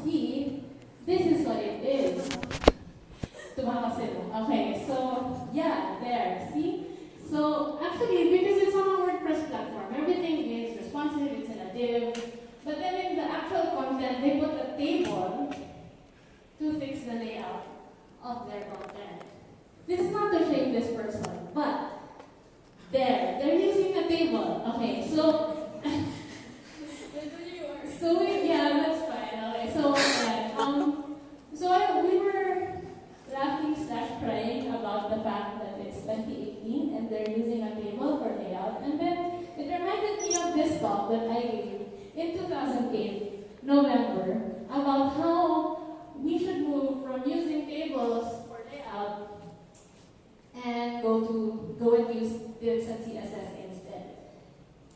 see, this is what it is. Okay, so yeah, there, see? So actually, because it's on a WordPress platform, everything is responsive, it's in a div, but then in the actual content, they put a table to fix the layout of their content. This is not to shame this person, but they're using a table. Okay, so yeah, that's fine. Okay, so we were laughing / crying about the fact that it's 2018 and they're using a table for layout, and then it reminded me of this talk that I gave in 2008 November about how we should move from using tables for layout and go and use divs and CSS instead.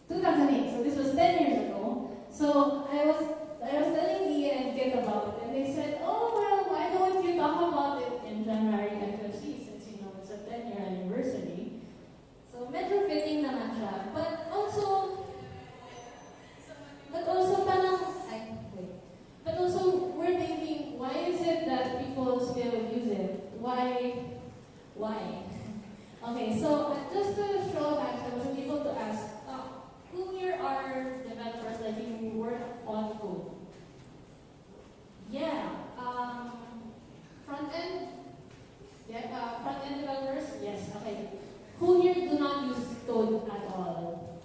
2008, so this was 10 years ago. So I was telling Leah and Kit about it, and they said, oh, well, why don't you talk about it in January MFC, since you know it's a 10-year anniversary. So medyo fitting naman siya. But also we're thinking, why is it that people still use it? Why? Okay, so just to show back, I was able to ask, who here are developers like you who work on code? Yeah, front-end? Yeah, front-end developers? Yes, okay. Who here do not use code at all?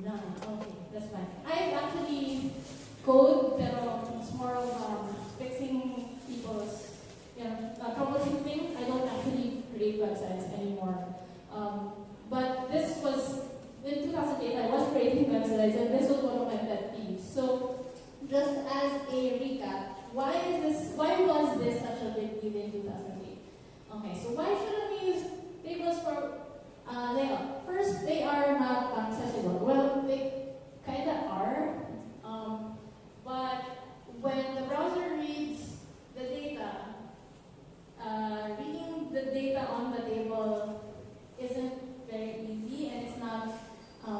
None, okay, that's fine. I actually code, pero it's more of fixing people's, troubleshooting. I don't actually create websites anymore. But this was, in 2008, I was creating websites, and this was one of my pet peeves. So, just as a recap, why was this such a big deal in 2008? Okay, so why shouldn't we use tables for layout? First, they are not accessible. Well, they kind of are, but when the browser reads the data, reading the data on the table isn't very easy, and it's not,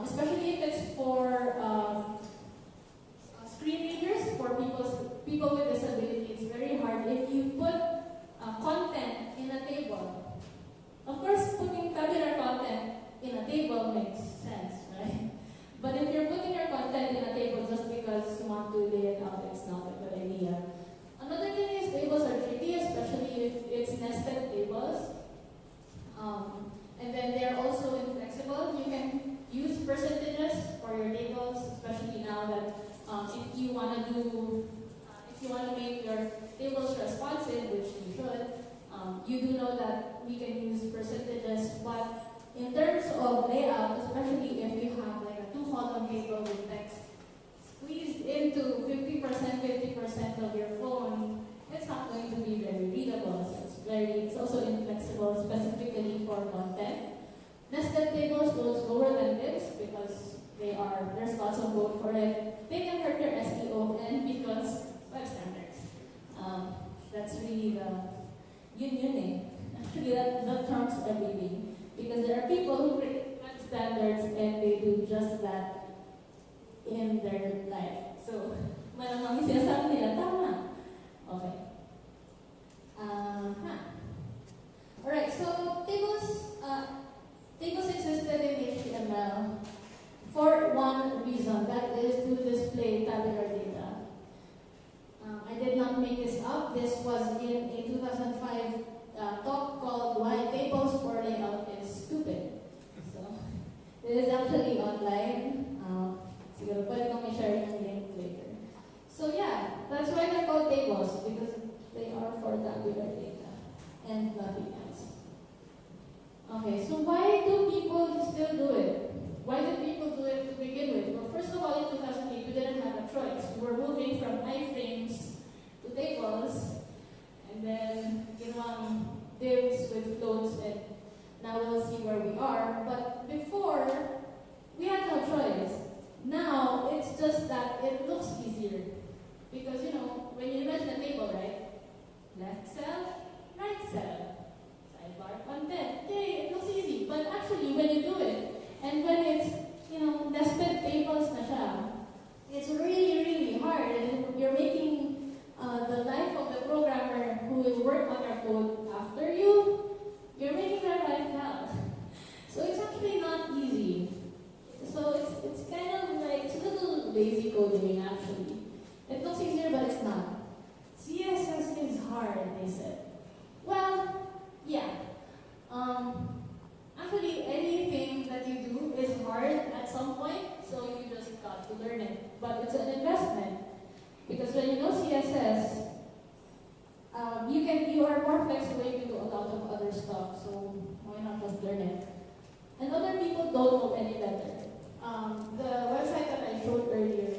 especially if it's for screen readers, for people with disabilities. It's very hard. If you put content in a table, of course, putting tabular content in a table makes sense, right? But if you're putting your content in a table just because you want to lay it out, it's not a good idea. Another thing is tables are tricky, especially if it's nested tables. And then they're also inflexible. You can use percentages for your tables, especially now that if you want to make your tables responsive, which you should, you do know that we can use percentages. But in terms of layout, especially if you have like a 2-column table with text squeezed into 50% of your phone, it's not going to be very readable. So it's also inflexible, specifically for content. Nested tables go slower than divs because there's lots of code for it. They can hurt your SEO, and because web standards. That's really the unioning. Actually, that trumps everything. Because there are people who create web standards and they do just that in their life. So, malamang sinasabi nila, tama. Okay. Alright, so tables existed in HTML for one reason, that is to display tabular data. I did not make this up. This was in a 2005 talk called Why Tables for Layout is Stupid. So, this is actually online. Siguro pwede kong i-share yung link later. So yeah, that's why they're called tables, because they are for tabular data and nothing else. Okay, so why do people still do it? Why did people do it to begin with? Well, first of all, in 2008, we didn't have a choice. We were moving from iframes to tables, and then divs with floats, and now we'll see where we are. But before, we had no choice. Now, it's just that it looks easier. Because, when you imagine a table, right? Left cell, right cell, sidebar content. Okay, it looks easy. But actually, when you do it, and when it's, nested tables na siya, it's really, really hard. And you're making lazy coding actually. It looks easier, but it's not. CSS is hard, they said. Well, yeah. Actually, anything that you do is hard at some point, so you just got to learn it. But it's an investment. Because when you know CSS, you are more flexible, you can do a lot of other stuff, so why not just learn it? And other people don't know any better. The website that I showed earlier,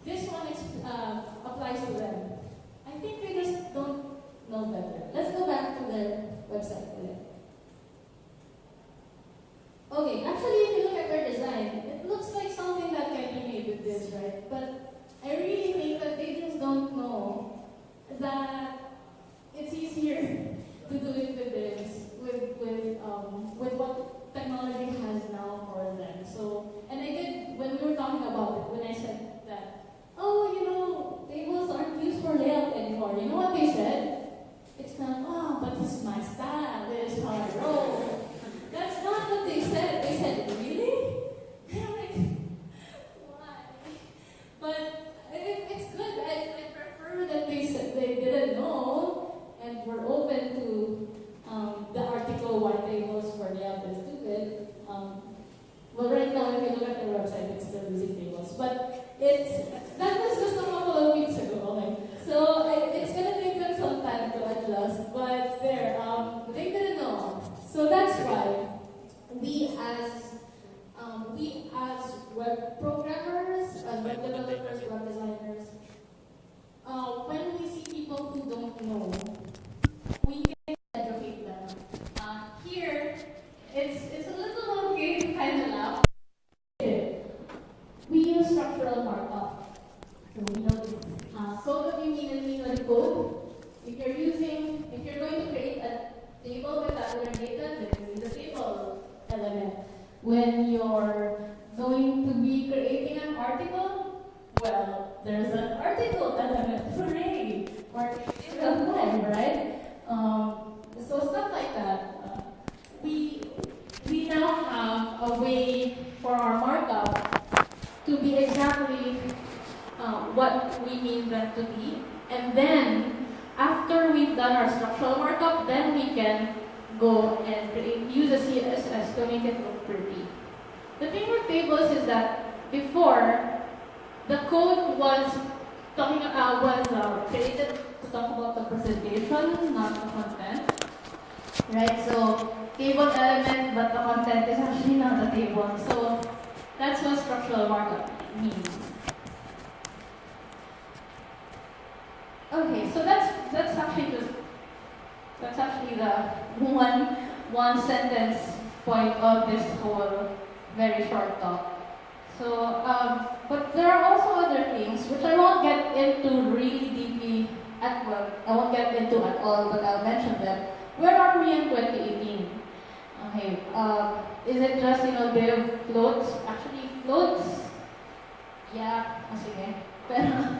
this one applies to them. I think they just don't know better. Let's go back to their website again. Okay, actually if you look at their design, it looks like something that can be made with this, right? But I really think that they just don't know that it's easier to do it with this, with what technology has now for them. So, and I did, when we were talking about it, when I said that, oh, you know, tables aren't used for layout anymore. You know what they said? It's not, oh, but this is my style, this is how I roll. That's not what they said. They said, really? And I'm like, why? But it's good. I prefer that they said they didn't know and were open to the article why tables for layout is stupid. Well, right now, if you look at their website, it's still using tables. But that was just a couple of weeks ago. Okay. So it's going to take them some time to adjust. But they didn't know. So that's why we as web programmers, as web developers, web designers, when we see people who don't know, we can educate them. Here, it's a little okay to kind of laugh. We use structural markup. So we know this. So what do you mean and mean with code? If you're going to create a table with tabular data, then you use a table element. When you're going to be creating an article, well, there's an article element. Hooray! Or article time, right? So stuff like that. We now have a way for our markup to be exactly what we mean them to be. And then, after we've done our structural markup, then we can go and use a CSS to make it look pretty. The thing with tables is that before, the code was created to talk about the presentation, not the content. Right? So, table element, but the content is actually not the table. So, that's what structural markup means. Okay, so that's actually the one sentence point of this whole very short talk. So, but there are also other things which I won't get into really deeply I won't get into at all, but I'll mention them. Where are we in 2018? Okay, is it just, div floats? Actually, floats, yeah, sige. Pero,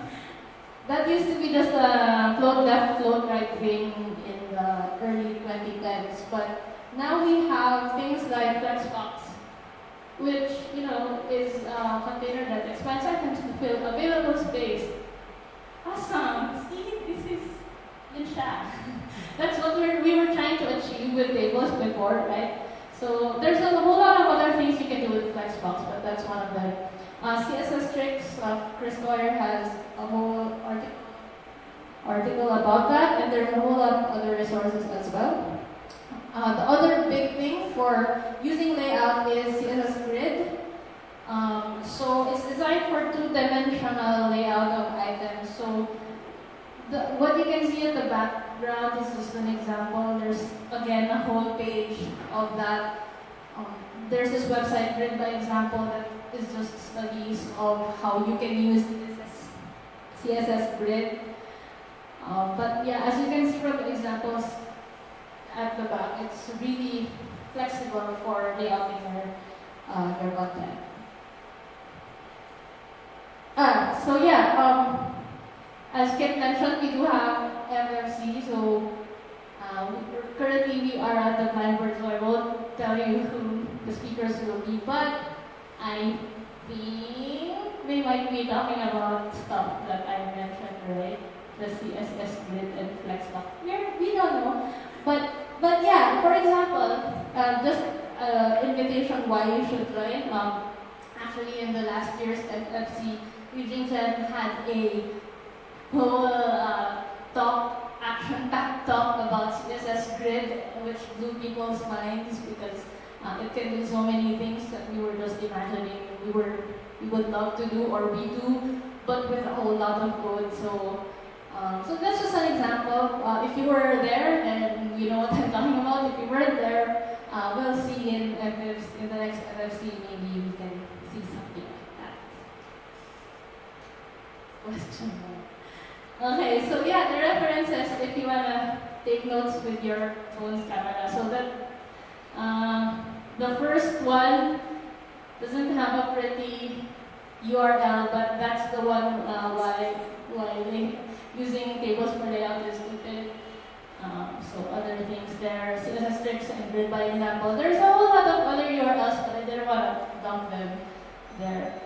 that used to be just a float left, float right thing in the early 2010s. But now we have things like Flexbox, which, is a container that expands items to fill available space. Awesome! See, this is in chat. That's what we were trying to achieve with tables before, right? So there's a whole lot of other things you can do with Flexbox, but that's one of them. CSS tricks, Chris Goyer has a whole article about that, and there's a whole lot of other resources as well. The other big thing for using layout is CSS grid. So it's designed for two-dimensional layout of items. So what you can see at the background is just an example. There's, again, a whole page of that. There's this website, Grid by Example, that is just studies of how you can use CSS grid. But yeah, as you can see from the examples at the back, it's really flexible for layouting your content. So yeah, as Kit mentioned, we do have MFC, so currently we are at the blind board, so I won't tell you who the speakers will be, but I think they might be talking about stuff that I mentioned, right? The CSS grid and flexbox. We don't know. But yeah, for example, just invitation why you should join. Actually, in the last year's FFC, Eugene Chen had a whole action-packed talk about CSS grid, which blew people's minds because it can do so many things that we were just imagining we would love to do or we do, but with a whole lot of code. So that's just an example. If you were there, then you know what I'm talking about. If you weren't there, we'll see in the next FFC. Maybe we can see something like that. Question. Okay, so yeah, the references, if you wanna take notes with your phone's camera. So that the first one doesn't have a pretty URL, but that's the one why using tables for layout is stupid. So other things there, CSS tricks and grid by example. There's a whole lot of other URLs, but I didn't want to dump them there.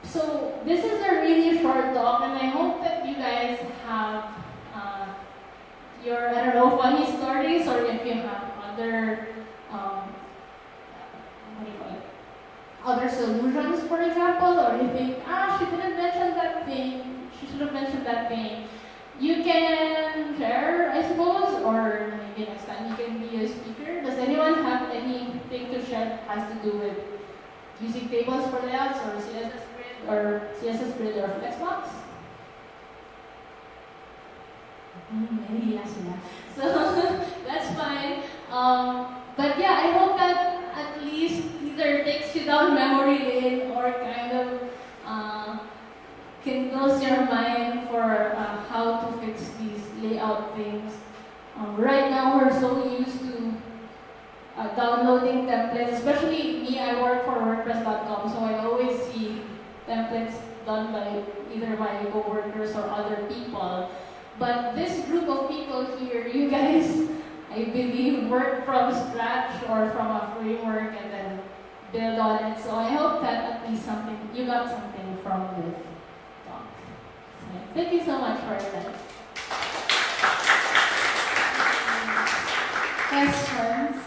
So this is a really short talk, and I hope that you guys have your, I don't know, funny stories, or if you have other, other solutions, for example, or you think, she didn't mention that thing, she should have mentioned that thing. You can share, I suppose, or maybe next time you can be a speaker. Does anyone have anything to share that has to do with using tables for layouts, or CSS grid or flexbox? Maybe yes, yeah. So that's fine. But yeah, I hope that at least either takes you down memory lane or kind of kindles your mind for how to fix these layout things. Right now, we're so used to downloading templates, especially me. I work for WordPress.com, so I always see templates done by either my coworkers or other people. But this group of people here, you guys, I believe, work from scratch or from a framework and then build on it. So I hope that at least you got something from this talk. So thank you so much for that. Questions?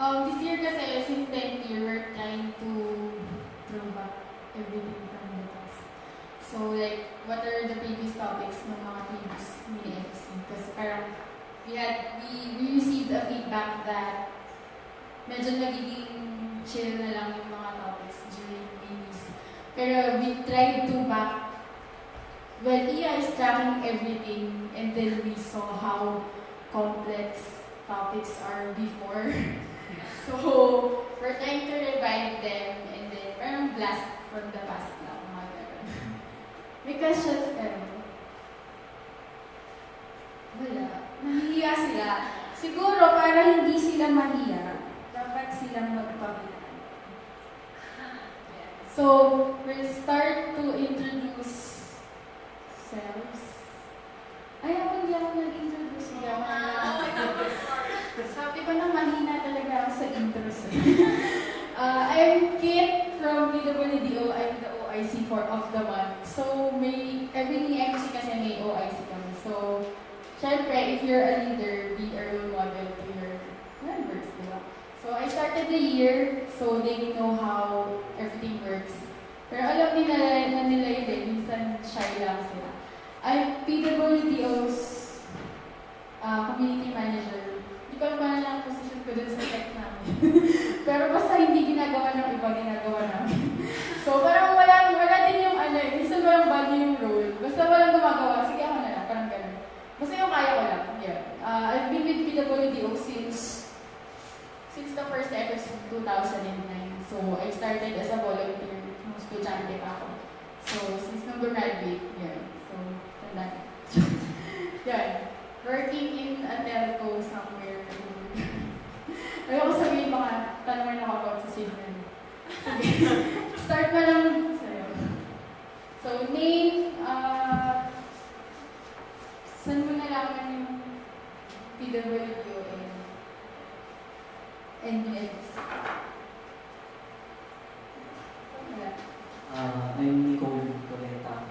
This year kasi, since 10th year, we're trying to throw back everything from the past. So like, what are the previous topics ng mga previous MiniFFC? Kasi parang we received a feedback that medyo nagiging chill na lang yung mga topics during minis. Pero we tried to back, well, Iya is tracking everything, and then we saw how complex topics are before. So, we're trying to revive them and then parang blast from the past now. May questions kayo? Wala. Nahihiya sila. Siguro para hindi sila mahiya, dapat silang magpabilan. So, we'll start to introduce selves. Ay, hindi ako nag-introduce. Sabi ko na mahina talaga ako sa intros. I'm Kit from PWDO. I'm the OIC of the month. So, every MC kasi may OIC kami. So, syempre, if you're a leader, be a role model to your members, diba? So, I started the year so they know how everything works. Pero alam nila yun din, minsan shy lang sila. I'm PWDO's community manager. Hindi ko alam lang position ko dun sa tech namin. Pero basta hindi ginagawa ng iba, ginagawa namin. So parang wala din yung minsan walang bagay yung role. Basta walang gumagawa, sige ako na lang, parang gano'n. Basta yung kaya ko lang. Yeah. I've been with PWDO since the first FFC 2009. So I started as a volunteer, nung estudyante pa ako. So since nung graduate, yeah. So, tanda. Yan. Working in a telco somewhere. Ayoko sabihin mga tanong na ako sa signal. Start na lang sa'yo. So, name, saan mo nalaman yung PWDO and MiniFFC? Wala. I'm Nicole Coleta.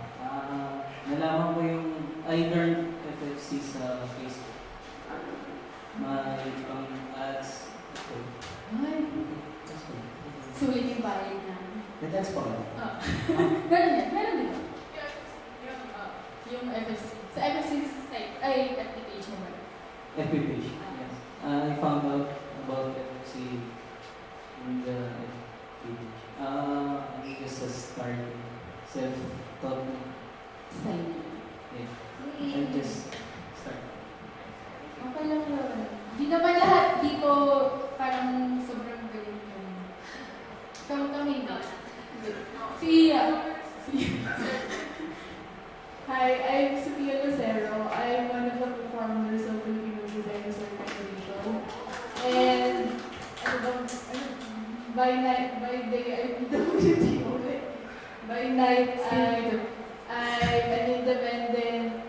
Nalaman ko yung, I learned FFC sa Facebook. My ads. Ay, sulit yung bayad na. That's pa. Meron din. Meron din. Yung FFC. Sa FFC site, ay, FB page naman. FB page, yes. I found out about FFC in the FB page. I think it's a start, self-taught Site. Yeah. I just start. Okay lang yun. Di naman lahat dito parang sobrang galing yun. Kami ba? Hi, I'm Sophia Lucero. I'm one of the performers of Philippine Web Designers Organization. And by day I'm PWDO. By night I'm an independent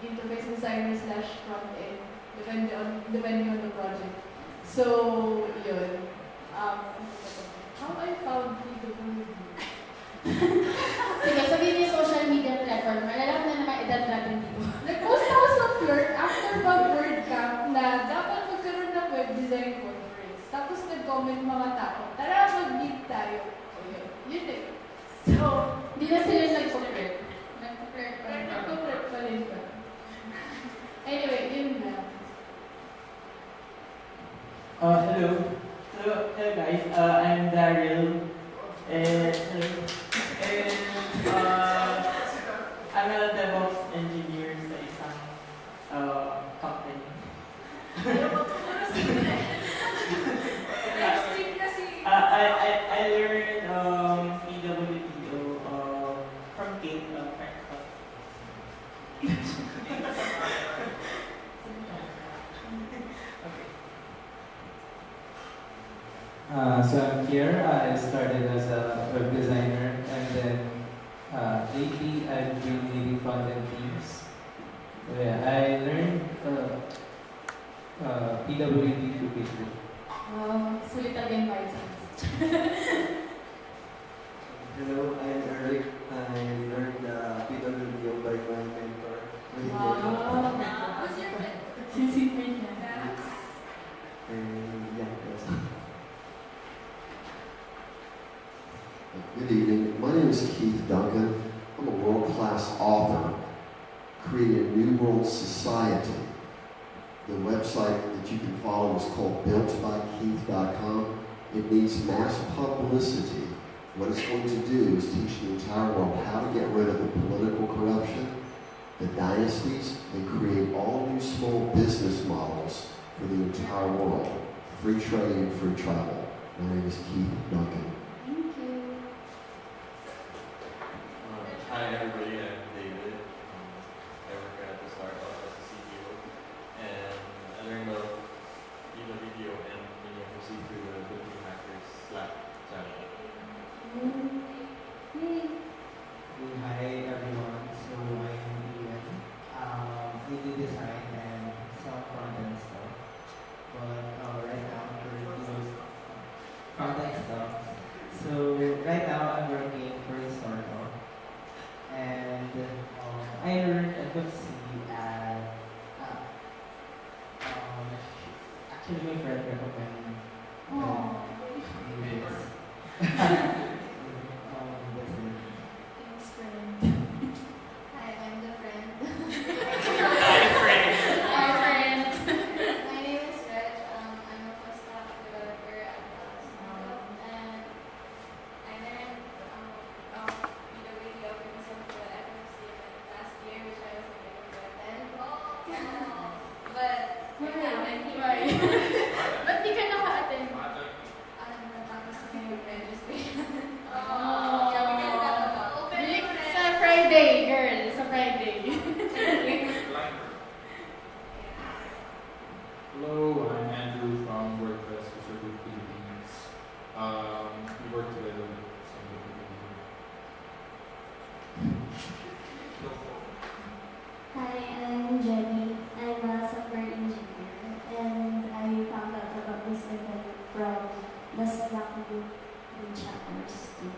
interface designer / front end, depending on the project. So yun. How I found PWDO? Sige, sabihin yung social media platform. Malalaman na naman edad natin dito. Nag-post ako sa Flirt after mag-word camp na dapat magkaroon ng web design conference. Tapos nag-comment mga tao, tara mag-meet tayo. O yun eh. So, Hindi na sila nag-prepare. nag-prep pa rin ba? Anyway, yun na. Hello. Hello guys. I'm Daryl. And I'm a DevOps engineer sa isang company. I learned PWDO from Kate. So I'm here. I started as a web designer, and then lately I've been leading front-end teams. So yeah, I learned PWD through Facebook. Sulit again by sense. Hello, I'm Eric. I learned PWDO by my mentor. What's your friend? Yung secret niya. And yeah, that's it. Good evening. My name is Keith Duncan. I'm a world-class author creating a new world society. The website that you can follow is called builtbykeith.com. It needs mass publicity. What it's going to do is teach the entire world how to get rid of the political corruption, the dynasties, and create all new small business models for the entire world. Free trade and free travel. My name is Keith Duncan. Thank you. Hi everybody, I'm David. I work at the startup as a CTO, and I learned about PWDO and MiniFFC through the Philippine Hackers Slack channel. Hi everyone, so I'm Ian. I do design and some front-end stuff, but right now I'm currently doing front-end stuff. So right now I'm working for a startup, and I learned FFC at actually my friend recommended me. Thanks, friend. Hi, I'm the friend. Hi friend. Hi, friend. My name is Reg. I'm a full stack developer at Snowfall, and I learned PWDO because of the FFC event last year, which I was able to attend. But I'm here. Ba't di ka naka-attend? Natapos ko yung registration. Sa Friday, girl. Sa Friday. Hello, I'm Andrew from WordPress Reserve Philippines. We work together with some of the people here. Hi, I'm Jenny. I'm a software engineer, and I found out about this event from the Slack group in chapters too.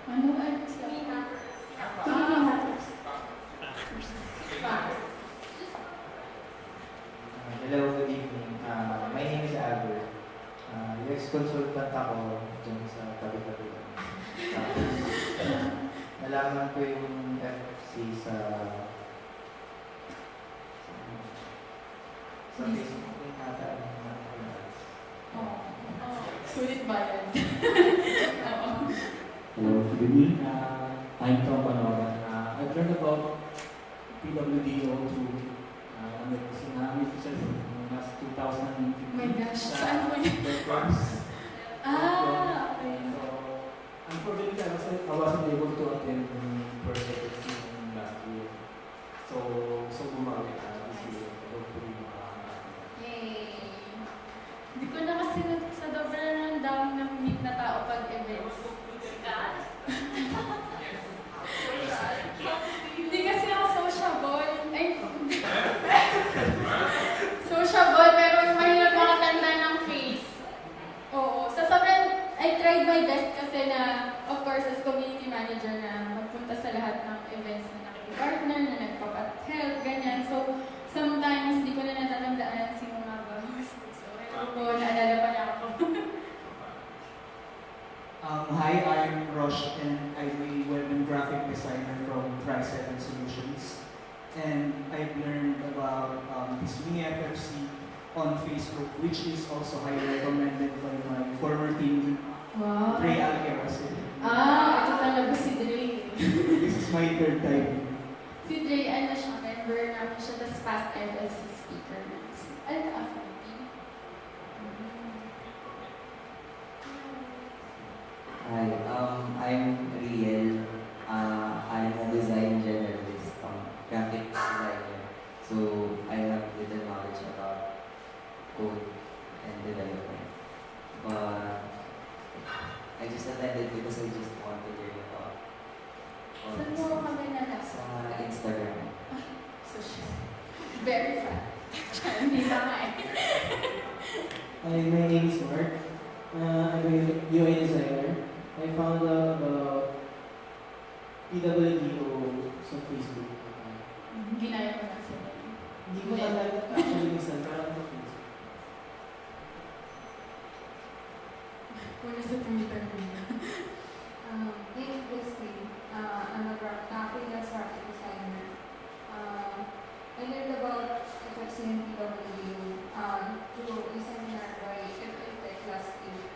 Ano ba? Philippine hackers. Hello, good evening. My name is Albert. UX consultant ako dyan sa tabi-tabi. Tapos, nalaman ko yung FFC sa Facebook yung nata. Sulit ba yan? Hello, good evening. I'm Tom Panoran. I've learned about PWDO through sinabi ko sa last 2015. My gosh, saan mo yun? Okay. So, unfortunately, I wasn't able to attend the first FFC last year. So bumalik this year. Hopefully, Yay! Hindi ko na kasi sa sobrang dami ng meet na tao pag events. Hindi kasi ako sociable. Ay, sociable, pero mahirap makatanda ng face. Oo. Sa sobrang, I tried my best kasi na, of course, as community manager na magpunta sa lahat ng events na nakikipartner, na nagpapat-help, ganyan. So, sometimes, di ko na natatandaan si mga bagos. So, ewan ko, naalala pa niya ako. Hi, I'm Rosh, and I'm a web and graphic designer from Tri7 Solutions. And I've learned about this MiniFFC on Facebook, which is also highly recommended by my former team, Wow. Ray Alqueras. Ito talaga si Dre. This is my third time. Si Dre, ano siya, member namin siya, tas past FFC speaker. Ano ka, Hi, I'm Riel. I'm a design generalist, graphic designer. So I have little knowledge about code and development. But I just attended because I just want to learn about all Saan this mo kami nalasa? sa Instagram. So siya, very fun. Hindi ba nga eh. Hi, my name is Mark. I'm a UI designer. I found out about PWDO sa Facebook. Ginaya ko na sila. Hindi ko talaga actually minsan parang sa Facebook. Wala sa Twitter nila. In Christine, I'm a freelance graphic designer. I learned about FFC and PWDO through a seminar by FFTech last year.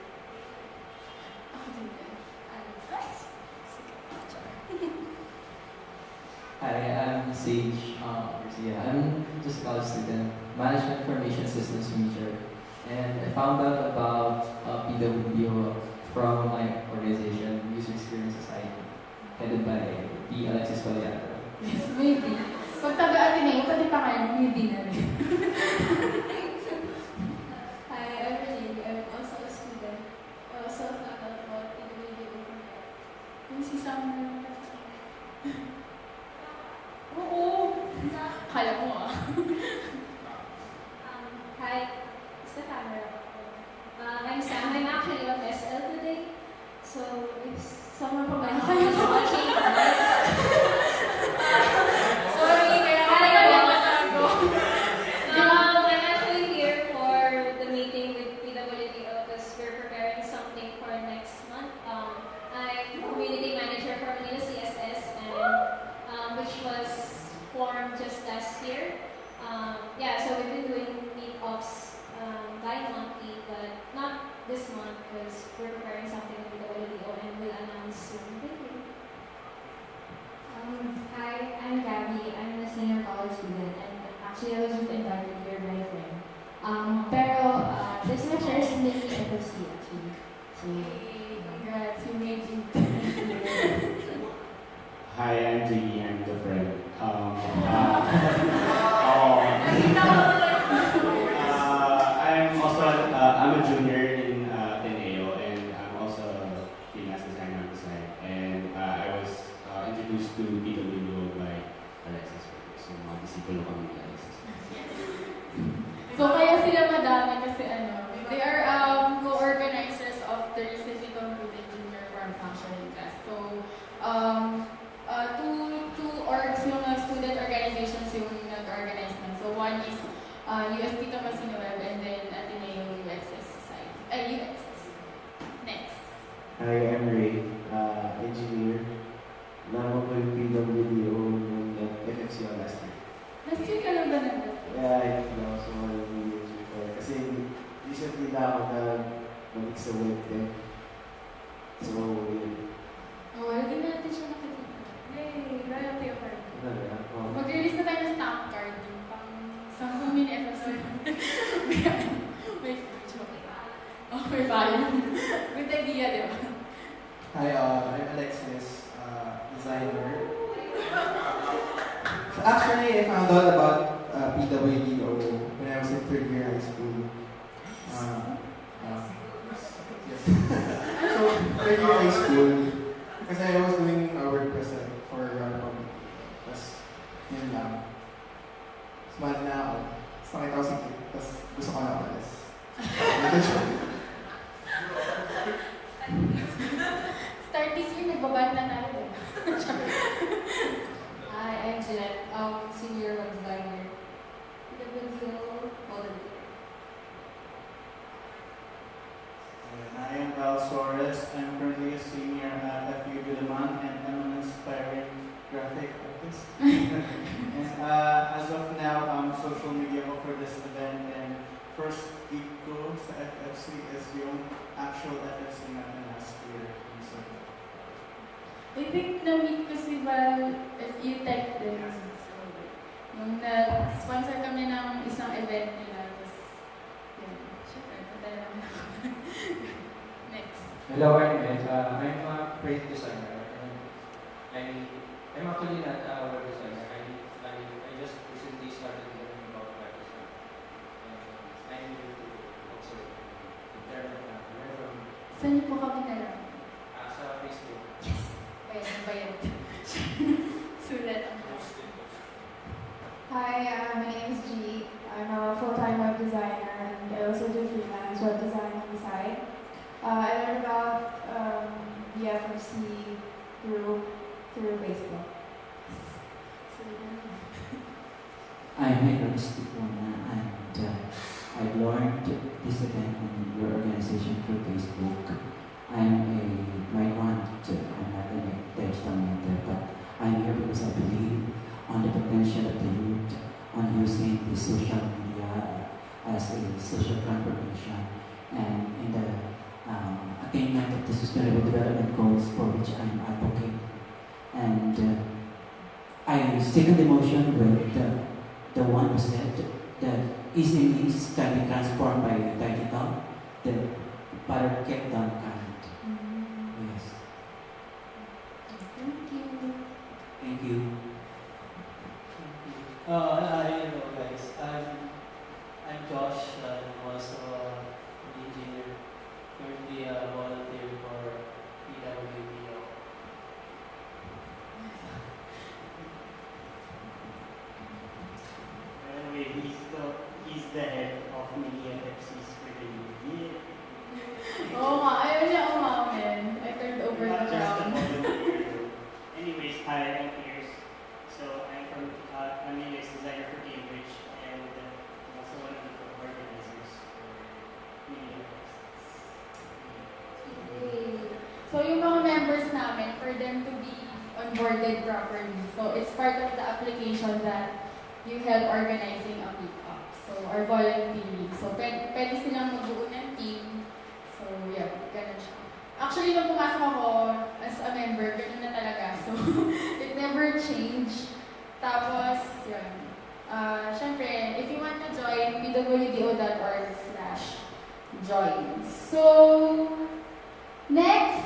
Hi, I'm Sage Garcia. I'm just a college student, Management Information Systems major, and I found out about PWDO from my organization, User Experience Society, headed by P. Alexis Valiato. Yes, maybe. Pag taga-Ateneo, pati pa kayo, maybe na rin. Hi, I'm Renee. I'm also a student. I also found out about PWDO from there. Yung si Summer. Oo. Kala mo ah. Hi, it's the camera. I'm Sam. I'm actually on SL today. So if someone from my house is watching, sorry, kaya I'm actually here for the meeting with PWDO because we're preparing something for next month. I'm community manager for Manila CSS, and which was formed just last year. Yeah, so we've been doing meetups bi-monthly, but not this month because we're preparing something with the PWDO and we'll announce soon. Thank you. Hi, I'm Gabby. I'm a senior college student, and actually I was just invited here by a friend. Pero this lecture is MiniFFC actually. So, congrats, you made it. Hi, I'm Jiggy. I'm the friend. I'm also I'm a junior in Ateneo, and I'm also a freelance designer on the side. And I was introduced to PWDO by Alexis. So mga disipulo kami ni Alexis. So kaya sila madami kasi they are co-organizers of the Recipe Computing Junior Form Functioning class. So two orgs yung student organizations yung nag-organize nun. So one is USP Tomasino Web and then Ateneo UXS Society. UXS. Next. Hi, I'm Ray, engineer. Naman ko yung PWDO nung FFC last year. Last year ka lang ba nandun? Yeah, I think that was one of the years before. Kasi recently na ako balik sa web tech. So, yun. Oh, hindi na natin siya nakikita. Yay! Royalty of card. Oh. Mag-release na tayo ng stamp card yung pang 10 MiniFFC. May joke. Oh, may fire. Good idea, di ba? Hi, I'm Alexis, designer. So actually, I found out about PWDO when I was in third year high school. Yes. So, third year high school, kasi I was doing a WordPress for public. Tapos, yun lang. Smart na ako. Tapos nakita ko si Kit. Tapos gusto ko na umalis. Start this year, nagbabanda na tayo. Hi, I'm Jeanette, senior web designer. PWDO volunteer. I am Val Suarez. I'm currently a senior at FU Diliman and I'm an aspiring graphic artist. And as of now, I'm social media for this event and first gig ko sa FFC is yung actual FFC natin last year. So, I think na-meet ko si Val FU Tech din. Nung nag-sponsor kami ng isang event nila. Tapos, yun. Siyempre, patay naman ako. Next. Hello, I'm Ed. I'm a print designer. And I'm actually not a web designer. I just recently started learning about web design. I'm new to also learn from... Saan niyo po kami nalang? Sa Facebook. Yes! Bayad. Sulat ang host. Hi, my name is G. I'm a full-time web designer and I also do freelance web design on the side. I learned about the FFC through Facebook. I'm Henry Stipona and I've learned this event on your organization through Facebook. I'm a migrant, I'm not a digital mentor, but I'm here because I believe on the potential of the youth on using the social media as a social transformation and in the attainment of the sustainable development goals for which I'm advocate. And I second the motion with the one who said that easily can be transformed by digital, the better kept down kind. Yes. Thank you. Thank you. Hello guys. I'm Josh. I'm also an engineer, currently a volunteer for PWDO. Anyway, he's the head of MiniFFC's for the year. Oo nga, ayaw niya umamin. I turned over the Not just a ground. volunteer. Anyways, hi, I'm Pierce. So I'm a UX designer for Cambridge and I'm also one of the organizers for MiniFFC. So yung mga members namin, for them to be onboarded properly. So it's part of the application that you help organizing a meetup. So or volunteering. So pwede silang magbuo ng team. So yeah, ganun siya. Actually, nung pumasok ako as a member, ganun na talaga. So it never changed. Tapos, yun. Syempre, if you want to join, pwdo.org/join. So, next,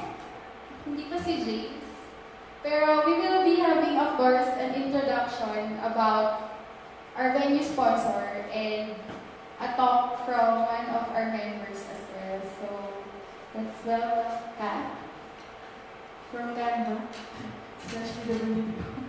hindi pa si James. Pero we will be having, of course, an introduction about our venue sponsor and a talk from one of our members as well. So, let's welcome Kat from Cada /PWDO.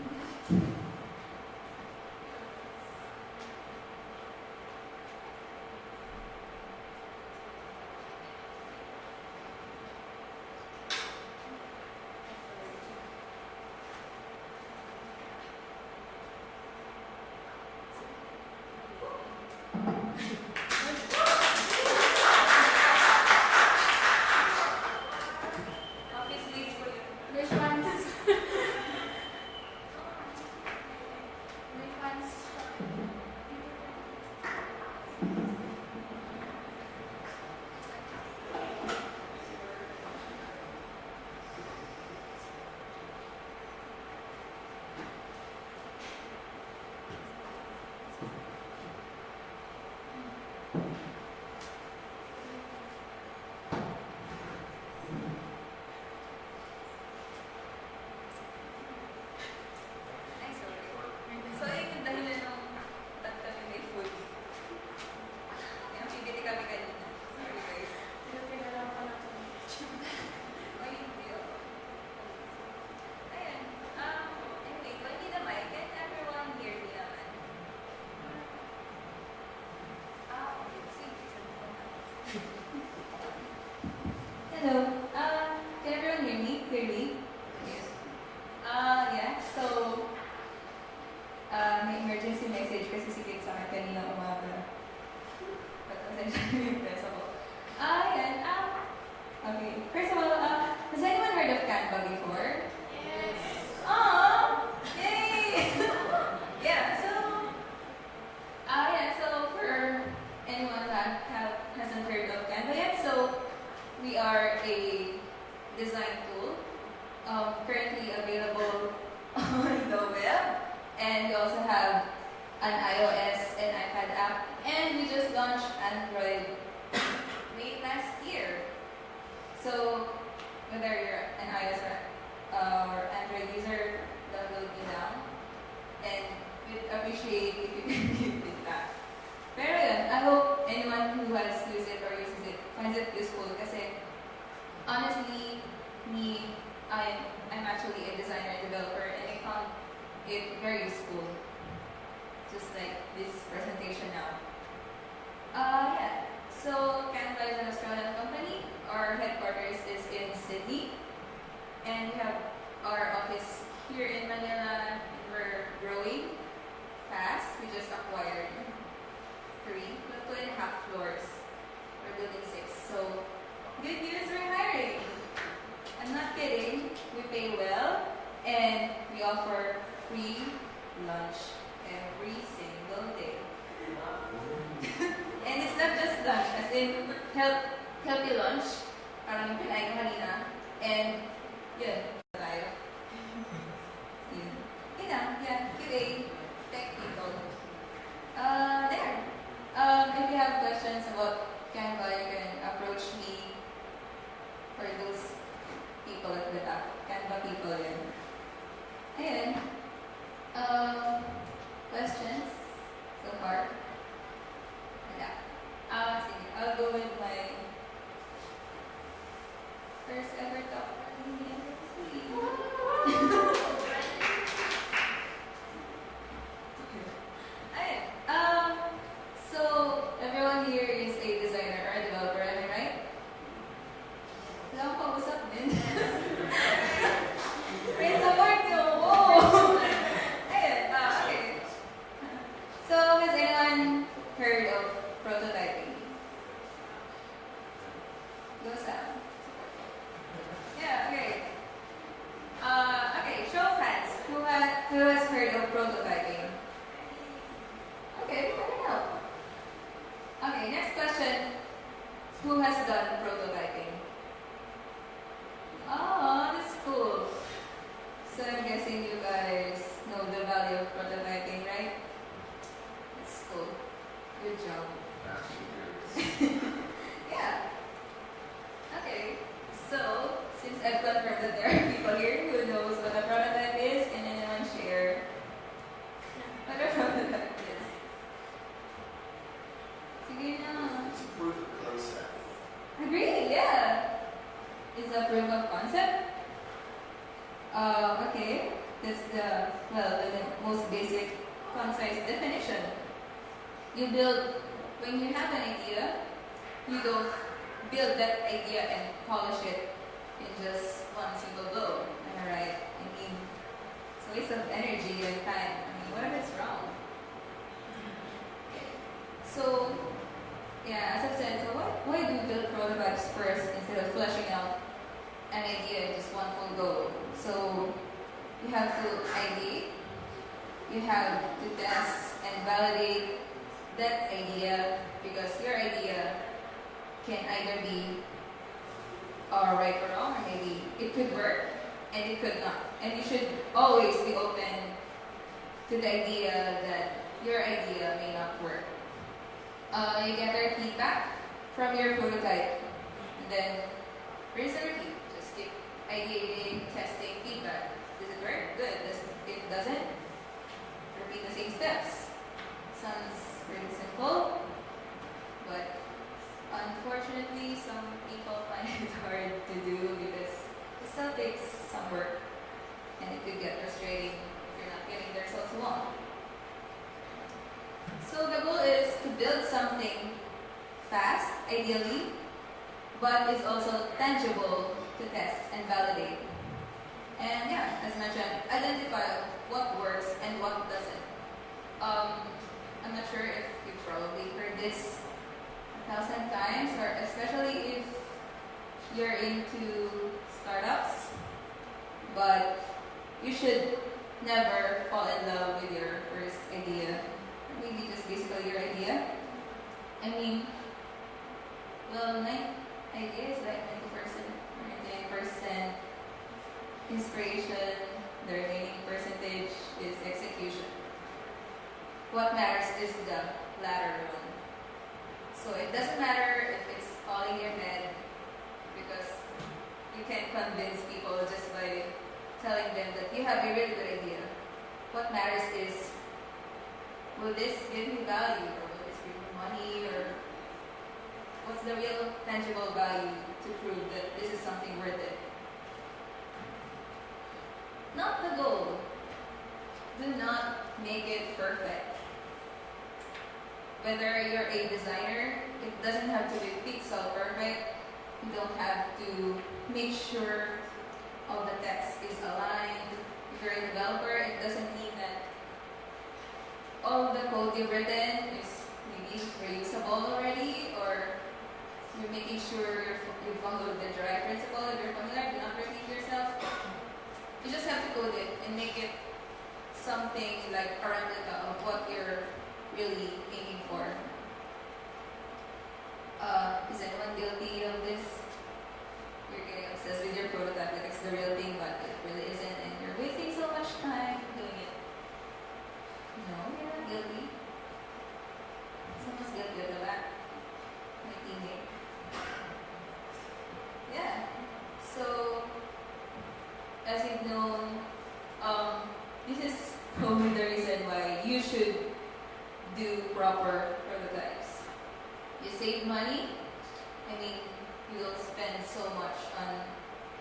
tool, currently available on the web. And we also have an iOS and iPad app. And we just launched Android late last year. So whether you're an iOS or Android user, download me now. And we'd appreciate if you can give feedback. Pero yun, I hope anyone who has used it or uses it finds it useful kasi honestly, I'm actually a designer and developer and I found it very useful. Just like this presentation now. Yeah. So Canva is an Australian company. Our headquarters is in Sydney. And we have our office here in Manila and we're growing fast. We just acquired 2.5 floors. We're building 6. So good news, we're hiring. I'm not kidding. We pay well and we offer free lunch every single day. And it's not just lunch, as in healthy lunch. Parang yung pinain ko kanina. And yun, tayo. Yun. Yun lang, yeah, QA, tech people. There. If you have questions about Canva, you can approach me for those people at the back. Canva people yun. Ayun. Questions so far? Yeah. Sige, I'll go with my first ever talk on MiniFFC. So everyone here is a designer or a developer, am I right? Wala akong pag-usap din. May support nyo! Oh! Ayun, okay. So has anyone heard of prototyping? Go Sam. Yeah, okay. Okay, show of hands. Who has heard of prototyping? Okay, coming out. Okay, next question. Who has done prototyping? Oh, that's cool. So I'm guessing you guys know the value of prototyping, right? That's cool. Good job. Yeah. Okay. So, since I've confirmed that there are people here who knows what a prototype is, can anyone share what a prototype is? Sige na. It's a proof of concept. Agree, yeah. It's a proof of concept. Okay. That's the most basic, concise definition. You build, when you have an idea, you don't build that idea and polish it in just one single blow. Am I right? I mean, it's a waste of energy and time. I mean, what if it's wrong? Okay. So, yeah, as I've said, so why do you build prototypes first instead of fleshing out an idea in just one full go? So, you have to ideate, you have to test and validate that idea because your idea can either be right or wrong, or maybe it could work and it could not. And you should always be open to the idea that your idea may not work. You gather feedback from your prototype and then repeat. Just keep ideating, testing, feedback. Does it work? Good. If it doesn't, repeat the same steps. Sounds pretty simple, but unfortunately some people find it hard to do because it still takes some work and it could get frustrating if you're not getting the results you want. So the goal is to build something fast, ideally, but is also tangible to test and validate. And yeah, as mentioned, identify what works and what doesn't. I'm not sure if you've probably heard this 1,000 times, or especially if you're into startups, but you should never fall in love with your first idea. Maybe just basically your idea. I mean, well, idea is like 90% or 99% inspiration, the remaining percentage is execution. What matters is the latter one. So it doesn't matter if it's all in your head, because you can convince people just by telling them that you have a really good idea. What matters is, will this give me value, or will this give me money, or what's the real tangible value to prove that this is something worth it? Not the goal. Do not make it perfect. Whether you're a designer, it doesn't have to be pixel perfect. You don't have to make sure all the text is aligned. If you're a developer, it doesn't mean that all the code you've written is maybe reusable already, or you're making sure you follow the direct principle. If you're familiar, do not repeat yourself. You just have to code it and make it something like a replica of what you're really aiming for. Is anyone guilty of this? You're getting obsessed with your prototype like it's the real thing, but it really isn't, and you're wasting so much time doing it. No, you're not guilty. Someone's guilty of the back. My teammate. Yeah. So, as you've known, this is probably the reason why you should do proper prototypes. You save money. I mean, you don't spend so much on,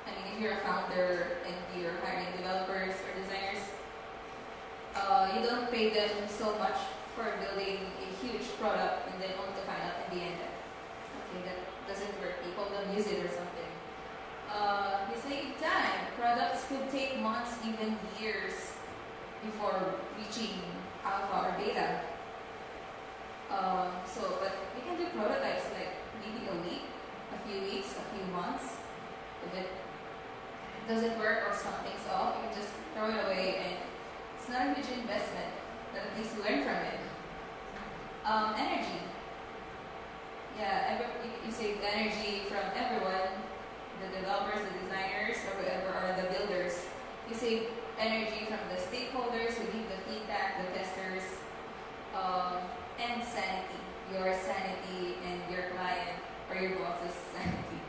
if you're a founder and you're hiring developers or designers, you don't pay them so much for building a huge product and then only to find out in the end that, okay, that doesn't work, people don't use it or something. You save time. Products could take months, even years, before reaching alpha or beta. But we can do prototypes like maybe a week, a few weeks, a few months. If it doesn't work or something's off, you can just throw it away, and it's not a huge investment, but at least you learn from it. Energy. Yeah, you save energy from everyone, the developers, the designers, or whoever are the builders. You save energy from the stakeholders who give the feedback, the testers, and sanity. Your sanity and your client or your boss's sanity.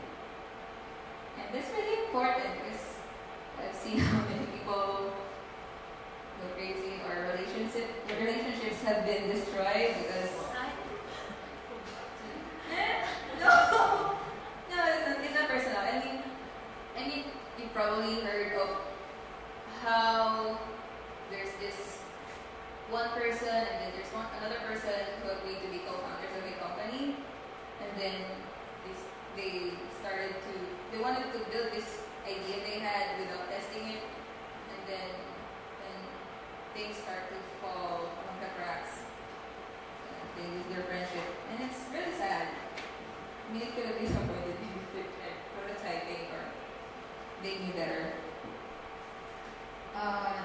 And that's really important, because I've seen how many people go crazy, or relationships have been destroyed because no, it's not personal. I mean, you probably heard of how there's this one person and then there's another person who agreed to be co-founders of a company, and then they wanted to build this idea they had without testing it, and then things start to fall among the cracks. They lose their friendship, and it's really sad. I mean, it could have been avoided if they tried prototyping or they knew better.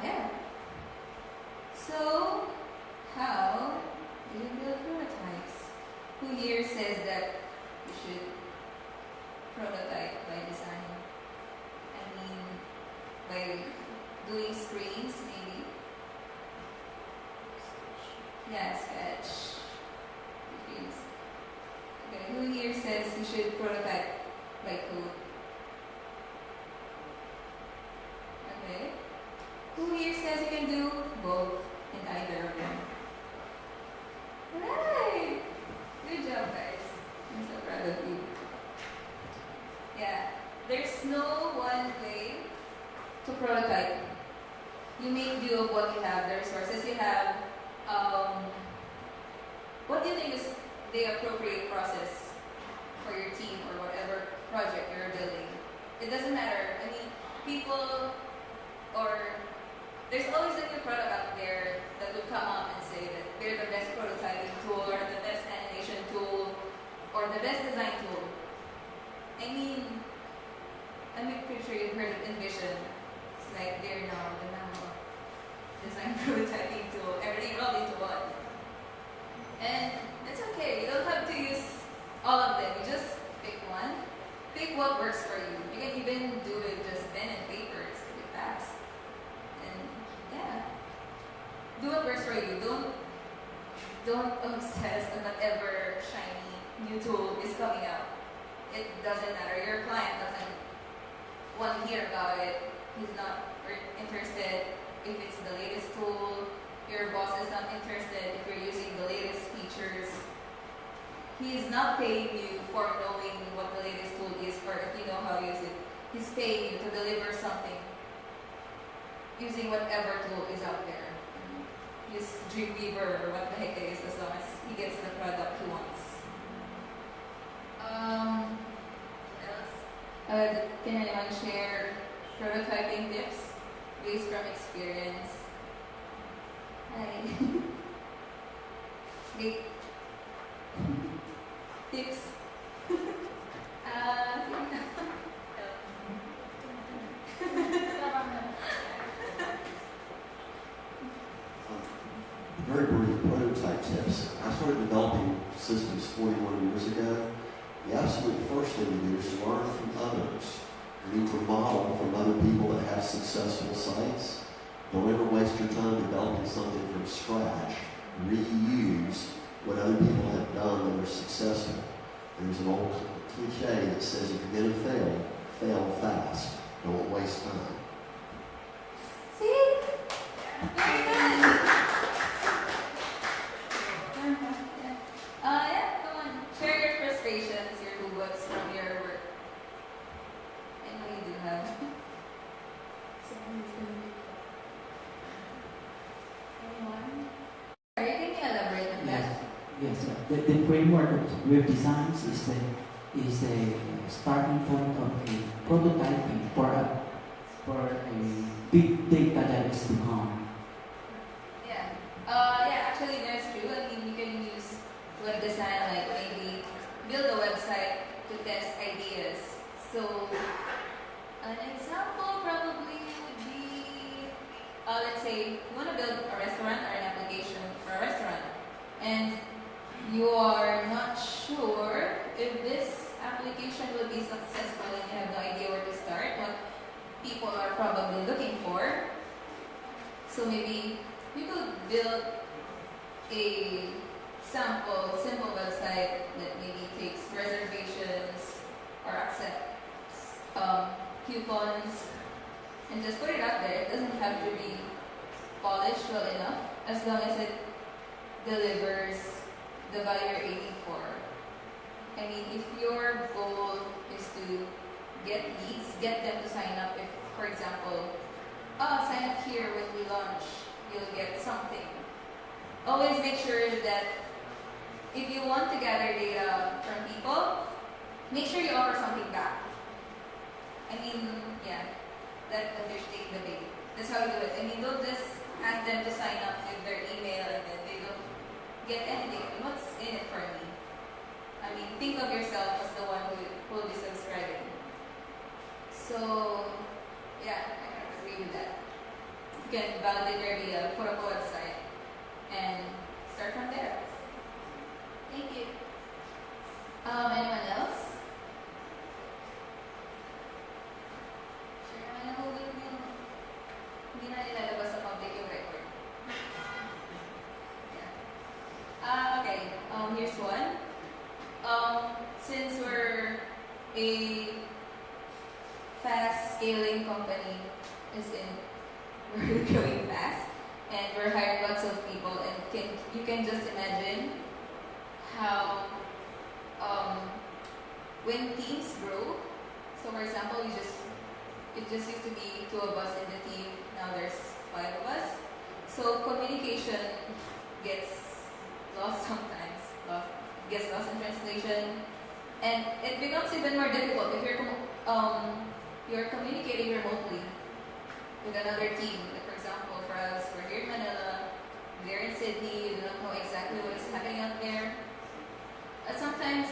Yeah. So, how do you build prototypes? Who here says that you should prototype by design? I mean, by doing screens, maybe. Yeah, sketch. Screens. Okay, who here says you should prototype by code? Okay. Who here says you can do both and either of them? Right! Good job, guys. I'm so proud of you. Yeah, there's no one way to prototype. You make do of what you have, the resources you have. What do you think is the appropriate process for your team or whatever project you're building? It doesn't matter. I mean, people, or there's always a new product out there that will come up and say that they're the best prototyping tool, or the best animation tool, or the best design tool. I mean, I'm pretty sure you've heard of InVision. It's like they're now the number design prototyping tool, everything rolled into one. And it's okay, you don't have to use all of them, you just pick one. Pick what works for you. You can even do it just pen and paper, it's don't obsess on whatever shiny new tool is coming out. It doesn't matter. Your client doesn't want to hear about it. He's not interested if it's the latest tool. Your boss is not interested if you're using the latest features. He's not paying you for knowing what the latest tool is or if you know how to use it. He's paying you to deliver something using whatever tool is out there. Use Dreamweaver or what the heck it is, as long as he gets the product he wants. What else? Can anyone share prototyping tips based from experience? Hi. Big tips. Very brief prototype tips. I started developing systems 41 years ago. The absolute first thing to do is to learn from others. You need to model from other people that have successful sites. Don't ever waste your time developing something from scratch. Reuse what other people have done that are successful. There's an old cliche that says if you're going to fail, fail fast. Don't waste time. See? Very good. Yeah, come on. Share your frustrations, your who-whats from your work. I know you do have. Anyone? Sorry, can you elaborate on that? Yes. The framework of web designs is a starting point of a prototyping for a big data that is to come. Yeah. Actually that's true. I mean, you can use web design, like maybe build a website to test ideas. So an example probably would be, let's say you want to build a restaurant or an application for a restaurant, and you are not sure if this application will be successful and you have no idea where to start, what people are probably looking for. So maybe you could build a simple website that maybe takes reservations or accepts coupons and just put it out there. It doesn't have to be polished well enough, as long as it delivers the value you're aiming for. I mean, if your goal is to get leads, get them to sign up. If, for example, sign up here when we launch, you'll get something. Always make sure that if you want to gather data from people, make sure you offer something back. I mean, yeah, let the fish take the bait. That's how you do it. I mean, don't just ask them to sign up with their email and then they don't get anything. I mean, what's in it for me? I mean, think of yourself as the one who will be subscribing. So, yeah, I kind of agree with that. You can validate your idea, put up a website, and start from there. Thank you. Anyone else? Sure, naman ako hindi na nilalabas sa public yung record. Yeah. Okay, here's one. Since we're a fast scaling company, we're growing fast and we're hiring lots of people, and you can just imagine how when teams grow. So for example, it just used to be 2 of us in the team, now there's 5 of us. So communication gets lost sometimes, gets lost in translation, and it becomes even more difficult if you're communicating remotely with another team. Like for example, for us, we're here in Manila, they're in Sydney, you do not know exactly what is happening out there. Sometimes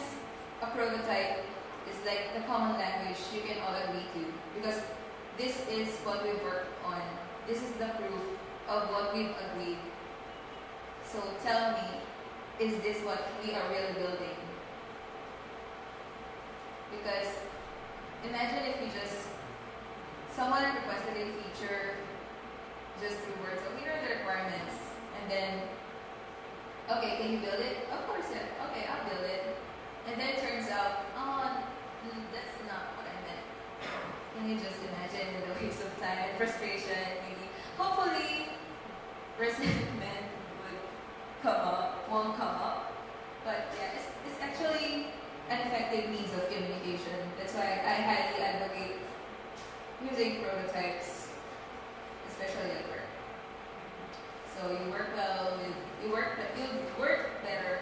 a prototype is like the common language you can all agree to, because this is what we've worked on. This is the proof of what we've agreed. So tell me, is this what we are really building? Because imagine if someone requested a feature just through words, so here are the requirements, and then okay, can you build it? Of course, yeah. Okay, I'll build it. And then it turns out, that's not what I meant. Can you just imagine the waste of time and frustration? Maybe, hopefully, resentment won't come up. But yeah, it's actually an effective means of communication. That's why I highly advocate using prototypes, especially at work. So you work better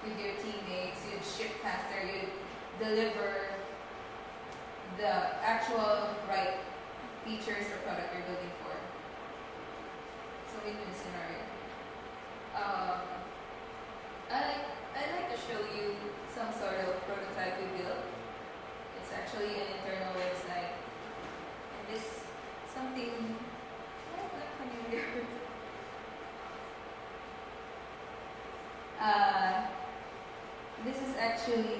with your teammates, you ship faster, you deliver the actual right features or product you're looking for. So win-win scenario. I'd like to show you some sort of prototype we built. It's actually an internal website. And this something not familiar. This is actually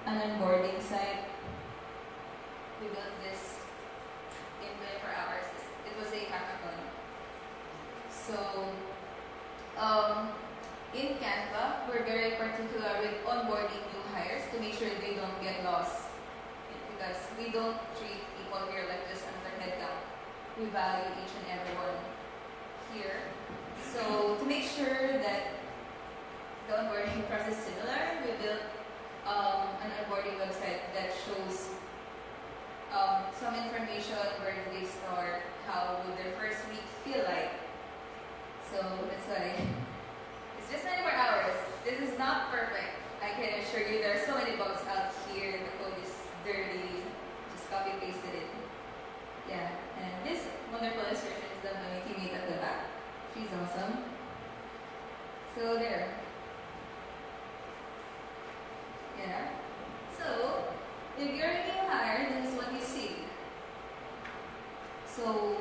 an onboarding site. We built this in 24 hours. It was a hackathon. So, in Canva, we're very particular with onboarding new hires to make sure they don't get lost. Because we don't treat people here like just another headcount. We value each and every one here. So, to make sure that the onboarding process is similar, we built an onboarding website that shows some information, where do they start, how would their first week feel like. So that's why it's just 24 hours. This is not perfect. I can assure you there are so many bugs out here. The code is dirty. Just copy pasted it. Yeah, and this wonderful illustration is done by my teammate at the back. She's awesome. So there. Yeah. So if you're a new hire, this is what you see. So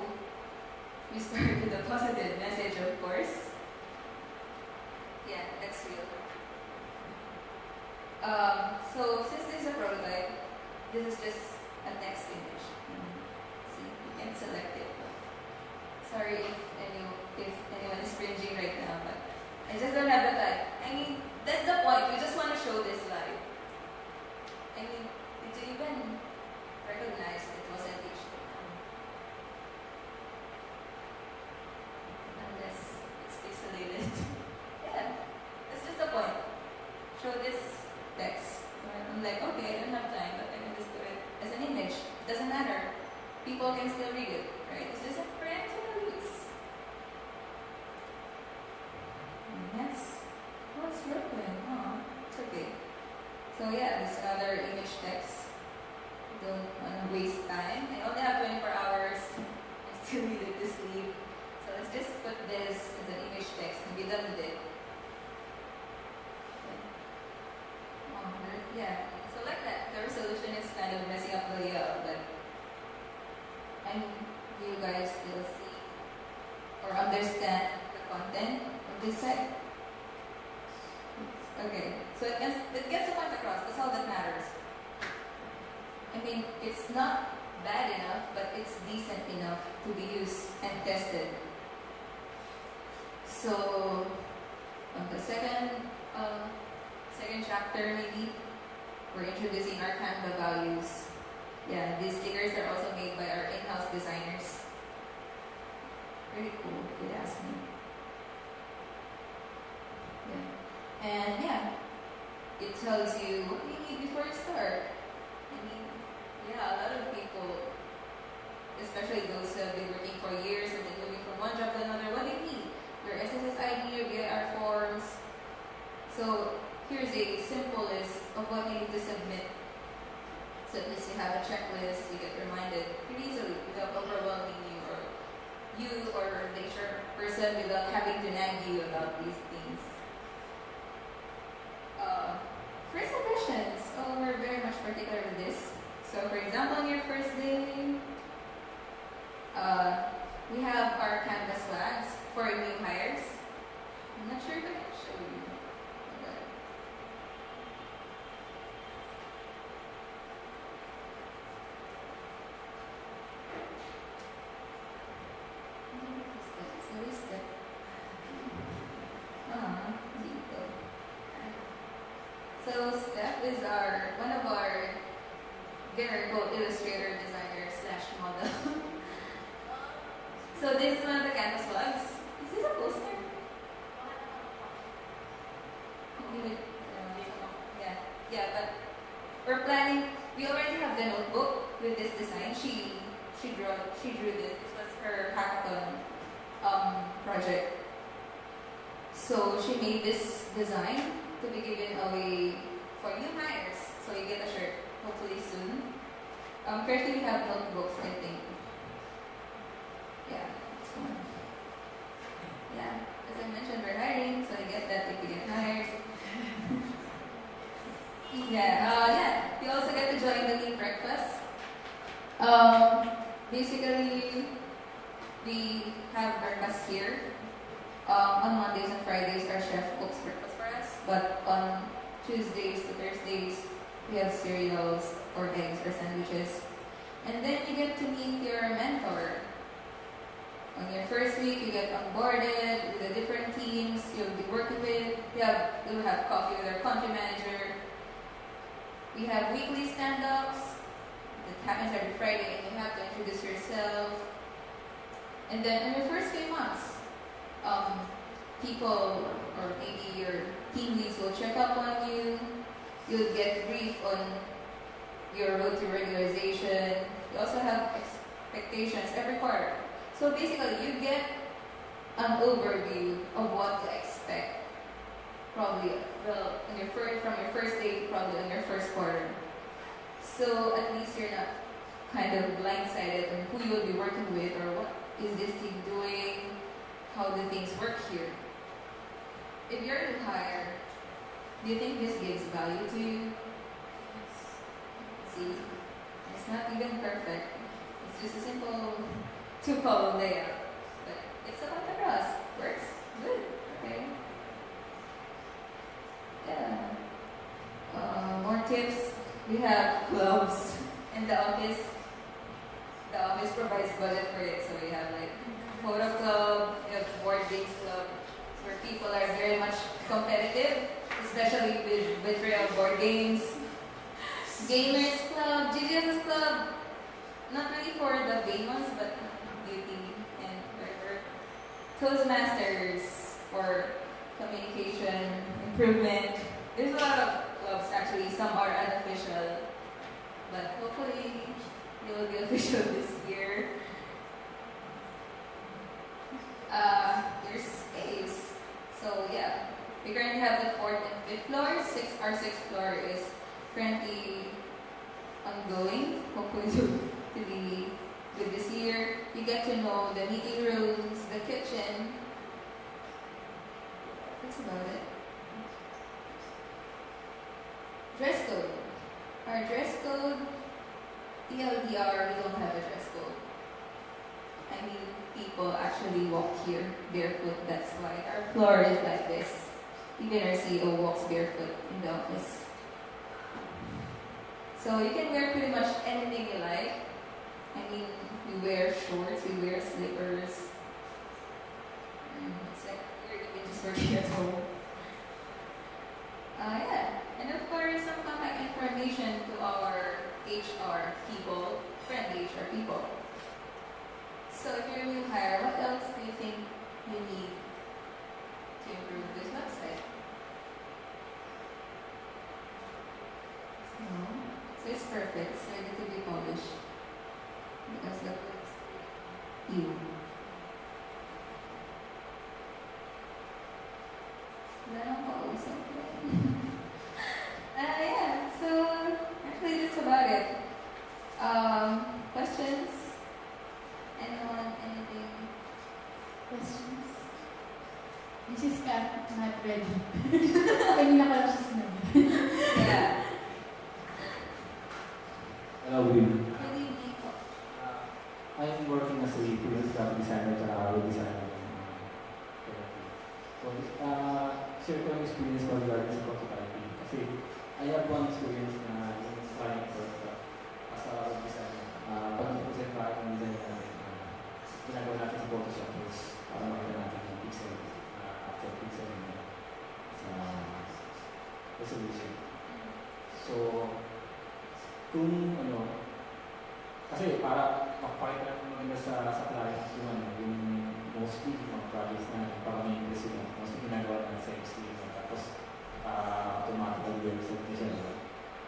we start with a positive message, of course. Yeah, that's real. So since this is a prototype, this is just a text image. See, you can select it. Sorry if anyone is cringing right now, but I just don't have the time. I mean, that's the point. We just want to show this live. I mean, did you even recognize it wasn't HTML? Unless it's pixelated. Yeah, that's just the point. Show this text. I'm like, okay, I don't have time, but I can just do it as an image. It doesn't matter. People can still read it, right? It's just a parental use. And that's what's broken. Oh, it's okay. So yeah, this other image text. Don't want to waste time. I only have 24 hours. I still need it to sleep. So let's just put this as an image text and be done with it. Yeah, so like that. The resolution is kind of messing up the layout, but do you guys still see or understand the content of this site? Okay, so it gets the point across. That's all that matters. I mean, it's not bad enough, but it's decent enough to be used and tested. So, on the second chapter, maybe we're introducing our Canva values. Yeah, these stickers are also made by our in-house designers. Pretty cool, if you'd ask me. Yeah. And yeah, it tells you what you need before you start. I mean, yeah, a lot of people, especially those who have been working for years and then moving from one job to another, what do you need? Your SSS ID, your BIR forms. So here's a simple list of what you need to submit. So at least you have a checklist, you get reminded pretty easily without overwhelming you or the HR person without having to nag you about these things. First impressions. Oh, we're very much particular with this. So for example, on your first day, we have our Canvas flags for new hires. I'm not sure if I can show you. Chef is one of our venerable illustrator, designer / model. So this is one of the canvas vlogs. Is this a poster? Yeah, but we're planning. We already have the notebook with this design. She drew this. This was her hackathon project. So she made this design to be given away for new hires. So you get a shirt hopefully soon. Currently we have notebooks, I think. Yeah, it's fun. Yeah, as I mentioned, we're hiring, so I get that if you get hired. Yeah. You also get to join the team breakfast. Basically, we have breakfast here. On Mondays and Fridays, our chef cooks breakfast for us. But on Tuesdays to Thursdays, we have cereals or eggs or sandwiches. And then you get to meet your mentor. On your first week, you get onboarded with the different teams you'll be working with. You'll have coffee with our country manager. We have weekly stand-ups. It happens every Friday, and you have to introduce yourself. And then in your first few months, people or maybe your team leads will check up on you. You'll get brief on your road to regularization. You also have expectations every quarter. So basically, you get an overview of what to expect. Probably, from your first day, probably in your first quarter. So at least you're not kind of blindsided on who you'll be working with or what is this team doing, how do things work here. If you're to hire, do you think this gives value to you? See, it's not even perfect. It's just a simple 2-column layout, but it's about the cross. Works good. Okay. Yeah. More tips. We have clubs in the office. The office provides budget for it, so we have like photo club, we have board games club, where people are very much competitive, especially with betrayal board games. Gamers club, GGS club, not really for the vain ones, but beauty and whatever. Toastmasters for communication, improvement. There's a lot of clubs actually, some are unofficial, but hopefully they will be official this year. There's space. So yeah, we currently have the 4th and 5th floors. Our 6th floor is currently ongoing, hopefully to be good this year. You get to know the meeting rooms, the kitchen. That's about it. Dress code. Our dress code, TLDR, we don't have a dress code. I mean, people actually walk here barefoot. That's why our floor is like this. Even our CEO walks barefoot in the office. So you can wear pretty much anything you like. I mean, you wear shorts, you wear slippers. It's like you're even just working at home. Yeah. And of course, some contact information to our HR people, friendly HR people. So if you're a new hire, what else do you think you need to improve this website? So it's perfect. It's ready to be published. Because that was you. Yeah, so actually that's about it. Questions? Anyone? Anything? Questions? This is Kat, not ready. Kanina ka lang siya sinabi. Yeah. Hello, good evening. Good evening po. I'm working as a freelance graphic designer at web designer. So, share ko yung experience ko regarding sa prototyping. Kasi, I have one experience na yung client work as a web designer. Pag nag-present pa yung design natin, ginagawa natin sa Photoshop para makita natin yung pixel, after pixel sa resolution. So, kung kasi para makapakita ng maganda sa client yung mostly mga projects na para may impress sila, mostly ginagawa na sa XD tapos automatic website na siya.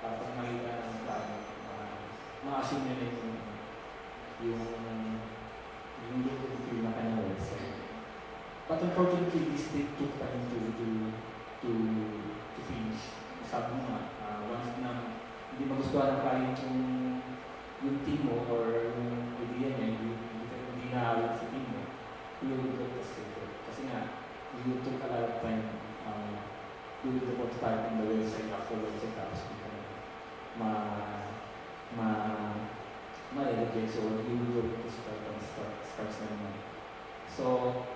Para pag makita ng client, ma-assume nila yung look and feel na kanyang website. But unfortunately, this took time to finish. Sabi mo nga, once na hindi magustuhan ng client yung team mo or yung idea niya, hindi na sa team mo, you will get frustrated. Kasi nga, you took a lot of time doing the prototype in the website, actual website, tapos hindi ka ma-relegate. So, you will go to start na naman. So,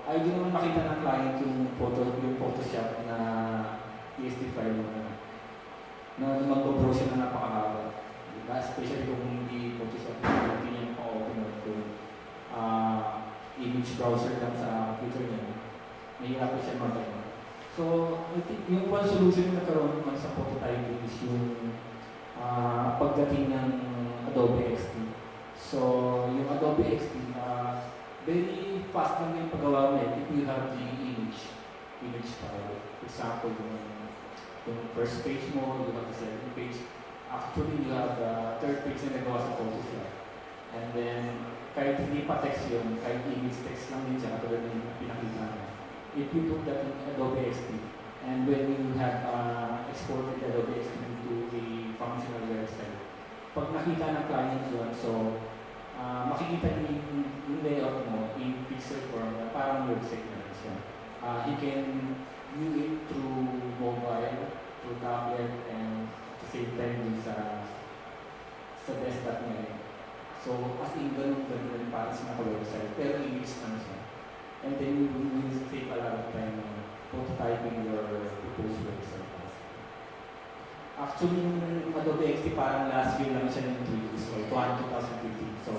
ay di naman makita ng client yung Photoshop na PSD file mo na mag-browse na napakahaba. Especially kung hindi Photoshop, hindi niya maka-open up yung image browser lang sa computer niya. Nahihirapan siya mag-ano. So, I think yung one solution na nagkaroon naman sa prototyping is yung pagdating ng Adobe XD. So, yung Adobe XD, very fast lang yung paggawa mo if you have the image file. For example, yung first page mo, you have the second page. Actually, you have the third page na nagawa sa Photoshop. And then, kahit hindi pa text yun, kahit image text lang din siya, katulad ng pinakita na. If you put that in Adobe XD, and when you have exported Adobe XD into a functional website, pag nakita ng client yun, so, makikita niyo yung layout mo in pixel form na parang website na rin siya. He can view it through mobile, through tablet, and at the same time din sa desktop niya. So, as in, ganun parang sa naka-website, pero image na siya. And then you will take a lot of time prototyping your proposed website. Actually, yung Adobe XD parang last year lang siya introduced, so 2015. So,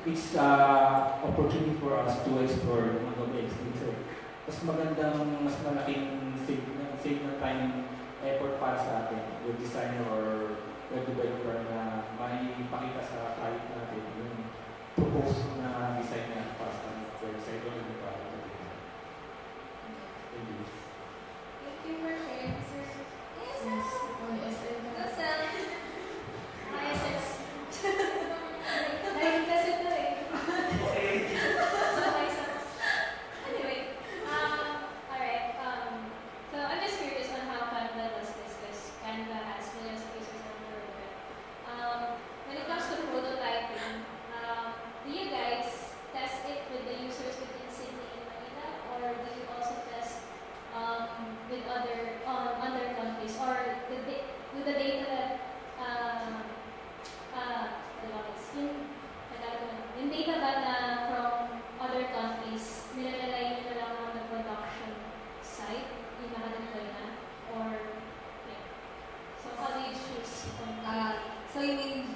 it's opportunity for us to explore yung Adobe XD. So, mas magandang, mas malaking save na time effort para sa atin, web designer or web developer na may pakita sa client natin yung proposed na design na para sa website o yung product. Thank you. Thank you for sharing, sir. Yes, so I'm just curious on how Canva does this, because Canva has millions of users on the web. When it comes to prototyping, do you guys test it with the users within Sydney and Manila, or do you also test with other countries, or with the data that yung data that from other countries, nilalagay nyo na lang on the production site, yung nakadeploy na, or yeah. So how do you choose? So you mean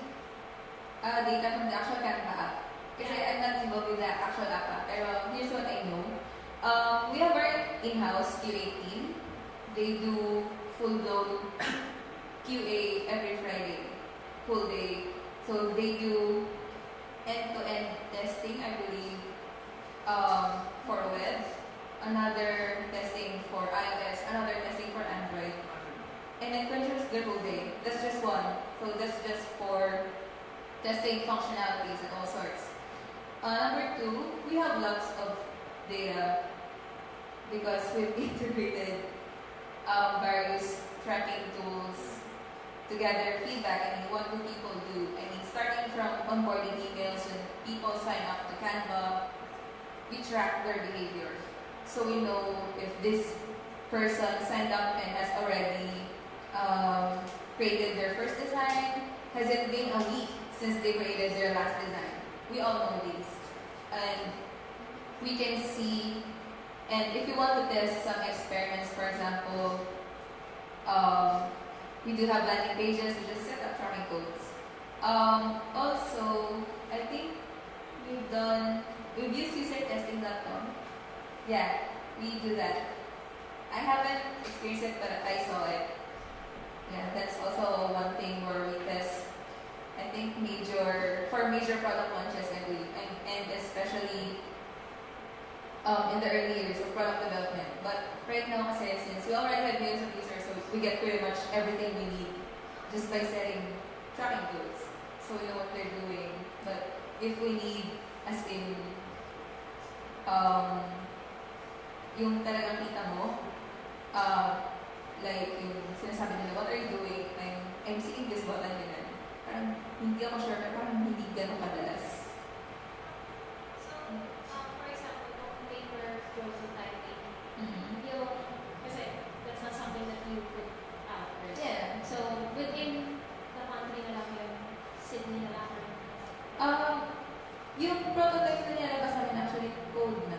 data from the actual Canva app? Kasi I'm not involved with the actual app, pero here's what I know. We have our in-house QA team. They do full-blown QA every Friday, full day. So they do end-to-end testing, I believe, for web, another testing for iOS, another testing for Android, and then Quencher's the whole day. That's just one. So that's just for testing functionalities and all sorts. Number two, we have lots of data because we've integrated various tracking tools to gather feedback. I mean, what do people do? I mean, starting from onboarding emails, when people sign up to Canva, we track their behavior. So we know if this person signed up and has already created their first design, has it been a week since they created their last design? We all know these. And we can see, and if you want to test some experiments, for example, we do have landing pages, we just set up tracking codes. Also, I think we've used usertesting.com. Yeah, we do that. I haven't experienced it, but I saw it. Yeah, that's also one thing where we test, I think, major product launches and especially in the early years of product development. But right now, kasi, since we already have millions of users, so we get pretty much everything we need just by setting tracking tools. So we know what they're doing. But if we need, as in, yung talagang kita mo, like yung sinasabi nila, what are you doing? I'm seeing this button nila. Parang hindi ako sure, pero parang hindi ganun kadalas. For example, kung paper prototyping, kasi that's not something that you put out, right? Yeah. So, within the country na lang yung Sydney na lang. Yung prototype na nilalabas namin actually code na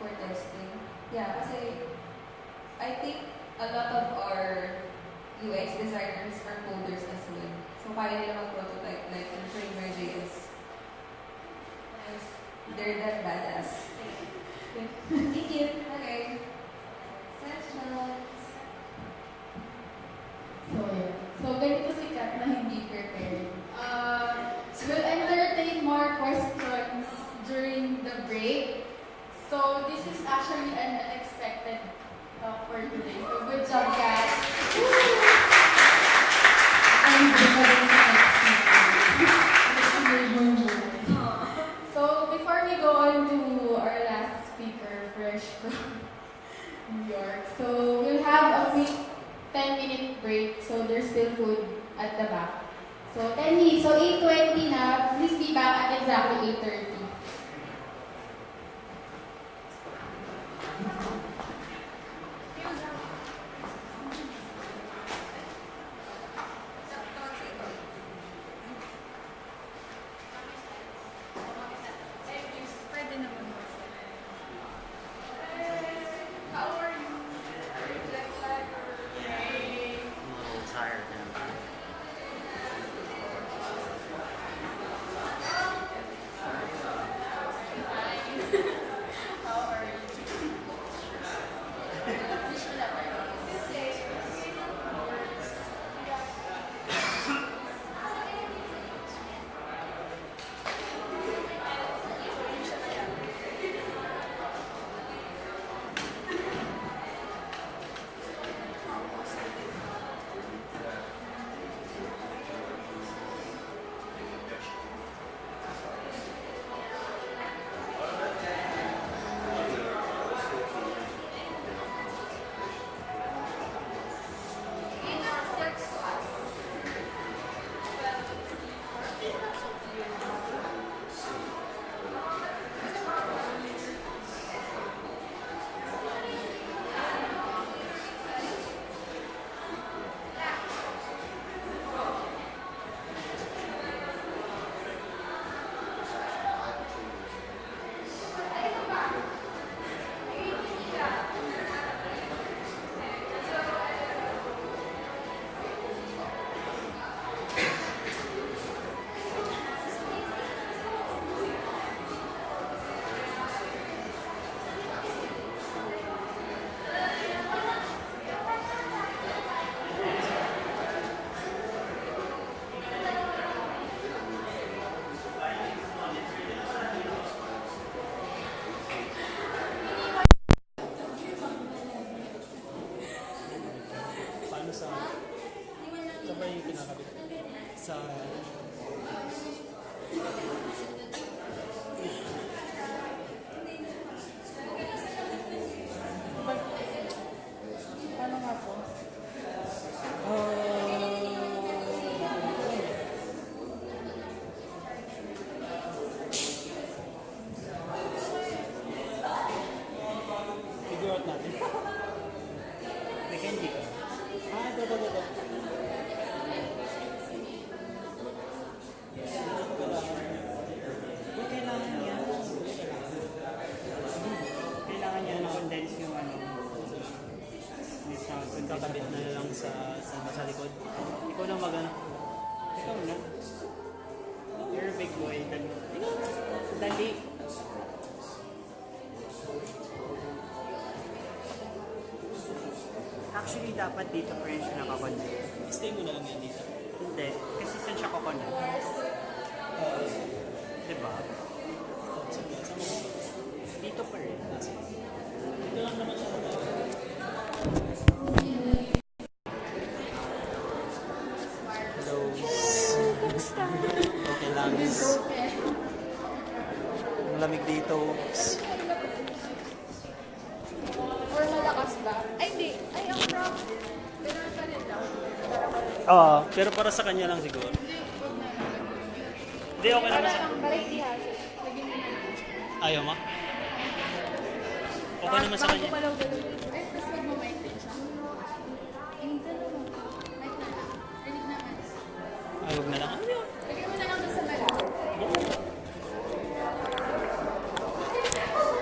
for testing. Yeah, kasi I think a lot of our UX designers are coders as well. So, kaya nila mag-prototype like in Framer.js. They're that badass. Thank you. Okay. Questions? So ganito si Kat na hindi prepared. We'll entertain more questions during the break. So this is actually an unexpected talk for today. So good job, Kat. So before we go on to our last speaker, fresh from New York, so we'll have a quick 10-minute break. So there's still food at the back. So 10 minutes. So 8:20 na. Please be back at exactly 8:30. Kakabit na lang sa likod. Ikaw na magana. Ikaw na. You're a big boy. Dali. Actually, dapat dito pa rin siya nakakonect. stay mo na lang yan dito. Hindi. Kasi saan siya kukunin? Diba? Dito pa rin. Dito lang naman siya. Hello. Okay lang. Ang lamig dito. Or malakas ba? Ay, hindi. Ay, ang rock. Ganun pa rin daw. Oo. Pero para sa kanya lang siguro. Hindi, okay naman sa... Para hindi hassle. Lagyan mo na. Ayaw mo? Okay naman sa kanya. Bago pa lang ganun. Ay, tapos wag mo mic din siya. Mic na lang. Rinig naman. Ay, huwag na lang. Lagyan mo na lang doon sa malaki.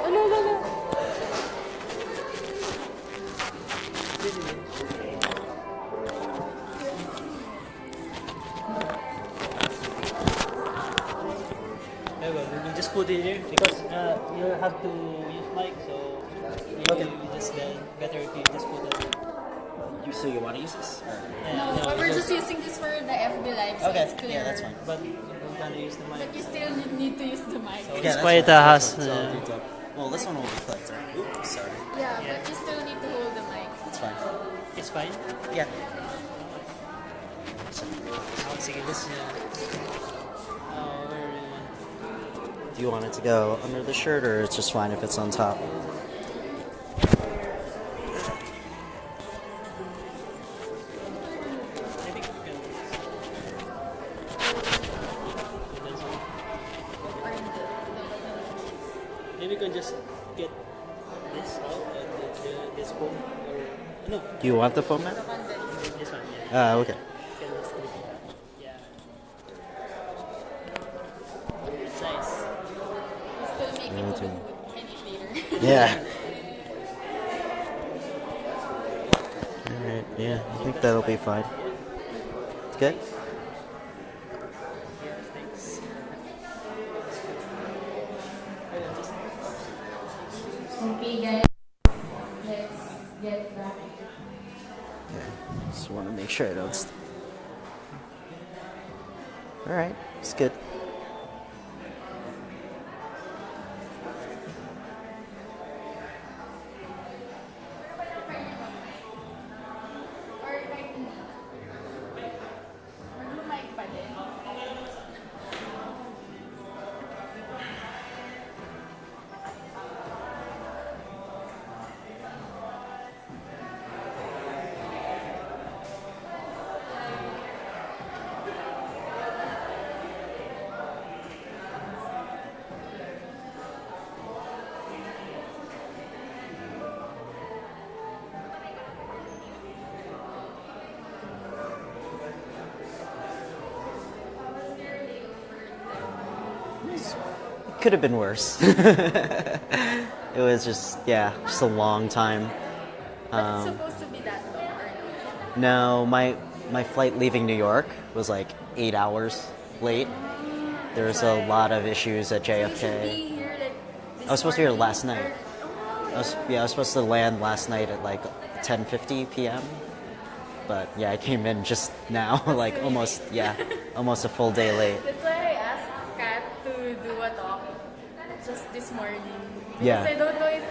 Ano, ano? We'll just put it here because you have to use mic, so you just better if you just put it. So you want to use this? No, but we're just using this for the FB Live, so Okay, it's clear. yeah, that's fine. But you don't want to use the mic. But you still need to use the mic. Yeah, It's that's quite fine. a That's hassle. fine. So, well, this one will be clipped, right? Oops, sorry. Yeah, but you still need to hold the mic. It's fine. It's fine? Yeah. Oh, sige, this where do you want? Do you want it to go under the shirt, or it's just fine if it's on top? Maybe you can just get this out and this foam or no. Do you want the foam mat? This one, yeah. Okay. You can just clip it out. Yeah. It's nice. You still make Me it too. look later. Yeah. Alright, yeah, I think that'll be fine. It's good? Okay, guys. Let's get back. Yeah, just want to make sure I don't. Alright, it's good. Or kahit hindi. Mag-mic pa din. It could have been worse. It was just, yeah, just a long time. But it's supposed to be that long, or no? No, my flight leaving New York was like 8 hours late. There was a lot of issues at JFK. I was supposed to be here last night. I was supposed to land last night at like 10:50 p.m. But yeah, I came in just now, like almost a full day late. That's why I asked Kat to do a talk just this morning. Yeah. Because I don't know if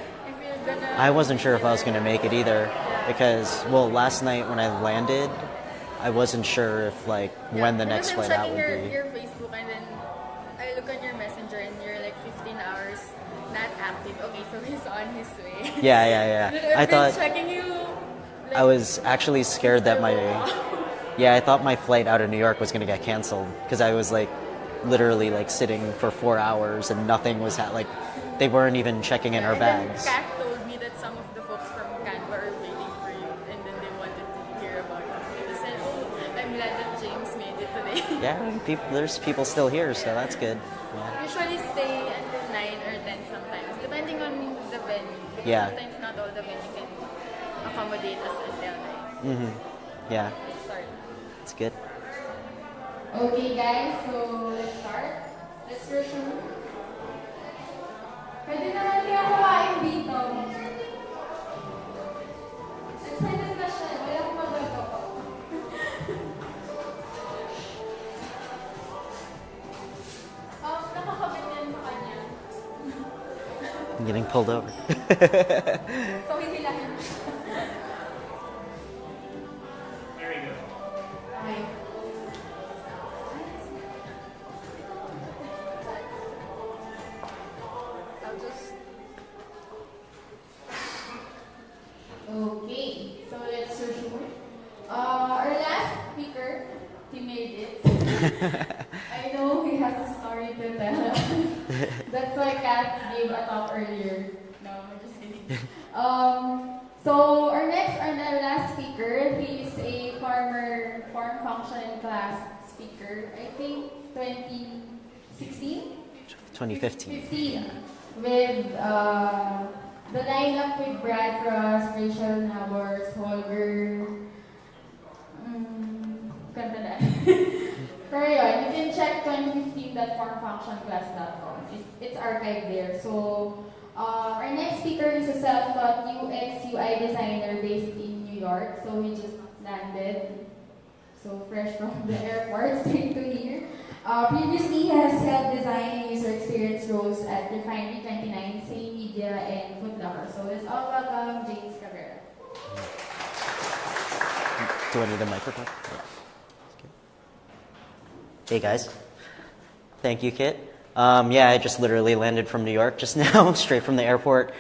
you're gonna... I wasn't sure if I was going to make it either because, well, last night when I landed, I wasn't sure if like when the next flight out would I'm be. checking your Facebook and then I look on your messenger and you're like 15 hours not active. Okay, so he's on his way. Yeah. I've I been thought checking you. I was actually scared that I thought my flight out of New York was going to get canceled because I was like literally like sitting for 4 hours and nothing was like they weren't even checking in our And bags. then Kat told me that some of the folks from Canva are waiting for you and then they wanted to hear about it. They said, oh, I'm glad that James made it today. Yeah, there's people still here, so that's good. Yeah. Usually stay until 9 or 10 sometimes, depending on the venue. Because Yeah. sometimes not all the venue can accommodate us until 9. Yeah, Start. it's good. Okay guys, so let's start. Let's resume. Pwede naman kaya kumain dito. Excited na siya. Wala akong magawa pa. I'm getting pulled over. So hindi lang yun. There we go. Okay. I'll just... Okay, so let's resume. Our last speaker, he made it. I know he has a story to tell us. That's why Kat gave a talk earlier. No, I'm just kidding. So our last speaker, he is a farm function class speaker. I think 2016? 2015. 15. With the lineup with Brad Ross, Rachel Nabors, Holger, ganda na. Pero yun, you can check 2015.formfunctionclass.com. It's archived there. So, our next speaker is a self-taught UX UI designer based in New York. So, he just landed. So, fresh from the airport, straight to here. Previously, he has held design and user experience roles at Refinery 29, Say Media, and Foot Locker. So, let's all welcome James Cabrera. Do I need a microphone? Hey guys. Thank you, Kit. Yeah, I just literally landed from New York just now, straight from the airport.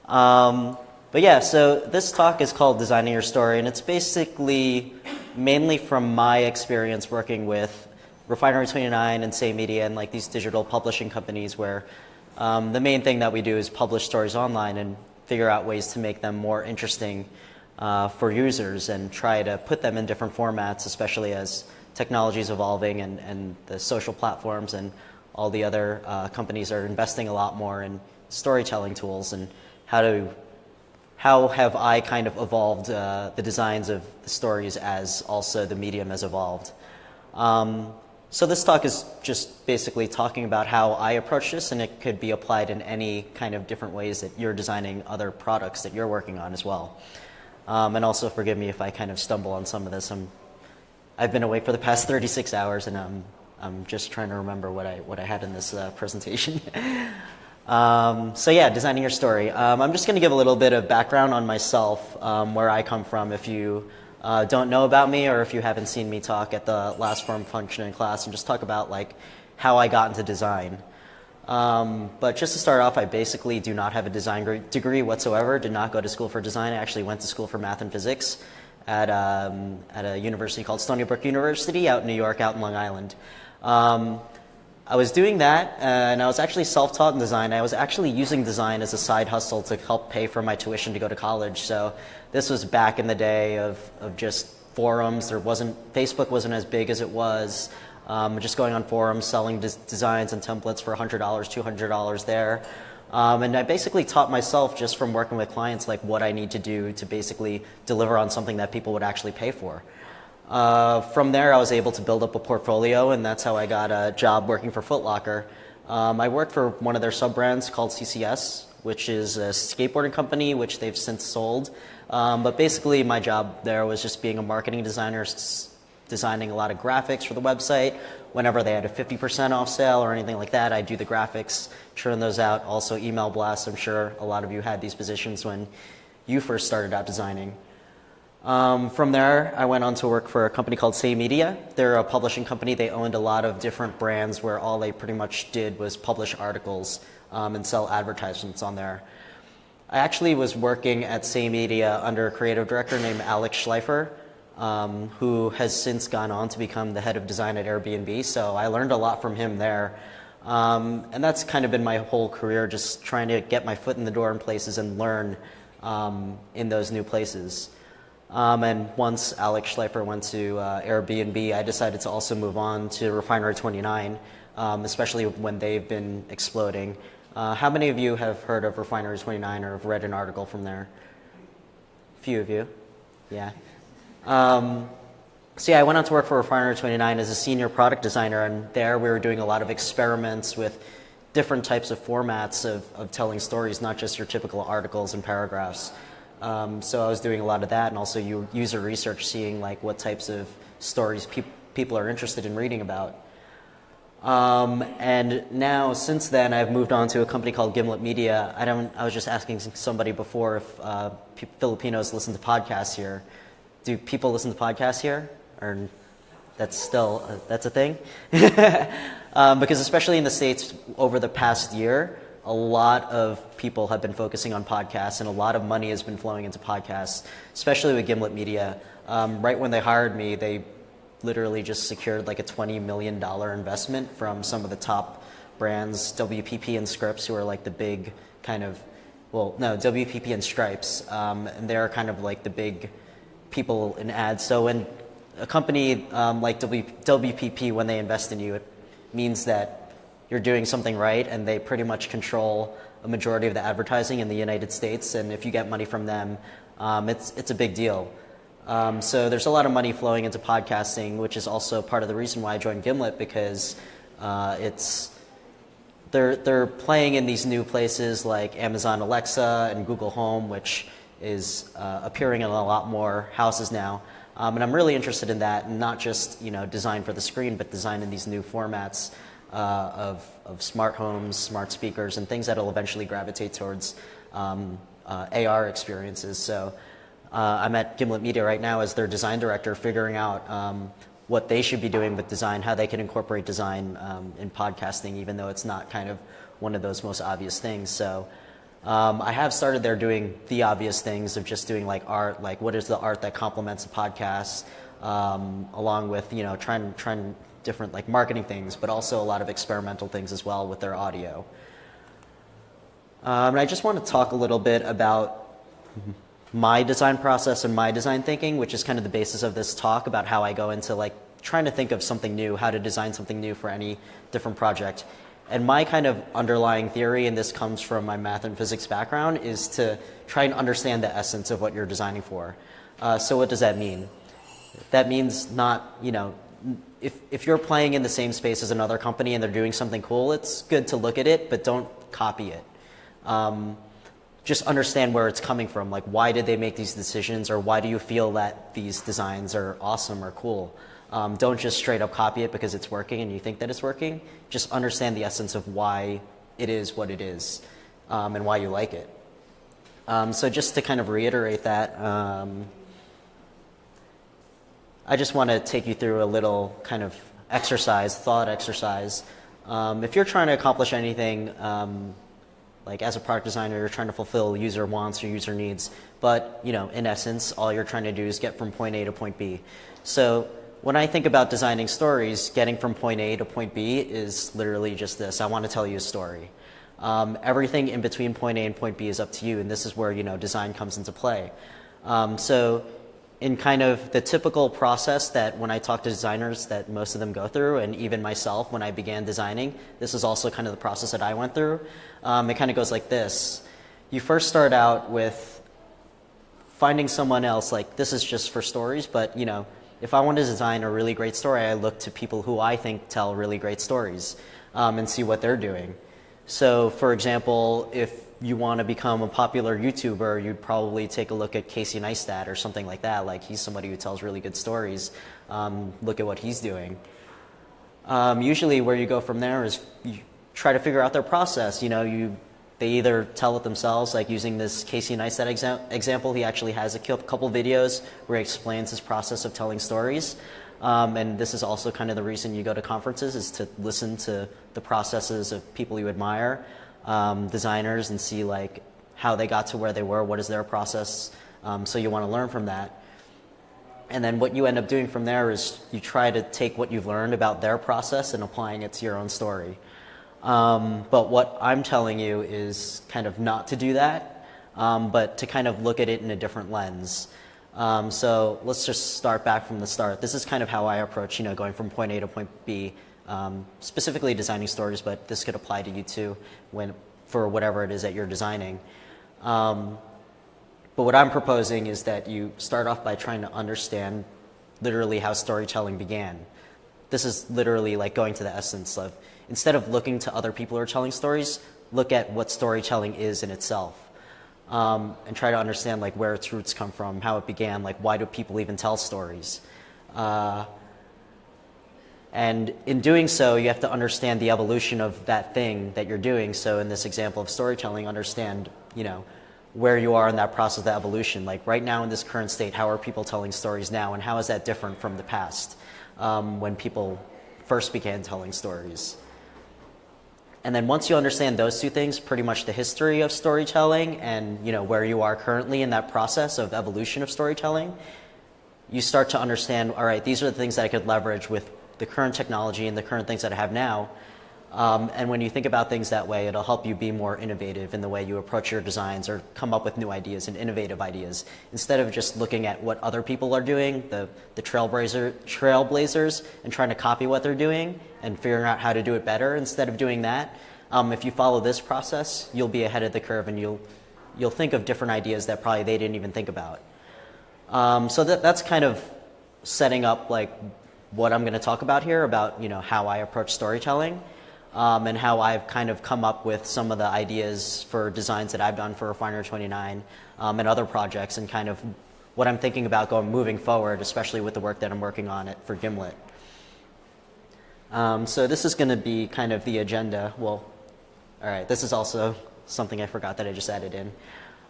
But yeah, so this talk is called Designing Your Story, and it's basically mainly from my experience working with Refinery 29 and Say Media and like these digital publishing companies where the main thing that we do is publish stories online and figure out ways to make them more interesting for users and try to put them in different formats, especially as technology is evolving and the social platforms and all the other companies are investing a lot more in storytelling tools and how have I kind of evolved the designs of the stories as also the medium has evolved. So this talk is just basically talking about how I approach this, and it could be applied in any kind of different ways that you're designing other products that you're working on as well. And also forgive me if I kind of stumble on some of this. I've been awake for the past 36 hours, and I'm just trying to remember what I had in this presentation. So yeah, designing your story. I'm just going to give a little bit of background on myself, where I come from. If you don't know about me, or if you haven't seen me talk at the last form function class, and just talk about like how I got into design. But just to start off, I basically do not have a design degree whatsoever. Did not go to school for design. I actually went to school for math and physics at a university called Stony Brook University out in New York, out in Long Island. I was doing that, and I was actually self-taught in design. I was actually using design as a side hustle to help pay for my tuition to go to college. So this was back in the day of just forums. Facebook wasn't as big as it was. Just going on forums, selling designs and templates for $100, $200 there. And I basically taught myself just from working with clients like what I need to do to basically deliver on something that people would actually pay for. From there, I was able to build up a portfolio, and that's how I got a job working for Foot Locker. I worked for one of their sub-brands called CCS, which is a skateboarding company, which they've since sold. But basically, my job there was just being a marketing designer, designing a lot of graphics for the website. Whenever they had a 50% off sale or anything like that, I'd do the graphics, churn those out. Also email blasts. I'm sure a lot of you had these positions when you first started out designing. From there, I went on to work for a company called Say Media. They're a publishing company. They owned a lot of different brands where all they pretty much did was publish articles and sell advertisements on there. I actually was working at Say Media under a creative director named Alex Schleifer, who has since gone on to become the head of design at Airbnb. So I learned a lot from him there. And that's kind of been my whole career, just trying to get my foot in the door in places and learn in those new places. And once Alex Schleifer went to Airbnb, I decided to also move on to Refinery 29, especially when they've been exploding. How many of you have heard of Refinery 29 or have read an article from there? A few of you, yeah. So yeah, I went on to work for Refinery 29 as a senior product designer, and there we were doing a lot of experiments with different types of formats of telling stories, not just your typical articles and paragraphs. So I was doing a lot of that, and also user research, seeing like what types of stories people are interested in reading about. And now, since then, I've moved on to a company called Gimlet Media. I was just asking somebody before if Filipinos listen to podcasts here. Do people listen to podcasts here? Or that's still, that's a thing? Because especially in the States, over the past year, a lot of people have been focusing on podcasts, and a lot of money has been flowing into podcasts, especially with Gimlet Media. Right when they hired me, they literally just secured like a $20 million investment from some of the top brands, WPP and Scripps, who are like the big kind of, well, no, WPP and Stripes, and they're kind of like the big people in ads. So when a company like WPP, when they invest in you, it means that you're doing something right, and they pretty much control a majority of the advertising in the United States, and if you get money from them, it's a big deal. So there's a lot of money flowing into podcasting, which is also part of the reason why I joined Gimlet, because they're playing in these new places like Amazon Alexa and Google Home, which is appearing in a lot more houses now. And I'm really interested in that, and not just design for the screen, but design in these new formats of smart homes, smart speakers, and things that will eventually gravitate towards AR experiences. So I'm at Gimlet Media right now as their design director, figuring out what they should be doing with design, how they can incorporate design in podcasting, even though it's not kind of one of those most obvious things. So I have started there doing the obvious things of just doing like art, like what is the art that complements a podcast, along with trying different like marketing things, but also a lot of experimental things as well with their audio. And I just want to talk a little bit about my design process and my design thinking, which is kind of the basis of this talk, about how I go into like trying to think of something new, how to design something new for any different project. And my kind of underlying theory, and this comes from my math and physics background, is to try and understand the essence of what you're designing for. So what does that mean? That means not, if you're playing in the same space as another company and they're doing something cool, it's good to look at it, but don't copy it. Just understand where it's coming from. Like, why did they make these decisions, or why do you feel that these designs are awesome or cool? Don't just straight up copy it because it's working and you think that it's working. Just understand the essence of why it is what it is, and why you like it. So just to kind of reiterate that, I just want to take you through a little kind of exercise, thought exercise. If you're trying to accomplish anything, like as a product designer, you're trying to fulfill user wants or user needs, but in essence, all you're trying to do is get from point A to point B. So when I think about designing stories, getting from point A to point B is literally just this. I want to tell you a story. Everything in between point A and point B is up to you, and this is where design comes into play. So in kind of the typical process that when I talk to designers that most of them go through, and even myself when I began designing, this is also kind of the process that I went through. It kind of goes like this. You first start out with finding someone else, like this is just for stories, but if I want to design a really great story, I look to people who I think tell really great stories, and see what they're doing. So for example, if you want to become a popular YouTuber, you'd probably take a look at Casey Neistat or something like that. Like, he's somebody who tells really good stories. Look at what he's doing. Usually where you go from there is you try to figure out their process. They either tell it themselves, like using this Casey Neistat example. He actually has a couple videos where he explains his process of telling stories. And this is also kind of the reason you go to conferences, is to listen to the processes of people you admire, designers, and see like how they got to where they were, what is their process. So you want to learn from that. And then what you end up doing from there is you try to take what you've learned about their process and applying it to your own story. But what I'm telling you is kind of not to do that, but to kind of look at it in a different lens. So let's just start back from the start. This is kind of how I approach, going from point A to point B, specifically designing stories, but this could apply to you too for whatever it is that you're designing. But what I'm proposing is that you start off by trying to understand literally how storytelling began. This is literally like going to the essence of, instead of looking to other people who are telling stories, look at what storytelling is in itself. And try to understand like where its roots come from, how it began, like why do people even tell stories. And in doing so, you have to understand the evolution of that thing that you're doing. So in this example of storytelling, understand, where you are in that process of the evolution. Like right now in this current state, how are people telling stories now, and how is that different from the past when people first began telling stories? And then once you understand those two things, pretty much the history of storytelling and where you are currently in that process of evolution of storytelling, you start to understand, all right, these are the things that I could leverage with the current technology and the current things that I have now. And when you think about things that way, it'll help you be more innovative in the way you approach your designs or come up with new ideas and innovative ideas. Instead of just looking at what other people are doing, the trailblazers, and trying to copy what they're doing and figuring out how to do it better. Instead of doing that, if you follow this process, you'll be ahead of the curve and you'll think of different ideas that probably they didn't even think about. So that's kind of setting up like what I'm going to talk about here, about how I approach storytelling, and how I've kind of come up with some of the ideas for designs that I've done for Refinery 29 and other projects, and kind of what I'm thinking about moving forward, especially with the work that I'm working on for Gimlet. So this is going to be kind of the agenda. Well, all right, this is also something I forgot that I just added in.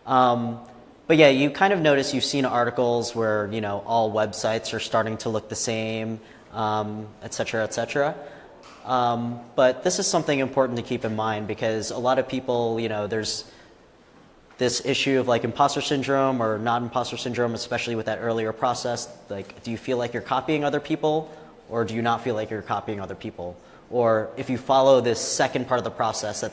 But yeah, you kind of notice, you've seen articles where, all websites are starting to look the same, et cetera, et cetera. But this is something important to keep in mind, because a lot of people, there's this issue of like imposter syndrome or not imposter syndrome, especially with that earlier process. Like, do you feel like you're copying other people, or do you not feel like you're copying other people? Or if you follow this second part of the process,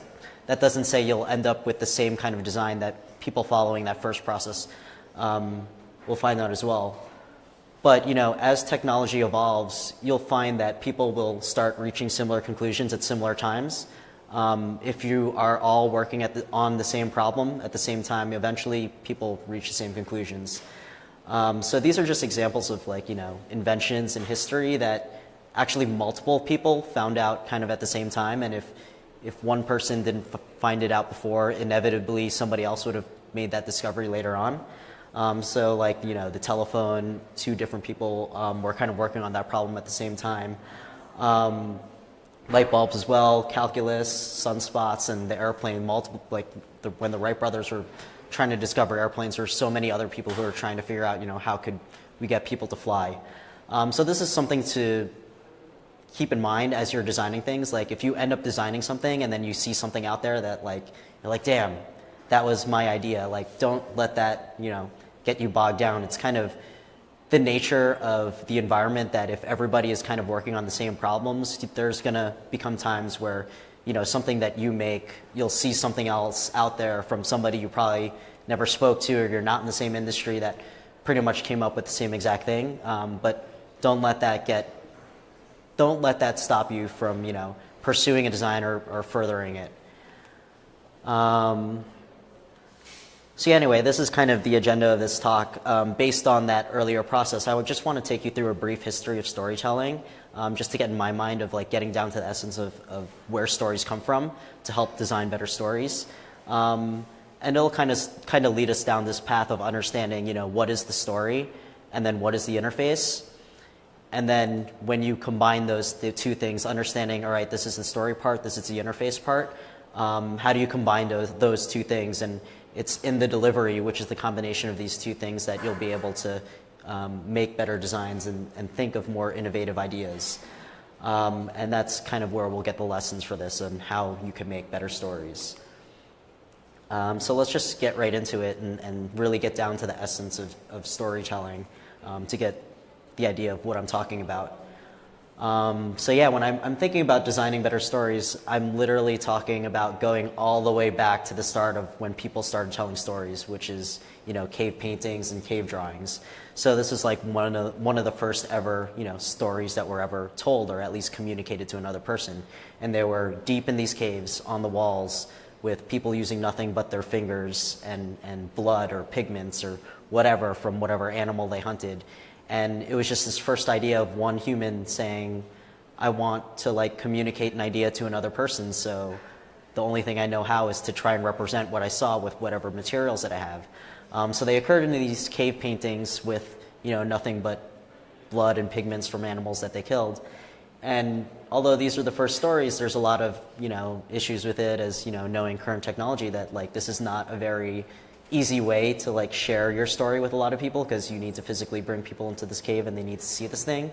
that doesn't say you'll end up with the same kind of design that people following that first process will find out as well. But as technology evolves, you'll find that people will start reaching similar conclusions at similar times. If you are all working on the same problem at the same time, eventually people reach the same conclusions. So these are just examples of inventions in history that actually multiple people found out kind of at the same time. And if one person didn't find it out before, inevitably somebody else would have made that discovery later on. So the telephone, two different people were kind of working on that problem at the same time. Light bulbs as well, calculus, sunspots, and the airplane, when the Wright brothers were trying to discover airplanes, there were so many other people who were trying to figure out, how could we get people to fly. So this is something to keep in mind as you're designing things. Like if you end up designing something and then you see something out there that you're like, damn, that was my idea. Like, don't let that, get you bogged down. It's kind of the nature of the environment that if everybody is kind of working on the same problems, there's going to become times where, something that you make, you'll see something else out there from somebody you probably never spoke to, or you're not in the same industry, that pretty much came up with the same exact thing. But don't let that stop you from, pursuing a design or furthering it. So anyway, this is kind of the agenda of this talk. Based on that earlier process, I would just want to take you through a brief history of storytelling, just to get in my mind of getting down to the essence of where stories come from to help design better stories. And it'll kind of lead us down this path of understanding, what is the story, and then what is the interface. And then when you combine the two things, understanding, all right, this is the story part, this is the interface part, how do you combine those two things? And it's in the delivery, which is the combination of these two things, that you'll be able to make better designs and think of more innovative ideas. And that's kind of where we'll get the lessons for this and how you can make better stories. So let's just get right into it and really get down to the essence of storytelling to get the idea of what I'm talking about. So yeah, when I'm thinking about designing better stories, I'm literally talking about going all the way back to the start of when people started telling stories, which is, cave paintings and cave drawings. So this is like one of the first ever, stories that were ever told, or at least communicated to another person. And they were deep in these caves on the walls with people using nothing but their fingers and blood or pigments or whatever from whatever animal they hunted. And it was just this first idea of one human saying, I want to communicate an idea to another person, so the only thing I know how is to try and represent what I saw with whatever materials that I have. So they occurred in these cave paintings with nothing but blood and pigments from animals that they killed. And although these are the first stories, there's a lot of, issues with it, as, knowing current technology, that like this is not a very easy way to like share your story with a lot of people, because you need to physically bring people into this cave and they need to see this thing,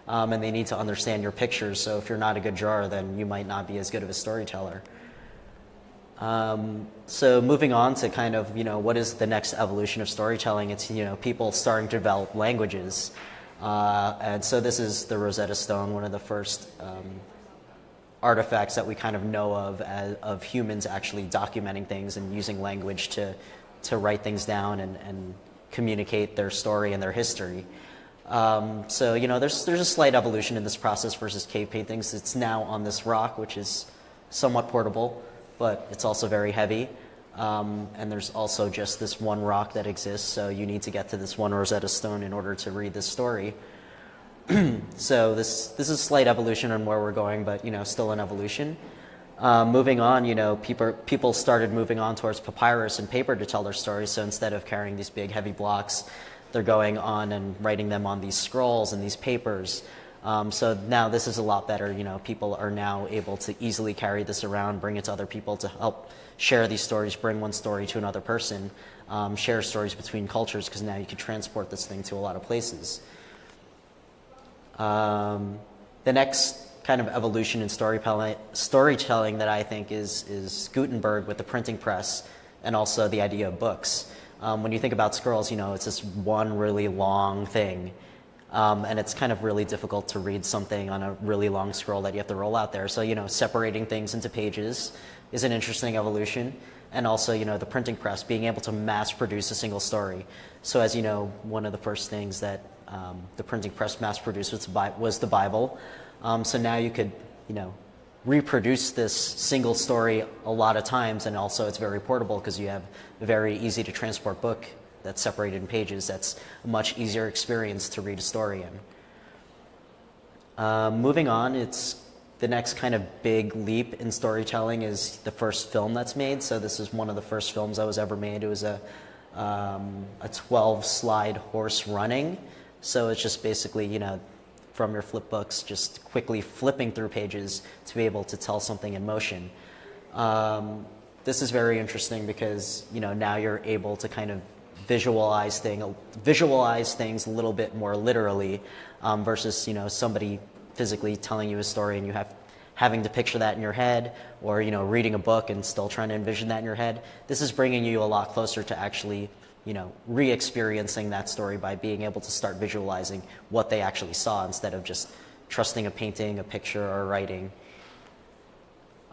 and they need to understand your pictures. So if you're not a good drawer, then you might not be as good of a storyteller. So moving on to kind of, what is the next evolution of storytelling? It's, people starting to develop languages. And so this is the Rosetta Stone, one of the first artifacts that we kind of know of humans actually documenting things and using language to write things down and communicate their story and their history. So, there's a slight evolution in this process versus cave paintings. It's now on this rock, which is somewhat portable, but it's also very heavy. And there's also just this one rock that exists, so you need to get to this one Rosetta Stone in order to read this story. So this is a slight evolution on where we're going, but still an evolution. Moving on, people started moving on towards papyrus and paper to tell their stories. So instead of carrying these big heavy blocks, they're going on and writing them on these scrolls and these papers. So now this is a lot better. People are now able to easily carry this around, bring it to other people to help share these stories, bring one story to another person, share stories between cultures, because now you can transport this thing to a lot of places. The next kind of evolution in storytelling that I think is Gutenberg with the printing press, and also the idea of books. When you think about scrolls, it's this one really long thing. And it's kind of really difficult to read something on a really long scroll that you have to roll out there. So, separating things into pages is an interesting evolution. And also, the printing press, being able to mass produce a single story. So as you know, one of the first things that the printing press mass produced was the Bible. So now you could, reproduce this single story a lot of times, and also it's very portable because you have a very easy to transport book that's separated in pages. That's a much easier experience to read a story in. Moving on, it's the next kind of big leap in storytelling is the first film that's made. So this is one of the first films that was ever made. It was a 12-slide horse running. So it's just basically, from your flip books, just quickly flipping through pages to be able to tell something in motion. This is very interesting because, now you're able to kind of visualize things a little bit more literally, versus somebody physically telling you a story and you having to picture that in your head, or reading a book and still trying to envision that in your head. This is bringing you a lot closer to actually re-experiencing that story by being able to start visualizing what they actually saw instead of just trusting a painting, a picture, or writing.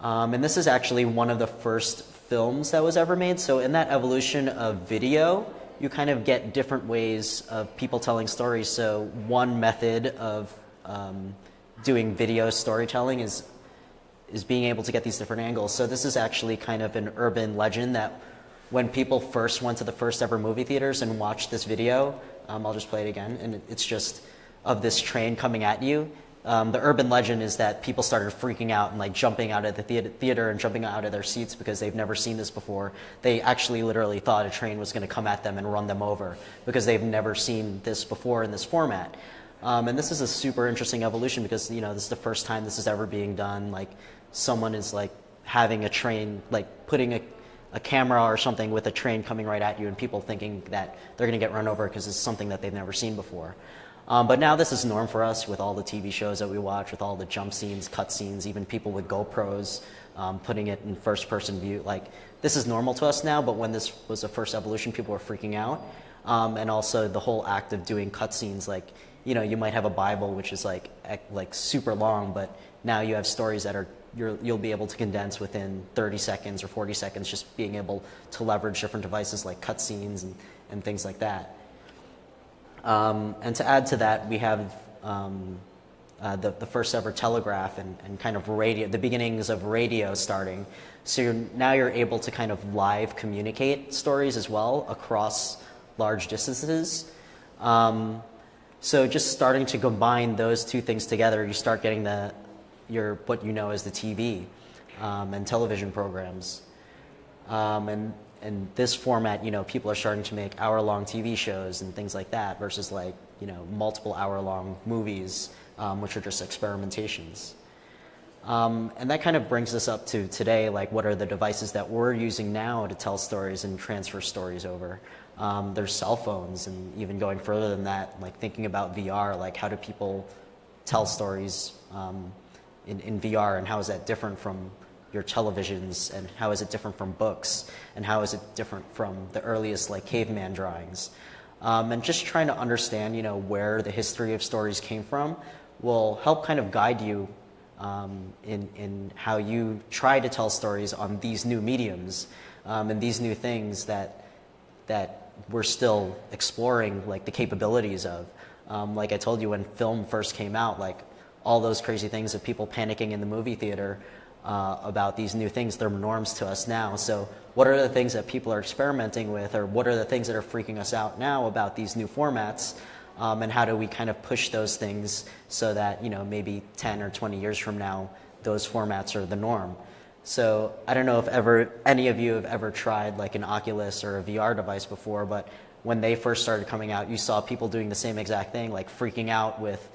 And this is actually one of the first films that was ever made. So in that evolution of video, you kind of get different ways of people telling stories. So one method of doing video storytelling is being able to get these different angles. So this is actually kind of an urban legend that when people first went to the first ever movie theaters and watched this video, I'll just play it again, and it's just of this train coming at you. The urban legend is that people started freaking out and like jumping out of the theater and jumping out of their seats because they've never seen this before. They actually literally thought a train was going to come at them and run them over because they've never seen this before in this format. And this is a super interesting evolution because, this is the first time this is ever being done. Like, someone is like having a train, like putting a camera or something with a train coming right at you, and people thinking that they're going to get run over because it's something that they've never seen before. But now this is norm for us with all the TV shows that we watch, with all the jump scenes, cut scenes, even people with GoPros putting it in first-person view. Like, this is normal to us now, but when this was the first evolution, people were freaking out. And also the whole act of doing cut scenes, like, you might have a Bible which is like super long, but now you have stories that are you'll be able to condense within 30 seconds or 40 seconds, just being able to leverage different devices like cutscenes and things like that. And to add to that, we have the first ever telegraph and kind of radio, the beginnings of radio starting. So now you're able to kind of live communicate stories as well across large distances. So just starting to combine those two things together, you start getting what you know as the TV and television programs. And this format, people are starting to make hour-long TV shows and things like that versus multiple hour-long movies which are just experimentations. And that kind of brings us up to today, like what are the devices that we're using now to tell stories and transfer stories over? There's cell phones, and even going further than that, like thinking about VR, like how do people tell stories in VR, and how is that different from your televisions, and how is it different from books, and how is it different from the earliest like caveman drawings? And just trying to understand, you know, where the history of stories came from will help kind of guide you in how you try to tell stories on these new mediums and these new things that we're still exploring, like the capabilities of. Like I told you, when film first came out, like all those crazy things of people panicking in the movie theater about these new things, they're norms to us now. So what are the things that people are experimenting with, or what are the things that are freaking us out now about these new formats? And how do we kind of push those things so that, you know, maybe 10 or 20 years from now, those formats are the norm. So I don't know if any of you have ever tried like an Oculus or a VR device before, but when they first started coming out, you saw people doing the same exact thing, like freaking out with,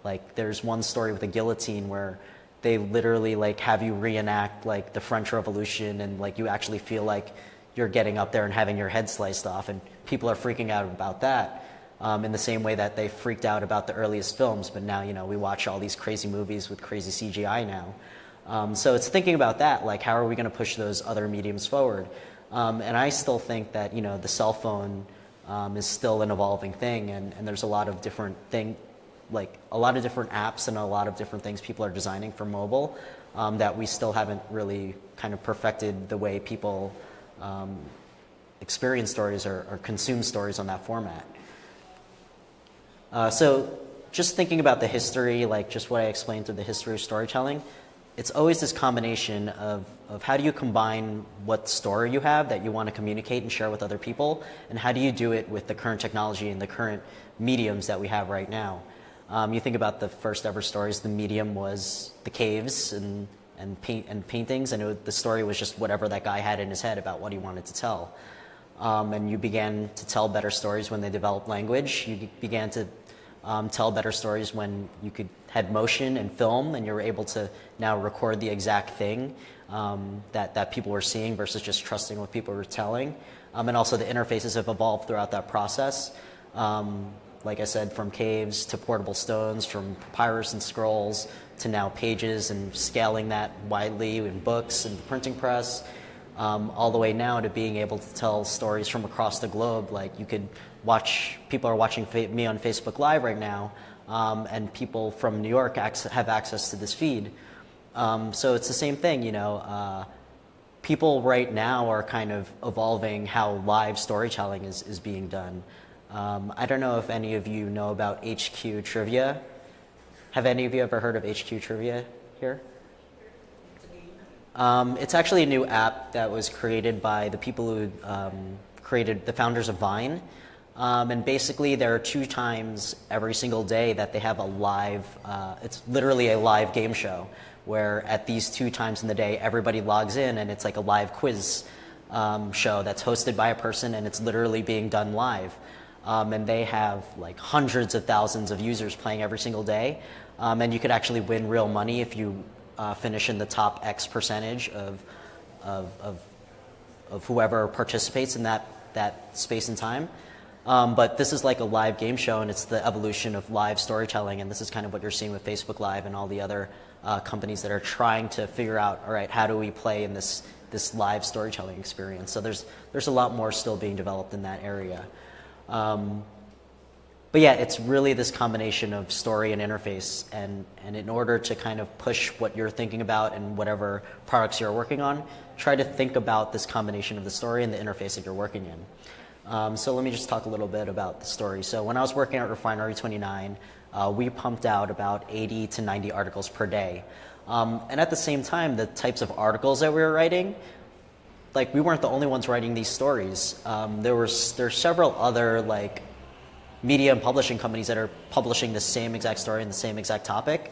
like there's one story with a guillotine where they literally like have you reenact like the French Revolution, and like you actually feel like you're getting up there and having your head sliced off, and people are freaking out about that. In the same way that they freaked out about the earliest films, but now, you know, we watch all these crazy movies with crazy CGI now. So it's thinking about that, like how are we going to push those other mediums forward? And I still think that, you know, the cell phone is still an evolving thing, and there's a lot of different like a lot of different apps and a lot of different things people are designing for mobile that we still haven't really kind of perfected the way people experience stories or consume stories on that format. So just thinking about the history, like just what I explained through the history of storytelling, it's always this combination of how do you combine what story you have that you want to communicate and share with other people, and how do you do it with the current technology and the current mediums that we have right now. You think about the first ever stories, the medium was the caves and paintings, and the story was just whatever that guy had in his head about what he wanted to tell. And you began to tell better stories when they developed language. You began to tell better stories when you had motion and film, and you were able to now record the exact thing that people were seeing versus just trusting what people were telling. And also the interfaces have evolved throughout that process. Like I said, from caves to portable stones, from papyrus and scrolls to now pages, and scaling that widely in books and the printing press. All the way now to being able to tell stories from across the globe. Like you could watch, people are watching me on Facebook Live right now, and people from New York have access to this feed. So it's the same thing, you know. People right now are kind of evolving how live storytelling is being done. I don't know if any of you know about HQ Trivia. Have any of you ever heard of HQ Trivia here? It's actually a new app that was created by the people who created the founders of Vine. And basically there are 2 times every single day that they have a live, it's literally a live game show, where at these 2 times in the day everybody logs in, and it's like a live quiz show that's hosted by a person, and it's literally being done live. And they have like hundreds of thousands of users playing every single day. And you could actually win real money if you finish in the top X percentage of whoever participates in that space and time. But this is like a live game show, and it's the evolution of live storytelling, and this is kind of what you're seeing with Facebook Live and all the other companies that are trying to figure out, all right, how do we play in this live storytelling experience? So there's a lot more still being developed in that area. But yeah, it's really this combination of story and interface, and in order to kind of push what you're thinking about and whatever products you're working on, try to think about this combination of the story and the interface that you're working in. So let me just talk a little bit about the story. So when I was working at Refinery 29, we pumped out about 80 to 90 articles per day. And at the same time, the types of articles that we were writing, like we weren't the only ones writing these stories. There's several other like media and publishing companies that are publishing the same exact story and the same exact topic.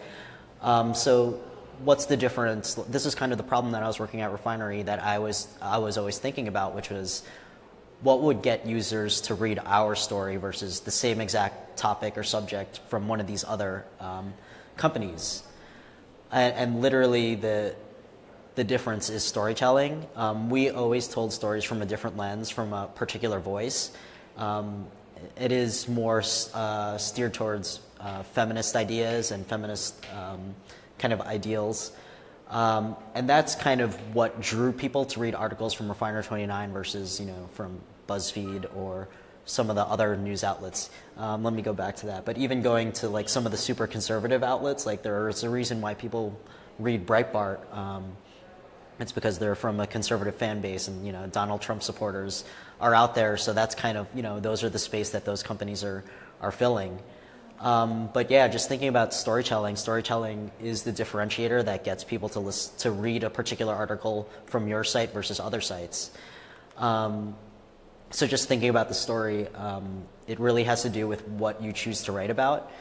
So what's the difference? This is kind of the problem that I was working at Refinery that I was always thinking about, which was what would get users to read our story versus the same exact topic or subject from one of these other companies. And literally the difference is storytelling. We always told stories from a different lens, from a particular voice. It is more steered towards feminist ideas and feminist kind of ideals. And that's kind of what drew people to read articles from Refiner 29 versus, from BuzzFeed or some of the other news outlets. Let me go back to that. But even going to like some of the super conservative outlets, like there's a reason why people read Breitbart. It's because they're from a conservative fan base, and Donald Trump supporters are out there. So that's kind of those are the space that those companies are filling. But yeah, just thinking about storytelling. Storytelling is the differentiator that gets people to read a particular article from your site versus other sites. So just thinking about the story, it really has to do with what you choose to write about.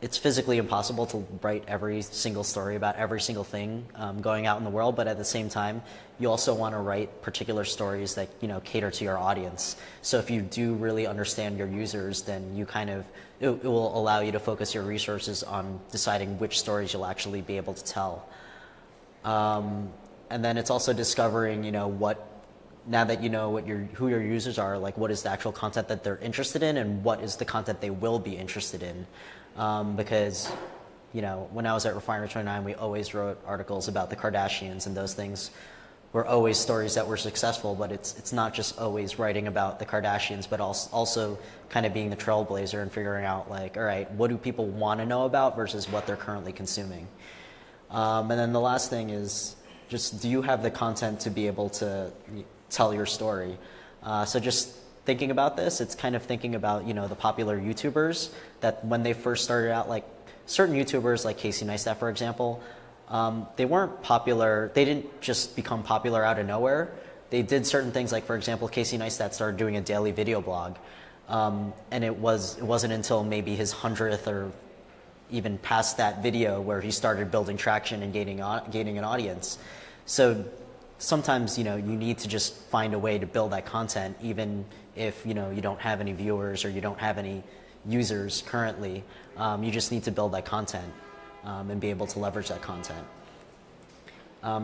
It's physically impossible to write every single story about every single thing going out in the world, but at the same time, you also want to write particular stories that cater to your audience. So if you do really understand your users, then you it will allow you to focus your resources on deciding which stories you'll actually be able to tell. And then it's also discovering, now that you know who your users are, like what is the actual content that they're interested in and what is the content they will be interested in. Because, when I was at Refiner 29, we always wrote articles about the Kardashians, and those things were always stories that were successful, but it's not just always writing about the Kardashians, but also kind of being the trailblazer and figuring out like, all right, what do people want to know about versus what they're currently consuming. And then the last thing is just, do you have the content to be able to tell your story? So just thinking about this, it's kind of thinking about, the popular YouTubers that when they first started out, like certain YouTubers like Casey Neistat, for example, they weren't popular. They didn't just become popular out of nowhere. They did certain things, like for example, Casey Neistat started doing a daily video blog. And it wasn't until maybe his 100th or even past that video where he started building traction and gaining an audience. So sometimes, you need to just find a way to build that content, even if, you don't have any viewers or you don't have any users currently. You just need to build that content and be able to leverage that content.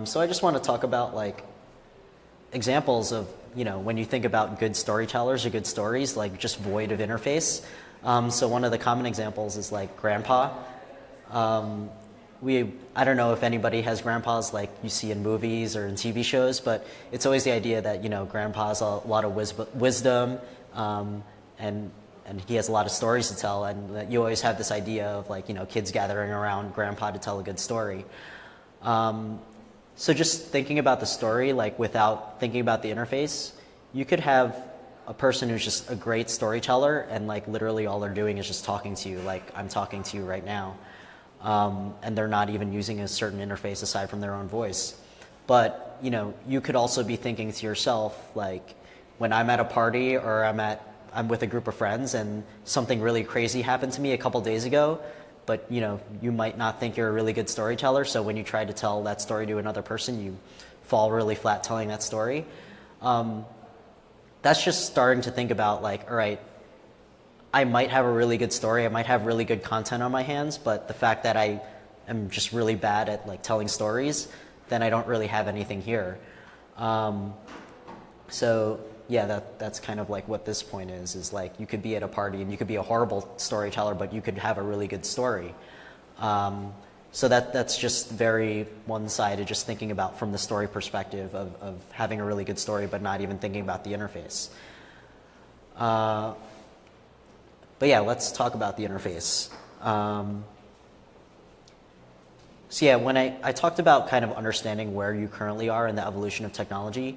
So I just want to talk about like examples of, when you think about good storytellers or good stories, like just void of interface. So one of the common examples is like Grandpa. I don't know if anybody has grandpas like you see in movies or in TV shows, but it's always the idea that, grandpa has a lot of wisdom, and he has a lot of stories to tell, and that you always have this idea of like, kids gathering around grandpa to tell a good story. So just thinking about the story, like without thinking about the interface, you could have a person who's just a great storyteller and like literally all they're doing is just talking to you, like I'm talking to you right now. And they're not even using a certain interface aside from their own voice. But, you could also be thinking to yourself, like, when I'm at a party or I'm with a group of friends and something really crazy happened to me a couple days ago, but, you might not think you're a really good storyteller, so when you try to tell that story to another person, you fall really flat telling that story. That's just starting to think about, like, all right, I might have a really good story, I might have really good content on my hands, but the fact that I am just really bad at like telling stories, then I don't really have anything here. So yeah, that's kind of like what this point is like you could be at a party and you could be a horrible storyteller, but you could have a really good story. So that's just very one-sided, just thinking about from the story perspective of having a really good story, but not even thinking about the interface. But yeah, let's talk about the interface. So yeah, when I talked about kind of understanding where you currently are in the evolution of technology,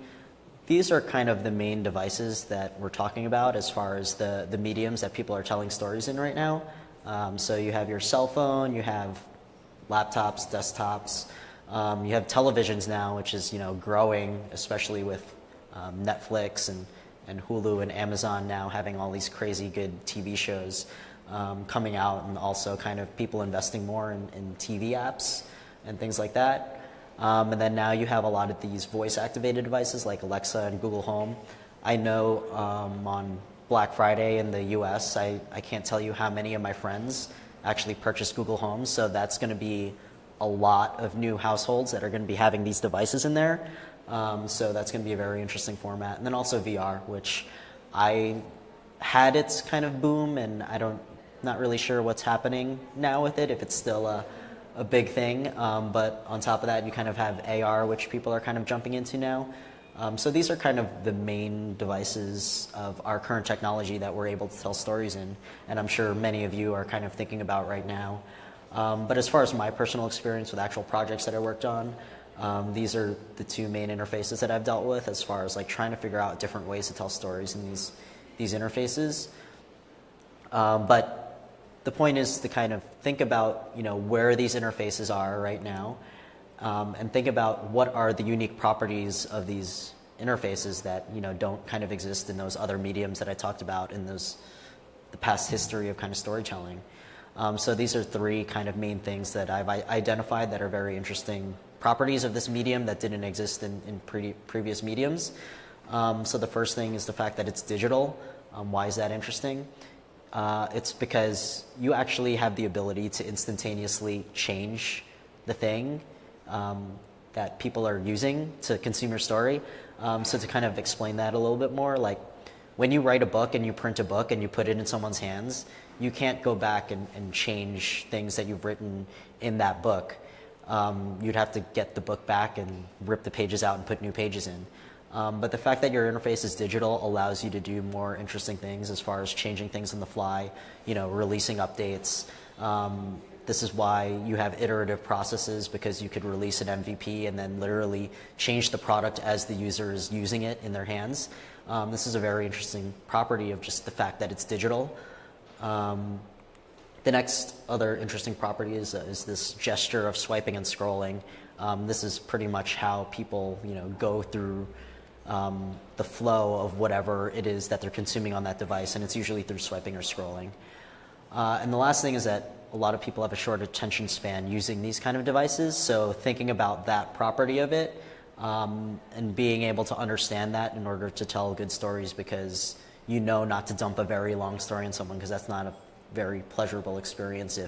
these are kind of the main devices that we're talking about as far as the mediums that people are telling stories in right now. So you have your cell phone, you have laptops, desktops, you have televisions now, which is growing, especially with Netflix and Hulu and Amazon now having all these crazy good TV shows coming out, and also kind of people investing more in TV apps and things like that. And then now you have a lot of these voice-activated devices like Alexa and Google Home. I know on Black Friday in the US, I can't tell you how many of my friends actually purchased Google Home, so that's going to be a lot of new households that are going to be having these devices in there. So that's going to be a very interesting format. And then also VR, which I had its kind of boom, and not really sure what's happening now with it, if it's still a big thing. But on top of that, you kind of have AR, which people are kind of jumping into now. So these are kind of the main devices of our current technology that we're able to tell stories in, and I'm sure many of you are kind of thinking about right now. But as far as my personal experience with actual projects that I worked on, these are the two main interfaces that I've dealt with as far as like trying to figure out different ways to tell stories in these interfaces. But the point is to kind of think about, where these interfaces are right now, and think about what are the unique properties of these interfaces that, don't kind of exist in those other mediums that I talked about in the past history of kind of storytelling. So these are three kind of main things that I've identified that are very interesting properties of this medium that didn't exist in previous mediums. So the first thing is the fact that it's digital. Why is that interesting? It's because you actually have the ability to instantaneously change the thing that people are using to consume your story. So to kind of explain that a little bit more, like when you write a book and you print a book and you put it in someone's hands, you can't go back and change things that you've written in that book. You'd have to get the book back and rip the pages out and put new pages in. But the fact that your interface is digital allows you to do more interesting things as far as changing things on the fly, releasing updates. This is why you have iterative processes, because you could release an MVP and then literally change the product as the user is using it in their hands. This is a very interesting property of just the fact that it's digital. The next other interesting property is this gesture of swiping and scrolling. This is pretty much how people, go through the flow of whatever it is that they're consuming on that device, and it's usually through swiping or scrolling. And the last thing is that a lot of people have a short attention span using these kind of devices, so thinking about that property of it and being able to understand that in order to tell good stories, because not to dump a very long story on someone, because that's not a very pleasurable experience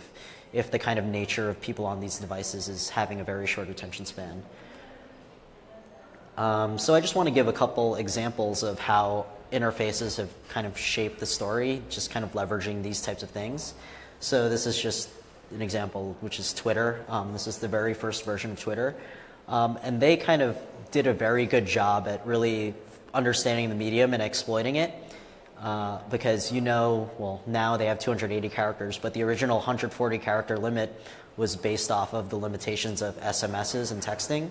if the kind of nature of people on these devices is having a very short attention span. So I just want to give a couple examples of how interfaces have kind of shaped the story, just kind of leveraging these types of things. So this is just an example, which is Twitter. This is the very first version of Twitter. And they kind of did a very good job at really understanding the medium and exploiting it. Because now they have 280 characters, but the original 140 character limit was based off of the limitations of SMSs and texting.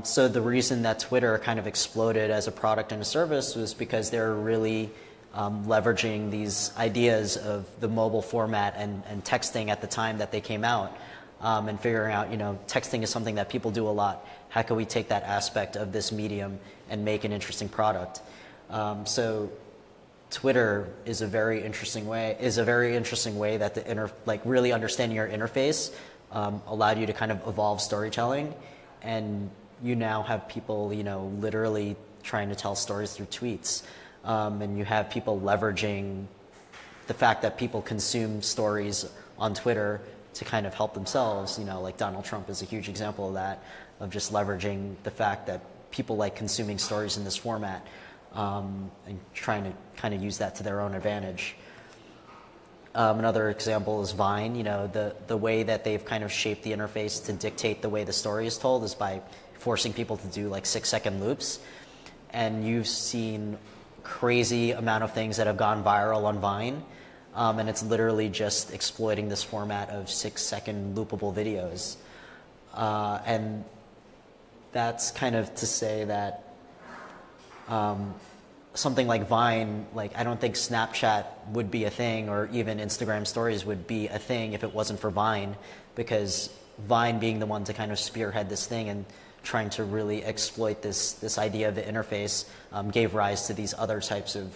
So the reason that Twitter kind of exploded as a product and a service was because they're really leveraging these ideas of the mobile format and texting at the time that they came out, and figuring out, texting is something that people do a lot. How can we take that aspect of this medium and make an interesting product? So Twitter is a very interesting way that really understanding your interface allowed you to kind of evolve storytelling, and you now have people literally trying to tell stories through tweets, and you have people leveraging the fact that people consume stories on Twitter to kind of help themselves. Like Donald Trump is a huge example of that, of just leveraging the fact that people like consuming stories in this format. And trying to kind of use that to their own advantage. Another example is Vine. The way that they've kind of shaped the interface to dictate the way the story is told is by forcing people to do like 6-second loops. And you've seen crazy amount of things that have gone viral on Vine. And it's literally just exploiting this format of 6-second loopable videos. And that's kind of to say that something like Vine, I don't think Snapchat would be a thing, or even Instagram stories would be a thing if it wasn't for Vine, because Vine being the one to kind of spearhead this thing and trying to really exploit this idea of the interface gave rise to these other types of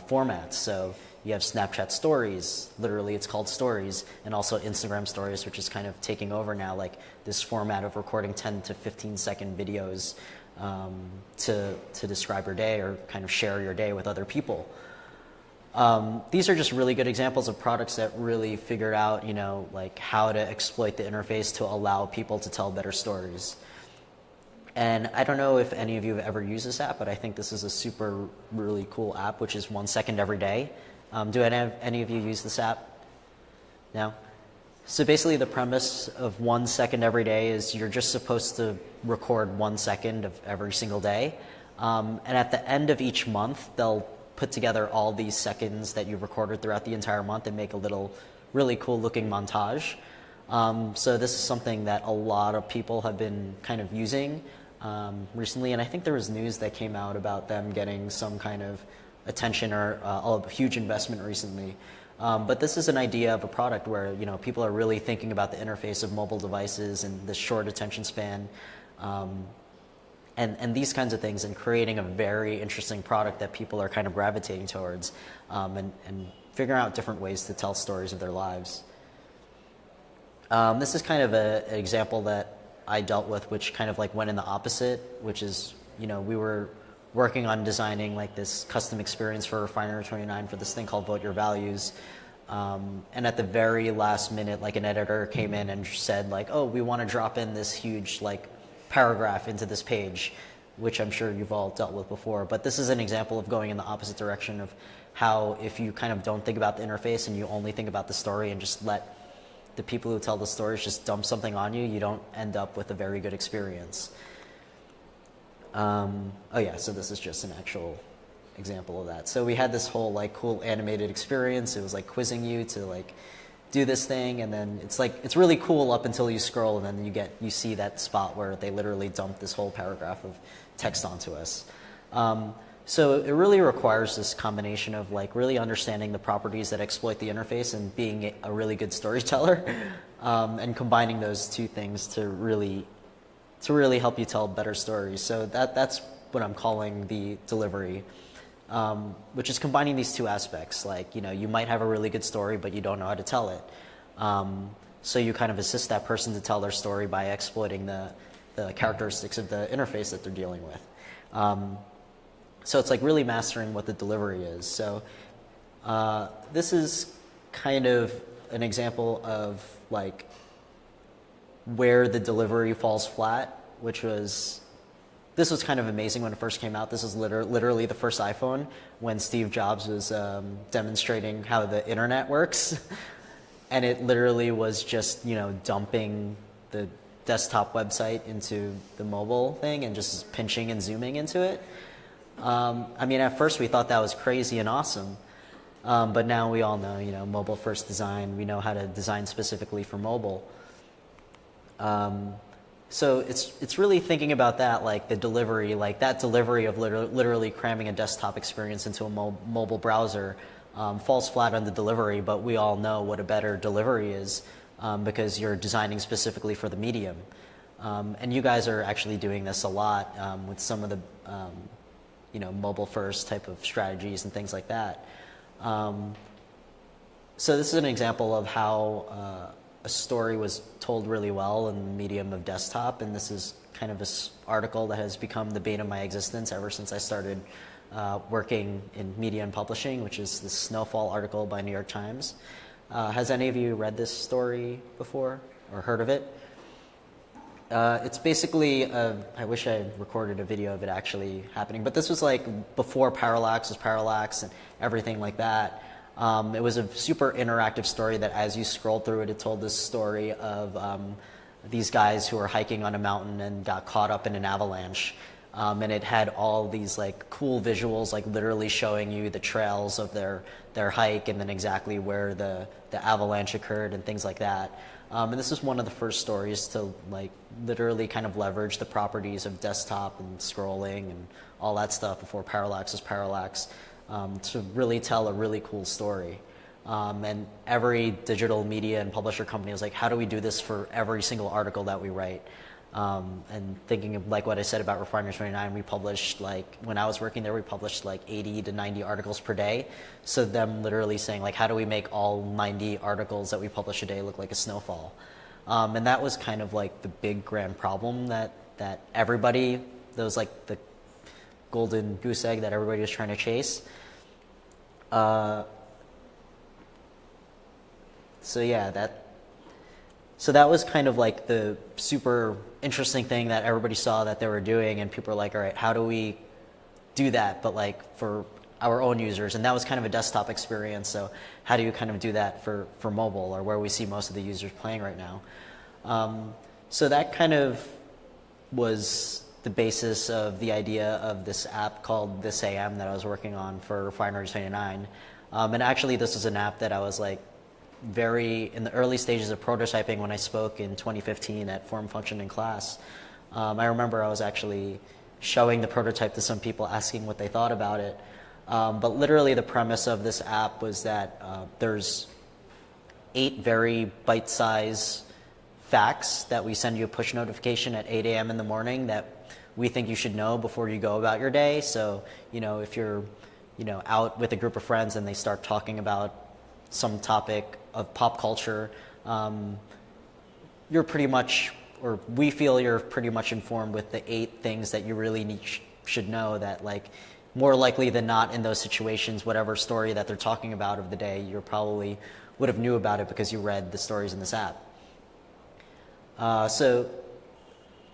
formats. So you have Snapchat stories, literally it's called stories, and also Instagram stories, which is kind of taking over now, like this format of recording 10 to 15-second videos to describe your day or kind of share your day with other people. These are just really good examples of products that really figured out, like how to exploit the interface to allow people to tell better stories. And I don't know if any of you have ever used this app, but I think this is a super, really cool app, which is 1 second every day. Do any of you use this app? No? So basically the premise of 1 second every day is you're just supposed to record 1 second of every single day. And at the end of each month, they'll put together all these seconds that you've recorded throughout the entire month and make a little really cool looking montage. So this is something that a lot of people have been kind of using recently, and I think there was news that came out about them getting some kind of attention or a huge investment recently. But this is an idea of a product where people are really thinking about the interface of mobile devices and the short attention span, and these kinds of things, and creating a very interesting product that people are kind of gravitating towards, and figuring out different ways to tell stories of their lives. This is kind of an example that I dealt with, which kind of like went in the opposite, which is, we were working on designing like this custom experience for Refinery 29 for this thing called Vote Your Values. And at the very last minute, like an editor came in and said like, oh, we want to drop in this huge like paragraph into this page, which I'm sure you've all dealt with before. But this is an example of going in the opposite direction of how if you kind of don't think about the interface and you only think about the story and just let the people who tell the stories just dump something on you, you don't end up with a very good experience. Oh yeah, so this is just an actual example of that. So we had this whole like cool animated experience. It was like quizzing you to like do this thing, and then it's really cool up until you scroll, and then you see that spot where they literally dump this whole paragraph of text onto us. So it really requires this combination of like really understanding the properties that exploit the interface and being a really good storyteller, and combining those two things to really help you tell better stories. So that's what I'm calling the delivery, which is combining these two aspects. Like, you might have a really good story, but you don't know how to tell it. So you kind of assist that person to tell their story by exploiting the characteristics of the interface that they're dealing with. So it's like really mastering what the delivery is. So this is kind of an example of like where the delivery falls flat, this was kind of amazing when it first came out. This is literally the first iPhone when Steve Jobs was demonstrating how the internet works. And it literally was just, dumping the desktop website into the mobile thing and just pinching and zooming into it. I mean, at first we thought that was crazy and awesome, but now we all know, mobile first design. We know how to design specifically for mobile. So it's really thinking about that, like the delivery, like that delivery of literally cramming a desktop experience into a mobile browser falls flat on the delivery, but we all know what a better delivery is because you're designing specifically for the medium. And you guys are actually doing this a lot with some of the mobile first type of strategies and things like that. So this is an example of how a story was told really well in the medium of desktop, and this is kind of this article that has become the bane of my existence ever since I started working in media and publishing, which is the Snowfall article by New York Times. Has any of you read this story before or heard of it? It's basically, I wish I had recorded a video of it actually happening, but this was like before Parallax was Parallax and everything like that. It was a super interactive story that as you scrolled through it, it told this story of these guys who were hiking on a mountain and got caught up in an avalanche. And it had all these like cool visuals, like literally showing you the trails of their hike and then exactly where the avalanche occurred and things like that. And this is one of the first stories to like literally kind of leverage the properties of desktop and scrolling and all that stuff before Parallax was Parallax to really tell a really cool story. And every digital media and publisher company was like, how do we do this for every single article that we write? And thinking of like what I said about Refinery 29, we published like, when I was working there, we published like 80 to 90 articles per day. So them literally saying like, how do we make all 90 articles that we publish a day look like a snowfall? And that was kind of like the big grand problem that everybody, that was like the golden goose egg that everybody was trying to chase. So yeah, that was kind of like the super interesting thing that everybody saw that they were doing, and people were like, all right, how do we do that, but like for our own users? And that was kind of a desktop experience, so how do you kind of do that for mobile, or where we see most of the users playing right now? So that kind of was the basis of the idea of this app called This AM that I was working on for Refinery 29. And actually this was an app that I was like very in the early stages of prototyping when I spoke in 2015 at Form Function in class. I remember I was actually showing the prototype to some people, asking what they thought about it. But literally the premise of this app was that there's 8 very bite-sized facts that we send you a push notification at 8 a.m. in the morning that we think you should know before you go about your day. So, if you're, out with a group of friends and they start talking about some topic of pop culture, you're pretty much, or we feel you're pretty much informed with the 8 things that you really should know, that like more likely than not in those situations, whatever story that they're talking about of the day, you probably would have knew about it because you read the stories in this app. So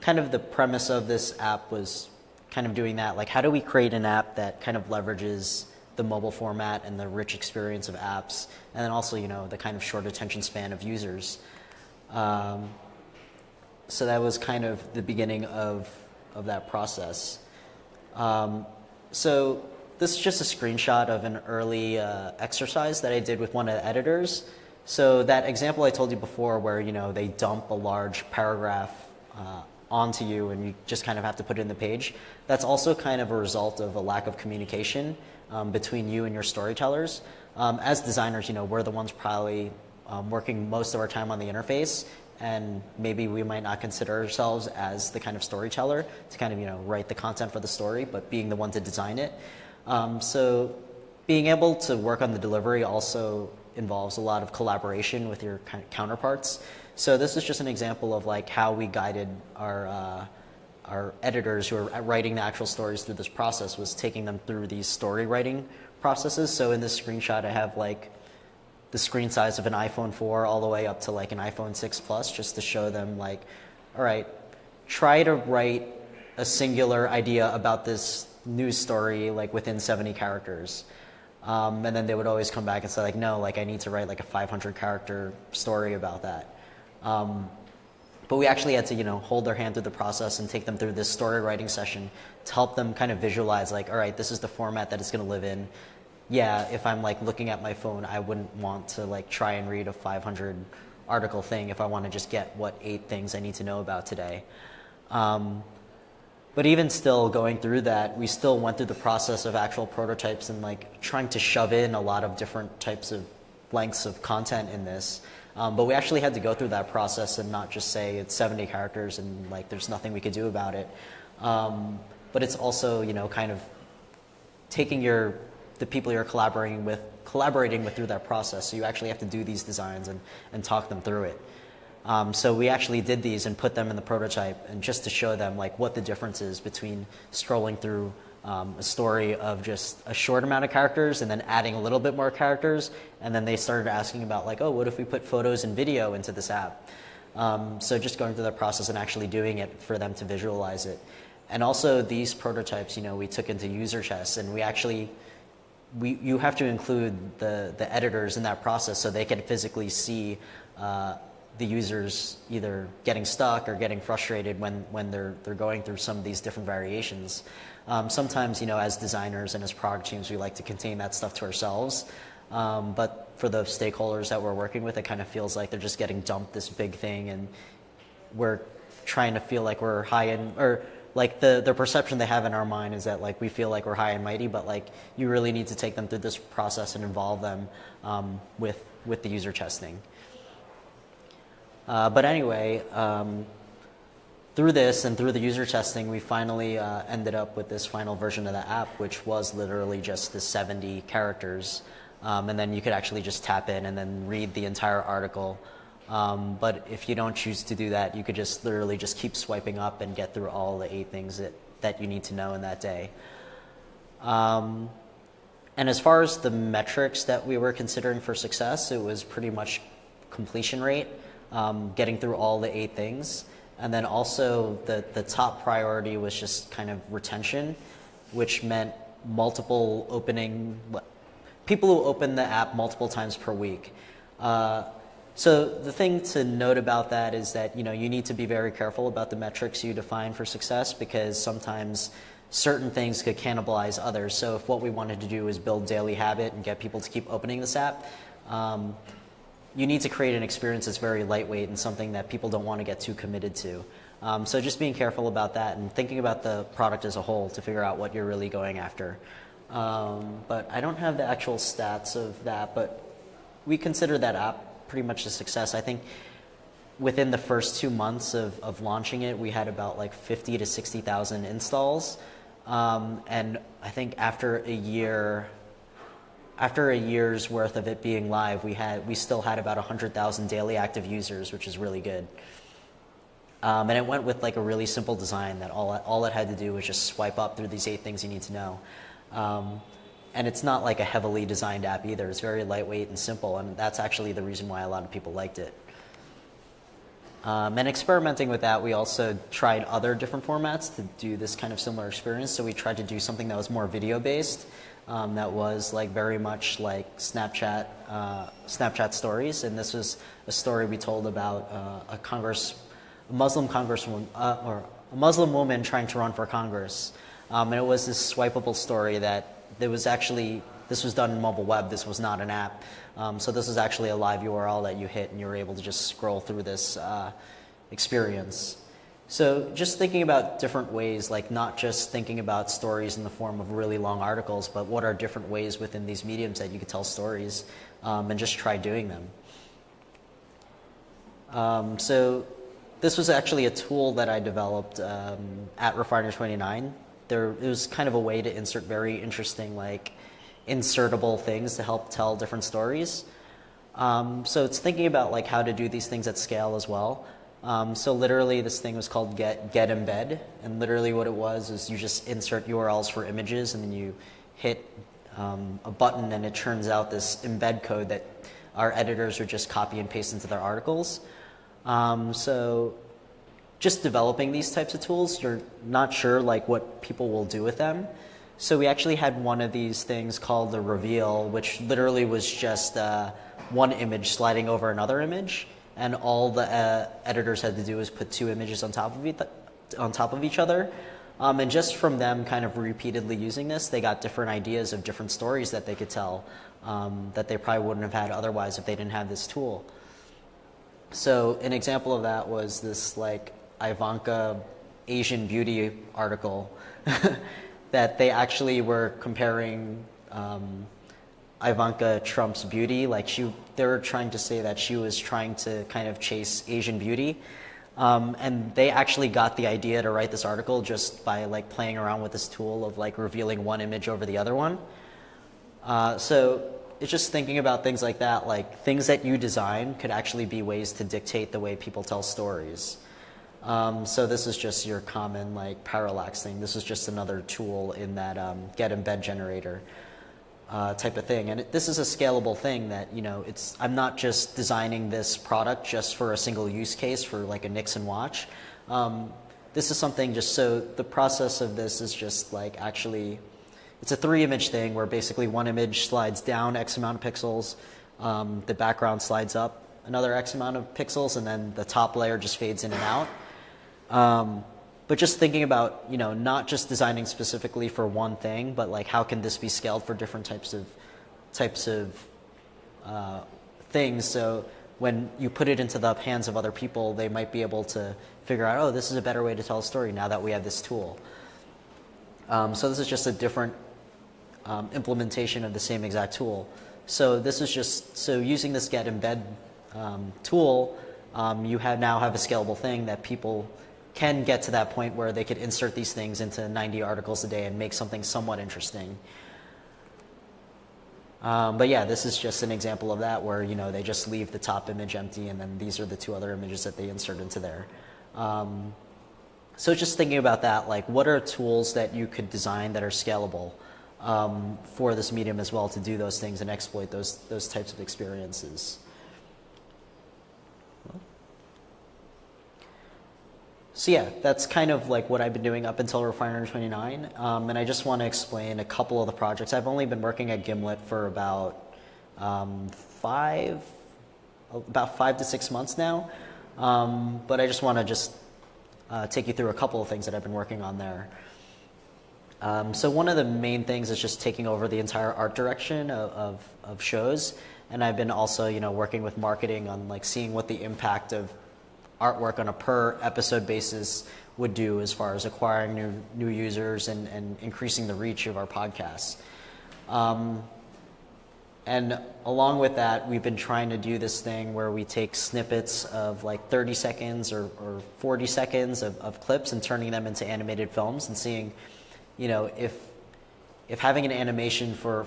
kind of the premise of this app was kind of doing that. Like, how do we create an app that kind of leverages the mobile format and the rich experience of apps, and then also, the kind of short attention span of users. So that was kind of the beginning of that process. So this is just a screenshot of an early exercise that I did with one of the editors. So that example I told you before where, they dump a large paragraph onto you and you just kind of have to put it in the page, that's also kind of a result of a lack of communication between you and your storytellers. As designers, we're the ones probably working most of our time on the interface, and maybe we might not consider ourselves as the kind of storyteller to kind of, write the content for the story, but being the one to design it. So being able to work on the delivery also involves a lot of collaboration with your counterparts. So this is just an example of like how we guided our editors who are writing the actual stories through this process, was taking them through these story writing processes. So in this screenshot, I have like the screen size of an iPhone 4 all the way up to like an iPhone 6 Plus, just to show them like, all right, try to write a singular idea about this news story like within 70 characters. And then they would always come back and say like, no, like I need to write like a 500 character story about that. But we actually had to, hold their hand through the process and take them through this story writing session to help them kind of visualize like, all right, this is the format that it's going to live in. Yeah, if I'm like looking at my phone, I wouldn't want to like try and read a 500 article thing if I want to just get what 8 things I need to know about today. But even still going through that, we still went through the process of actual prototypes and like trying to shove in a lot of different types of lengths of content in this. But we actually had to go through that process and not just say it's 70 characters and like there's nothing we could do about it. But it's also, kind of taking the people you're collaborating with through that process. So you actually have to do these designs and talk them through it. So we actually did these and put them in the prototype, and just to show them like what the difference is between scrolling through a story of just a short amount of characters and then adding a little bit more characters. And then they started asking about like, oh, what if we put photos and video into this app? So just going through that process and actually doing it for them to visualize it. And also these prototypes, we took into user tests, and you have to include the editors in that process so they can physically see the users either getting stuck or getting frustrated when they're going through some of these different variations. Sometimes, as designers and as product teams, we like to contain that stuff to ourselves. But for the stakeholders that we're working with, it kind of feels like they're just getting dumped this big thing, and we're trying to feel like we're high in, or like the perception they have in our mind is that like we feel like we're high and mighty, but like you really need to take them through this process and involve them with the user testing. But anyway, through this and through the user testing, we finally ended up with this final version of the app, which was literally just the 70 characters. And then you could actually just tap in and then read the entire article. But if you don't choose to do that, you could just literally just keep swiping up and get through all the 8 things that you need to know in that day. And as far as the metrics that we were considering for success, it was pretty much completion rate, getting through all the 8 things. And then also the top priority was just kind of retention, which meant people who open the app multiple times per week. So the thing to note about that is that you need to be very careful about the metrics you define for success, because sometimes certain things could cannibalize others. So if what we wanted to do is build daily habit and get people to keep opening this app, you need to create an experience that's very lightweight and something that people don't want to get too committed to. So just being careful about that and thinking about the product as a whole to figure out what you're really going after. But I don't have the actual stats of that, but we consider that app pretty much a success. I think within the first 2 months of launching it, we had about like 50 to 60,000 installs. And I think after a year's worth of it being live, we still had about 100,000 daily active users, which is really good. And it went with like a really simple design that all it had to do was just swipe up through these 8 things you need to know. And it's not like a heavily designed app either. It's very lightweight and simple, and that's actually the reason why a lot of people liked it. And experimenting with that, we also tried other different formats to do this kind of similar experience. So we tried to do something that was more video-based, that was like very much like Snapchat stories. And this was a story we told about a Muslim congresswoman, or a Muslim woman trying to run for Congress. And it was this swipeable story this was done in mobile web. This was not an app. So this is actually a live URL that you hit, and you were able to just scroll through this experience. So just thinking about different ways, like not just thinking about stories in the form of really long articles, but what are different ways within these mediums that you could tell stories, and just try doing them. So this was actually a tool that I developed at Refinery 29. It was kind of a way to insert very interesting, like, insertable things to help tell different stories. So it's thinking about like how to do these things at scale as well. So literally this thing was called get embed, and literally what it was is you just insert URLs for images, and then you hit a button and it turns out this embed code that our editors would just copy and paste into their articles. So just developing these types of tools, you're not sure like what people will do with them. So we actually had one of these things called the reveal, which literally was just one image sliding over another image, and all the editors had to do was put 2 images on top of each other. And just from them kind of repeatedly using this, they got different ideas of different stories that they could tell that they probably wouldn't have had otherwise if they didn't have this tool. So an example of that was this like Ivanka Asian beauty article that they actually were comparing Ivanka Trump's beauty. Like they were trying to say that she was trying to kind of chase Asian beauty. And they actually got the idea to write this article just by like playing around with this tool of like revealing one image over the other one. So it's just thinking about things like that, like things that you design could actually be ways to dictate the way people tell stories. So this is just your common like parallax thing. This is just another tool in that get embed generator type of thing. And this is a scalable thing that, I'm not just designing this product just for a single use case for like a Nixon watch. This is something just so the process of this is just like actually, it's a 3-image thing where basically one image slides down X amount of pixels, the background slides up another X amount of pixels, and then the top layer just fades in and out. But just thinking about, not just designing specifically for one thing, but like how can this be scaled for different types of things. So when you put it into the hands of other people, they might be able to figure out, oh, this is a better way to tell a story now that we have this tool. So this is just a different implementation of the same exact tool. So this is so using this get embed tool, you now have a scalable thing that people can get to that point where they could insert these things into 90 articles a day and make something somewhat interesting. But yeah, this is just an example of that where, they just leave the top image empty, and then these are the 2 other images that they insert into there. So just thinking about that, like what are tools that you could design that are scalable? for this medium as well to do those things and exploit those types of experiences. So yeah, that's kind of like what I've been doing up until Refinery 29, and I just want to explain a couple of the projects. I've only been working at Gimlet for about 5 to 6 months now, but I just want to take you through a couple of things that I've been working on there. So one of the main things is just taking over the entire art direction of shows, and I've been also working with marketing on like seeing what the impact of artwork on a per episode basis would do as far as acquiring new users and increasing the reach of our podcasts. And along with that, we've been trying to do this thing where we take snippets of like 30 seconds or 40 seconds of clips and turning them into animated films and seeing, if having an animation for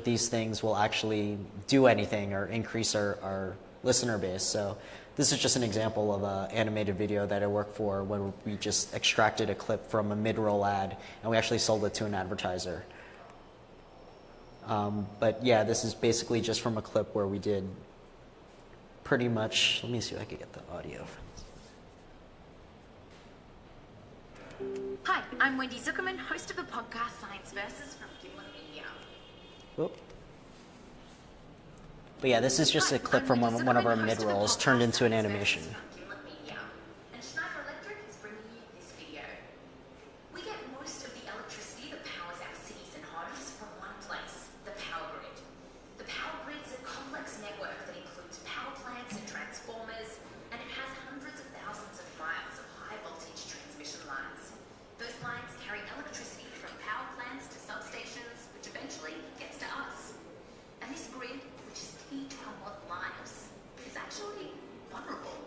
these things will actually do anything or increase our listener base. So this is just an example of an animated video that I worked for where we just extracted a clip from a mid-roll ad and we actually sold it to an advertiser. But yeah, this is basically just from a clip where we did pretty much, let me see if I can get the audio. Hi, I'm Wendy Zuckerman, host of the podcast Science Versus from Gimlet Media. Whoop. But yeah, this is just a clip from one of our mid-rolls turned into an animation. And Schneider Electric is bringing you this video. We get most of the electricity that powers our cities and homes from one place, the power grid. The power grid is a complex network that includes power plants and transformers, and it has hundreds of thousands of miles of high voltage transmission lines. Those lines carry electricity from power plants to substations, which eventually gets to us. And this grid, which is key to our modern lives, is actually vulnerable.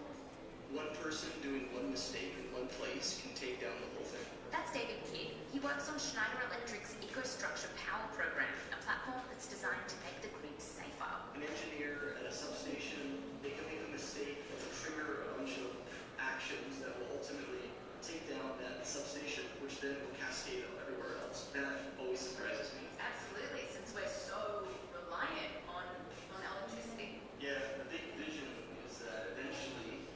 One person doing one mistake in one place can take down the whole thing. That's David Kidd. He works on Schneider Electric's EcoStruxure Power Program, a platform that's designed to make the grid safer. An engineer at a substation, they can make a mistake that will trigger a bunch of actions that will ultimately take down that substation, which then will cascade out everywhere else. That always surprises me. Absolutely, since we're so reliant on electricity. Yeah, the big vision is that eventually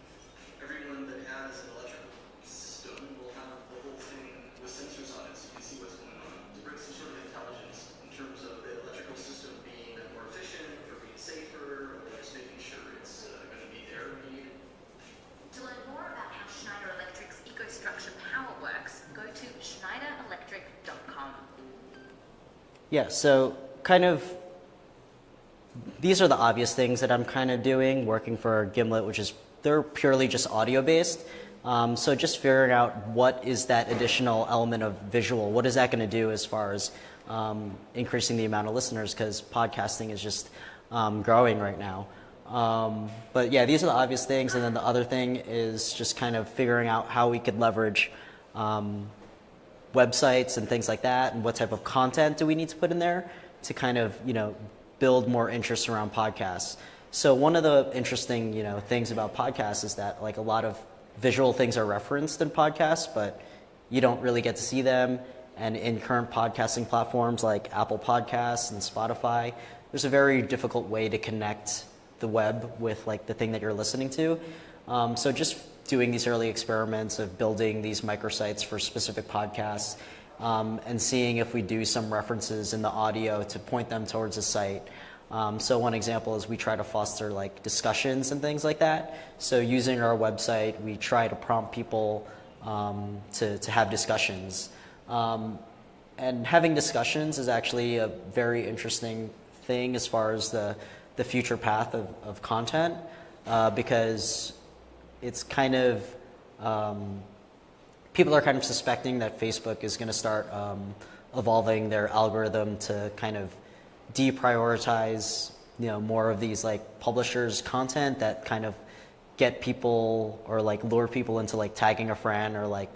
everyone that has an electrical system will have the whole thing with sensors on it so you can see what's going on. To bring some sort of intelligence in terms of the electrical system being more efficient or being safer or just making sure it's going to be there when you need it. To learn more about how Schneider Electric's EcoStruxure Power works, go to schneiderelectric.com. Yeah, so kind of these are the obvious things that I'm kind of doing, working for Gimlet, which is they're purely just audio based. So just figuring out what is that additional element of visual, what is that going to do as far as increasing the amount of listeners, because podcasting is just growing right now. But yeah, these are the obvious things, and then the other thing is just kind of figuring out how we could leverage websites and things like that, and what type of content do we need to put in there to kind of build more interest around podcasts. So one of the interesting things about podcasts is that like a lot of visual things are referenced in podcasts, but you don't really get to see them. And in current podcasting platforms like Apple Podcasts and Spotify, there's a very difficult way to connect the web with like the thing that you're listening to. So just doing these early experiments of building these microsites for specific podcasts and seeing if we do some references in the audio to point them towards a site. So one example is we try to foster like discussions and things like that. So using our website, we try to prompt people to have discussions. And having discussions is actually a very interesting thing as far as the future path of content, because it's kind of, people are kind of suspecting that Facebook is going to start evolving their algorithm to kind of deprioritize, more of these like publishers' content that kind of get people or like lure people into like tagging a friend or like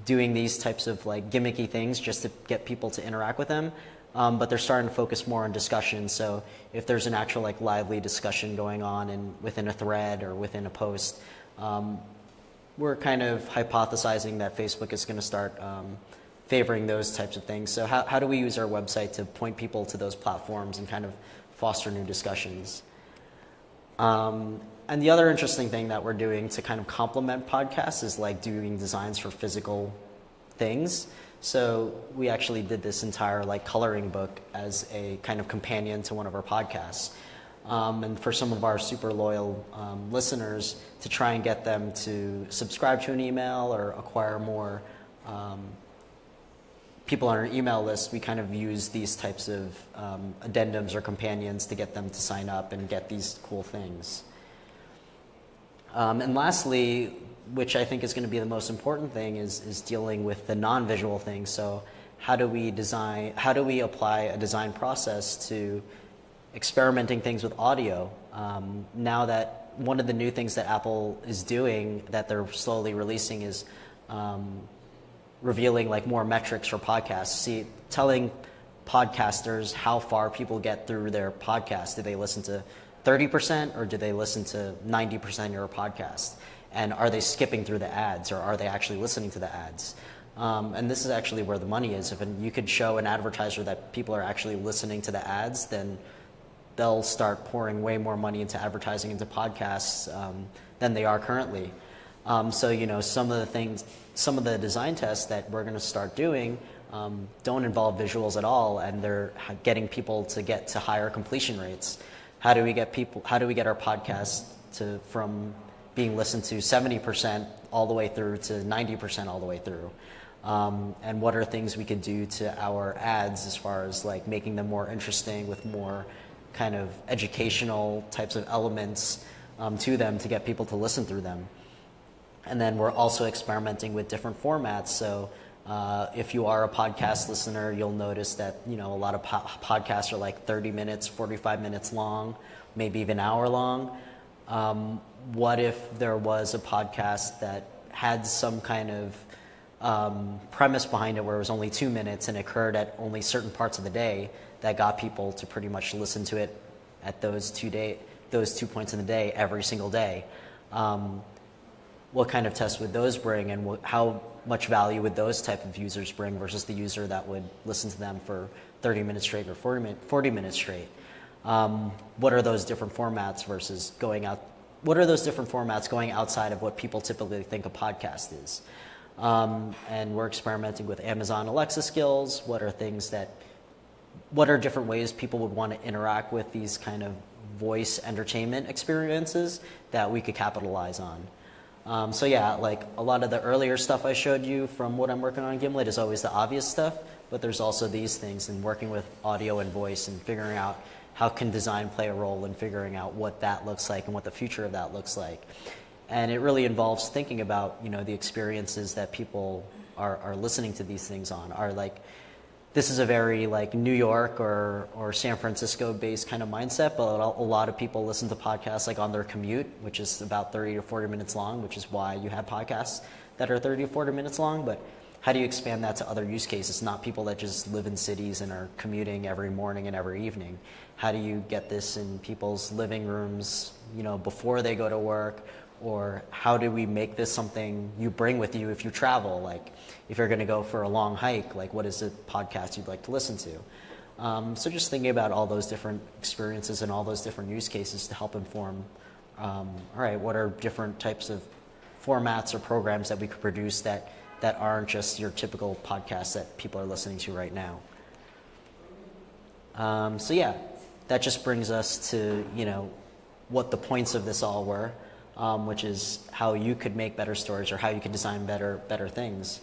doing these types of like gimmicky things just to get people to interact with them. But they're starting to focus more on discussion. So if there's an actual like lively discussion going on within a thread or within a post, we're kind of hypothesizing that Facebook is going to start favoring those types of things. So how do we use our website to point people to those platforms and kind of foster new discussions? And the other interesting thing that we're doing to kind of complement podcasts is like doing designs for physical things. So we actually did this entire like coloring book as a kind of companion to one of our podcasts. And for some of our super loyal listeners, to try and get them to subscribe to an email or acquire more people on our email list, we kind of use these types of addendums or companions to get them to sign up and get these cool things. And lastly, which I think is going to be the most important thing, is dealing with the non-visual things. So how do we apply a design process to experimenting things with audio? Now that one of the new things that Apple is doing that they're slowly releasing is revealing like more metrics for podcasts. Telling podcasters how far people get through their podcast. Do they listen to 30% or do they listen to 90% of your podcast? And are they skipping through the ads or are they actually listening to the ads? And this is actually where the money is. If you could show an advertiser that people are actually listening to the ads, then they'll start pouring way more money into advertising into podcasts than they are currently. So, you know, some of the design tests that we're going to start doing don't involve visuals at all, and they're getting people to get to higher completion rates. How do we get our podcast from being listened to 70% all the way through to 90% all the way through? And what are things we could do to our ads as far as like making them more interesting with more kind of educational types of elements to them to get people to listen through them? And then we're also experimenting with different formats. So if you are a podcast listener, you'll notice that, you know, a lot of podcasts are like 30 minutes, 45 minutes long, maybe even an hour long. What if there was a podcast that had some kind of premise behind it where it was only 2 minutes and occurred at only certain parts of the day that got people to pretty much listen to it at those 2 points in the day every single day? What kind of tests would those bring, and how much value would those type of users bring versus the user that would listen to them for 30 minutes straight or 40 minutes straight? What are those different formats versus going out? What are those different formats going outside of what people typically think a podcast is? And we're experimenting with Amazon Alexa skills. What are different ways people would want to interact with these kind of voice entertainment experiences that we could capitalize on? So yeah, like a lot of the earlier stuff I showed you from what I'm working on in Gimlet is always the obvious stuff, but there's also these things, and working with audio and voice and figuring out how can design play a role in figuring out what that looks like and what the future of that looks like. And it really involves thinking about, you know, the experiences that people are listening to these things on. Are like, this is a very like New York or San Francisco based kind of mindset, but a lot of people listen to podcasts like on their commute, which is about 30 to 40 minutes long, which is why you have podcasts that are 30 to 40 minutes long. But how do you expand that to other use cases, not people that just live in cities and are commuting every morning and every evening? How do you get this in people's living rooms, you know, before they go to work? Or how do we make this something you bring with you if you travel? Like, if you're going to go for a long hike, like what is a podcast you'd like to listen to? So just thinking about all those different experiences and all those different use cases to help inform, all right, what are different types of formats or programs that we could produce that aren't just your typical podcasts that people are listening to right now? So yeah, that just brings us to, you know, what the points of this all were. Which is how you could make better stories or how you could design better things.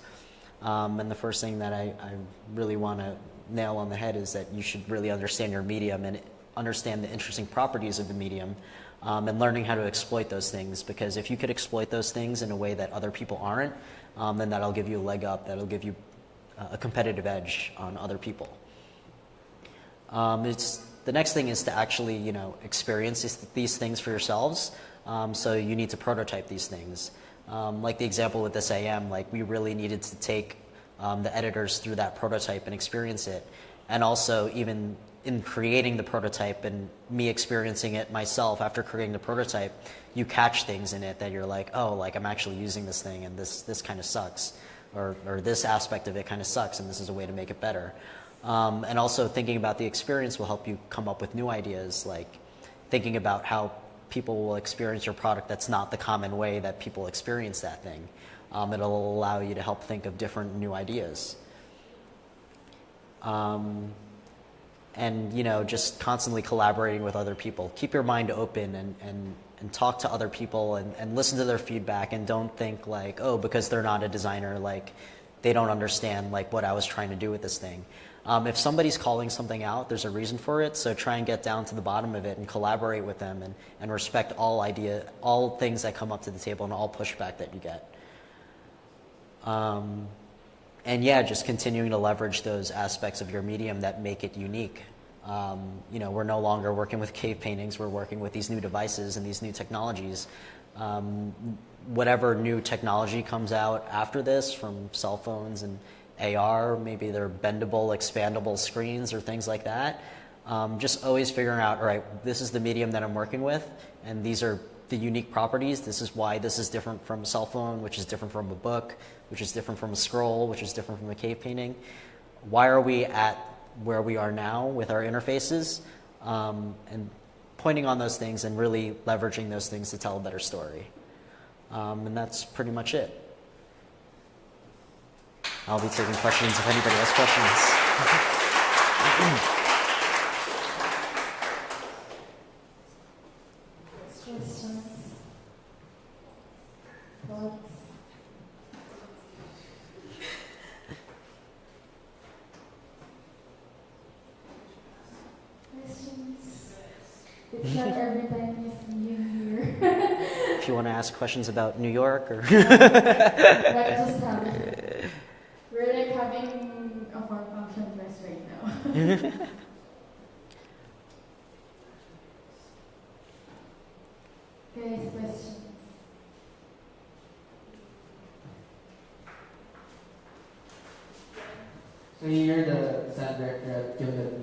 And the first thing that I really want to nail on the head is that you should really understand your medium and understand the interesting properties of the medium, and learning how to exploit those things. Because if you could exploit those things in a way that other people aren't, then that'll give you a leg up, that'll give you a competitive edge on other people. The next thing is to actually, you know, experience these things for yourselves. So you need to prototype these things. Like the example with this AM, like we really needed to take the editors through that prototype and experience it. And also even in creating the prototype and me experiencing it myself after creating the prototype, you catch things in it that you're like, oh, like I'm actually using this thing and this kind of sucks. or this aspect of it kind of sucks, and this is a way to make it better. And also thinking about the experience will help you come up with new ideas, like thinking about how people will experience your product that's not the common way that people experience that thing. It'll allow you to help think of different new ideas. And just constantly collaborating with other people. Keep your mind open and talk to other people and listen to their feedback, and don't think like, oh, because they're not a designer, like they don't understand like what I was trying to do with this thing. If somebody's calling something out, there's a reason for it, so try and get down to the bottom of it and collaborate with them and respect all things that come up to the table and all pushback that you get. And yeah, just continuing to leverage those aspects of your medium that make it unique. We're no longer working with cave paintings, we're working with these new devices and these new technologies. Whatever new technology comes out after this, from cell phones and AR, maybe they're bendable, expandable screens or things like that. Just always figuring out, all right, this is the medium that I'm working with, and these are the unique properties. This is why this is different from a cell phone, which is different from a book, which is different from a scroll, which is different from a cave painting. Why are we at where we are now with our interfaces? And pointing on those things and really leveraging those things to tell a better story. And that's pretty much it. I'll be taking questions if anybody has questions. It's not every time you see you here. If you want to ask questions about New York or What just happened? We're like having a fun function dress right now. Guys, questions? So you're the design director at Cuevas.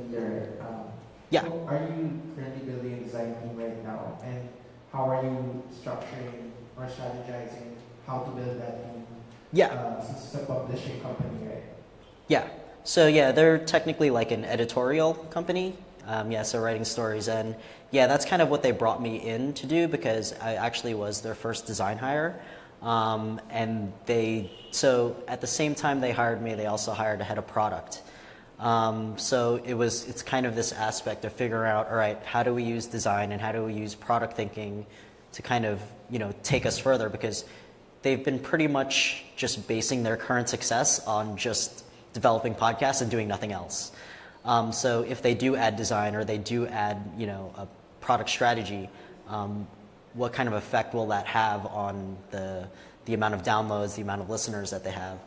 Yeah. So are you currently building a design team right now? And how are you structuring or strategizing how to build that team? Yeah. Since it's a publishing company, right? Yeah. So yeah, they're technically like an editorial company. So writing stories, and yeah, that's kind of what they brought me in to do, because I actually was their first design hire. And so at the same time they hired me, they also hired a head of product. So it's kind of this aspect of figuring out, all right, how do we use design and how do we use product thinking to kind of, take us further, because they've been pretty much just basing their current success on just developing podcasts and doing nothing else. So if they do add design or they do add, a product strategy, what kind of effect will that have on the amount of downloads, the amount of listeners that they have?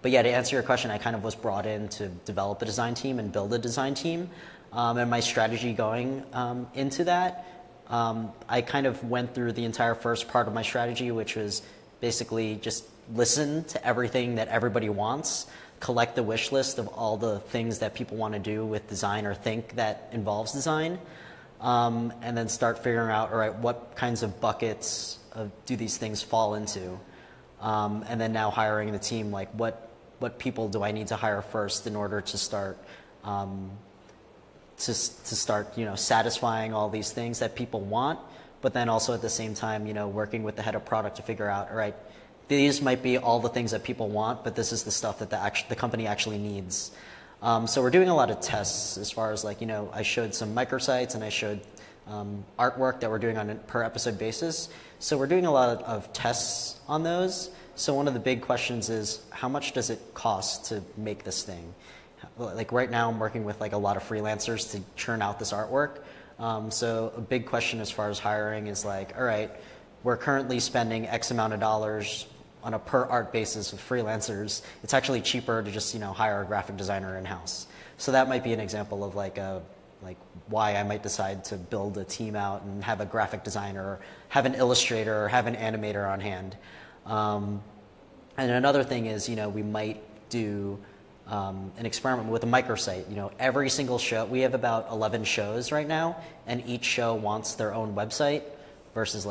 But yeah, to answer your question, I kind of was brought in to develop a design team and build a design team. And my strategy going into that, I kind of went through the entire first part of my strategy, which was basically just listen to everything that everybody wants, collect the wish list of all the things that people want to do with design or think that involves design, and then start figuring out, all right, what kinds of buckets do these things fall into? And then now hiring the team, like what people do I need to hire first in order to start satisfying all these things that people want, but then also at the same time, working with the head of product to figure out, all right, these might be all the things that people want, but this is the stuff that the company actually needs. So we're doing a lot of tests as far as I showed some microsites and I showed artwork that we're doing on a per episode basis. So we're doing a lot of tests on those. So one of the big questions is, how much does it cost to make this thing? Like right now I'm working with a lot of freelancers to churn out this artwork. So a big question as far as hiring is all right, we're currently spending X amount of dollars on a per art basis with freelancers. It's actually cheaper to just hire a graphic designer in-house. So that might be an example of why I might decide to build a team out and have a graphic designer, or have an illustrator, or have an animator on hand. And another thing is, we might do an experiment with a microsite. Every single show, we have about 11 shows right now, and each show wants their own website versus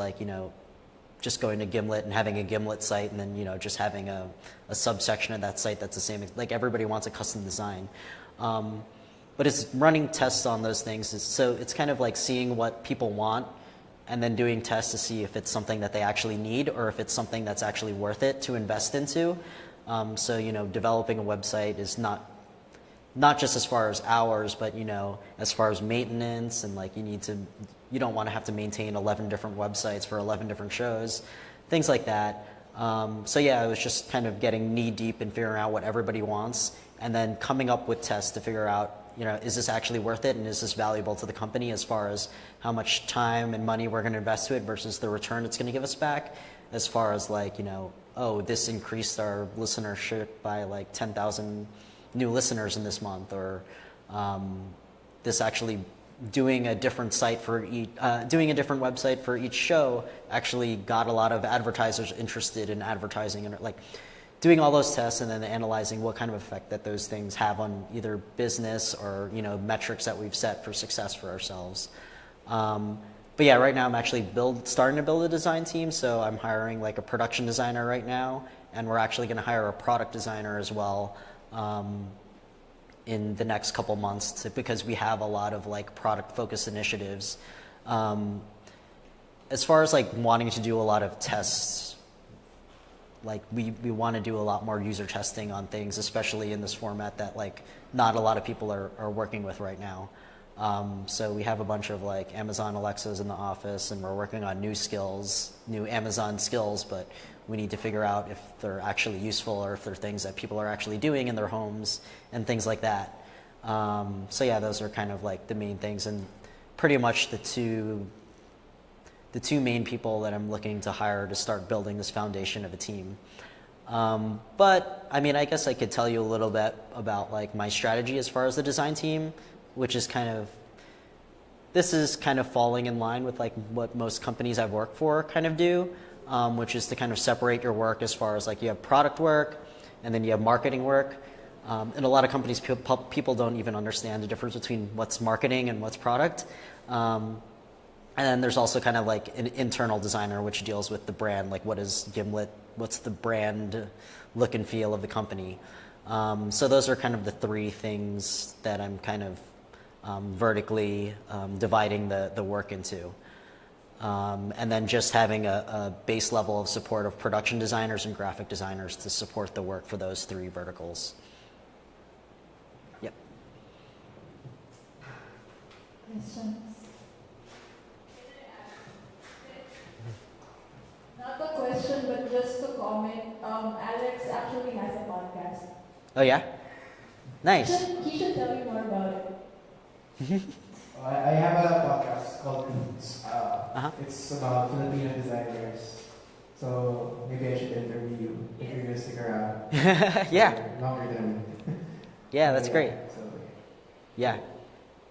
just going to Gimlet and having a Gimlet site and then, just having a subsection of that site that's the same. Like everybody wants a custom design. But it's running tests on those things. So it's kind of like seeing what people want and then doing tests to see if it's something that they actually need or if it's something that's actually worth it to invest into. So, developing a website is not just as far as hours, but, as far as maintenance and like you don't want to have to maintain 11 different websites for 11 different shows, things like that. So yeah, it was just kind of getting knee deep in figuring out what everybody wants and then coming up with tests to figure out, is this actually worth it and is this valuable to the company as far as how much time and money we're going to invest to it versus the return it's going to give us back, as far as like, this increased our listenership by like 10,000 new listeners in this month, or this actually doing a different site for doing a different website for each show actually got a lot of advertisers interested in advertising, and like doing all those tests and then analyzing what kind of effect that those things have on either business or metrics that we've set for success for ourselves. But yeah, right now I'm actually starting to build a design team, so I'm hiring like a production designer right now, and we're actually going to hire a product designer as well in the next couple months because we have a lot of like product focused initiatives. As far as like wanting to do a lot of tests, like we want to do a lot more user testing on things, especially in this format that like not a lot of people are working with right now. So we have a bunch of like Amazon Alexas in the office, and we're working on new Amazon skills, but we need to figure out if they're actually useful or if they're things that people are actually doing in their homes and things like that. So yeah, those are kind of like the main things, and pretty much the two main people that I'm looking to hire to start building this foundation of a team. But I mean, I guess I could tell you a little bit about like my strategy as far as the design team, which is this is kind of falling in line with like what most companies I've worked for kind of do, which is to kind of separate your work as far as like you have product work and then you have marketing work. In a lot of companies, people don't even understand the difference between what's marketing and what's product. And then there's also kind of like an internal designer, which deals with the brand, like what is Gimlet, what's the brand look and feel of the company. So those are kind of the three things that I'm kind of vertically dividing the work into. And then just having a base level of support of production designers and graphic designers to support the work for those three verticals. Yep. Questions? Not a question, but just to comment. Alex actually has a podcast. Oh yeah? Nice. He should tell you more about it. I have a podcast called Roots. It's about Filipino designers. So maybe I should interview you if you're going to stick around. Yeah. Longer than me. Yeah, that's great. Yeah.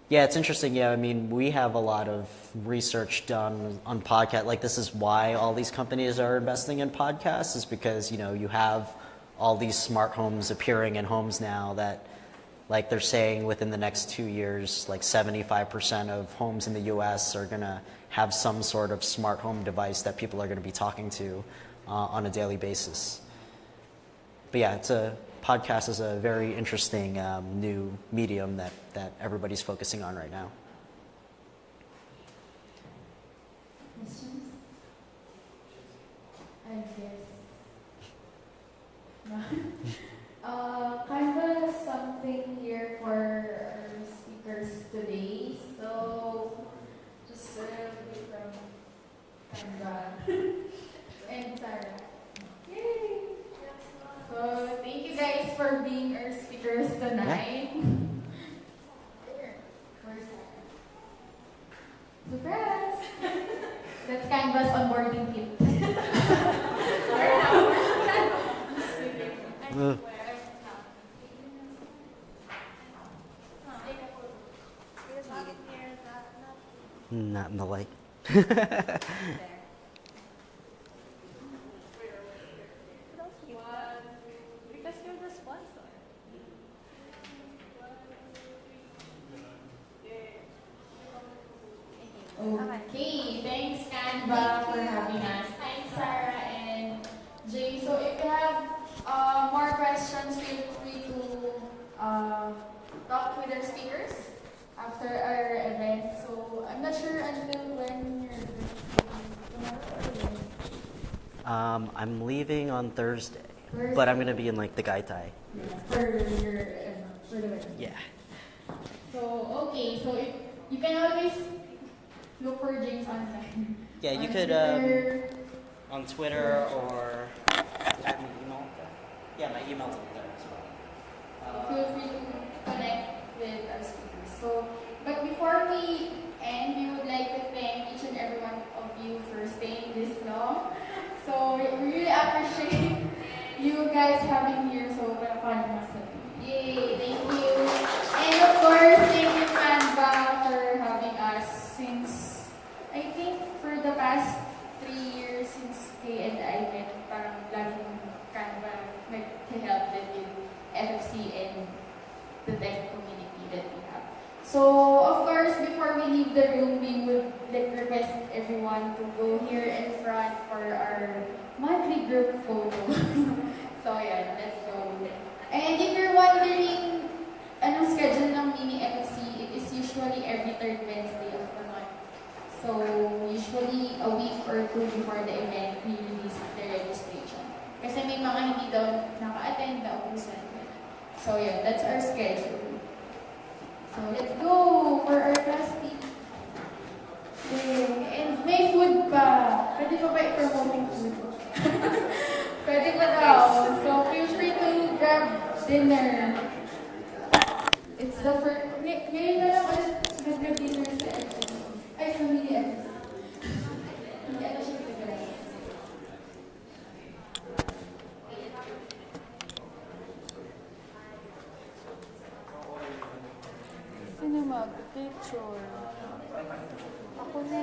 Yeah, it's interesting. Yeah, I mean, we have a lot of research done on podcast. Like, this is why all these companies are investing in podcasts, is because, you have all these smart homes appearing in homes now that, like they're saying within the next 2 years, like 75% of homes in the US are going to have some sort of smart home device that people are going to be talking to on a daily basis. But yeah, podcast is a very interesting new medium that everybody's focusing on right now. Questions? I guess. Kind of something here for our speakers today. So, just a little bit from Canada and Sarah. Yay! So, thank you guys for being our speakers tonight. Where's Sarah? Surprise! That's Canva's onboarding tip. Not in the light. Okay, thanks Canva for having us. Thanks talk with our speakers after our event. So I'm not sure until when you're tomorrow or when. I'm leaving on Thursday, but I'm gonna be in like the Gai Tai. For the wedding. Yeah. So okay, so if you can always look for James online. Yeah, you On could Twitter. on Twitter or at my email. Yeah, my email's up there as well. Feel free to connect with our speakers. So, but before we end, we would like to thank each and every one of you for staying this long. So we really appreciate you guys having here. So, yay! Thank you. And of course, thank you Canva for having us since I think for the past 3 years since Kay and I met, parang laging Canva nag-help din with FFC and the tech community that we have. So, of course, before we leave the room, we would request everyone to go here in front for our monthly group photo. So, yeah, let's go. And if you're wondering anong schedule ng MiniFFC, it is usually every third Wednesday of the month. So, usually a week or two before the event, we release the registration. Kasi may mga hindi daw naka-attend na ubusan. So, yeah, that's our schedule. So, let's go for our class meet. Yay! And may food pa. Pwede pa ba i-promote yung food? Pwede pa daw. So, feel free to grab dinner. It's the first... Ngayon na lang ulit nag-grab dinner sa FFC. Ay, sa MiniFFC. Hindi ano siya pinag-grab. Sino mag-picture? Ako na.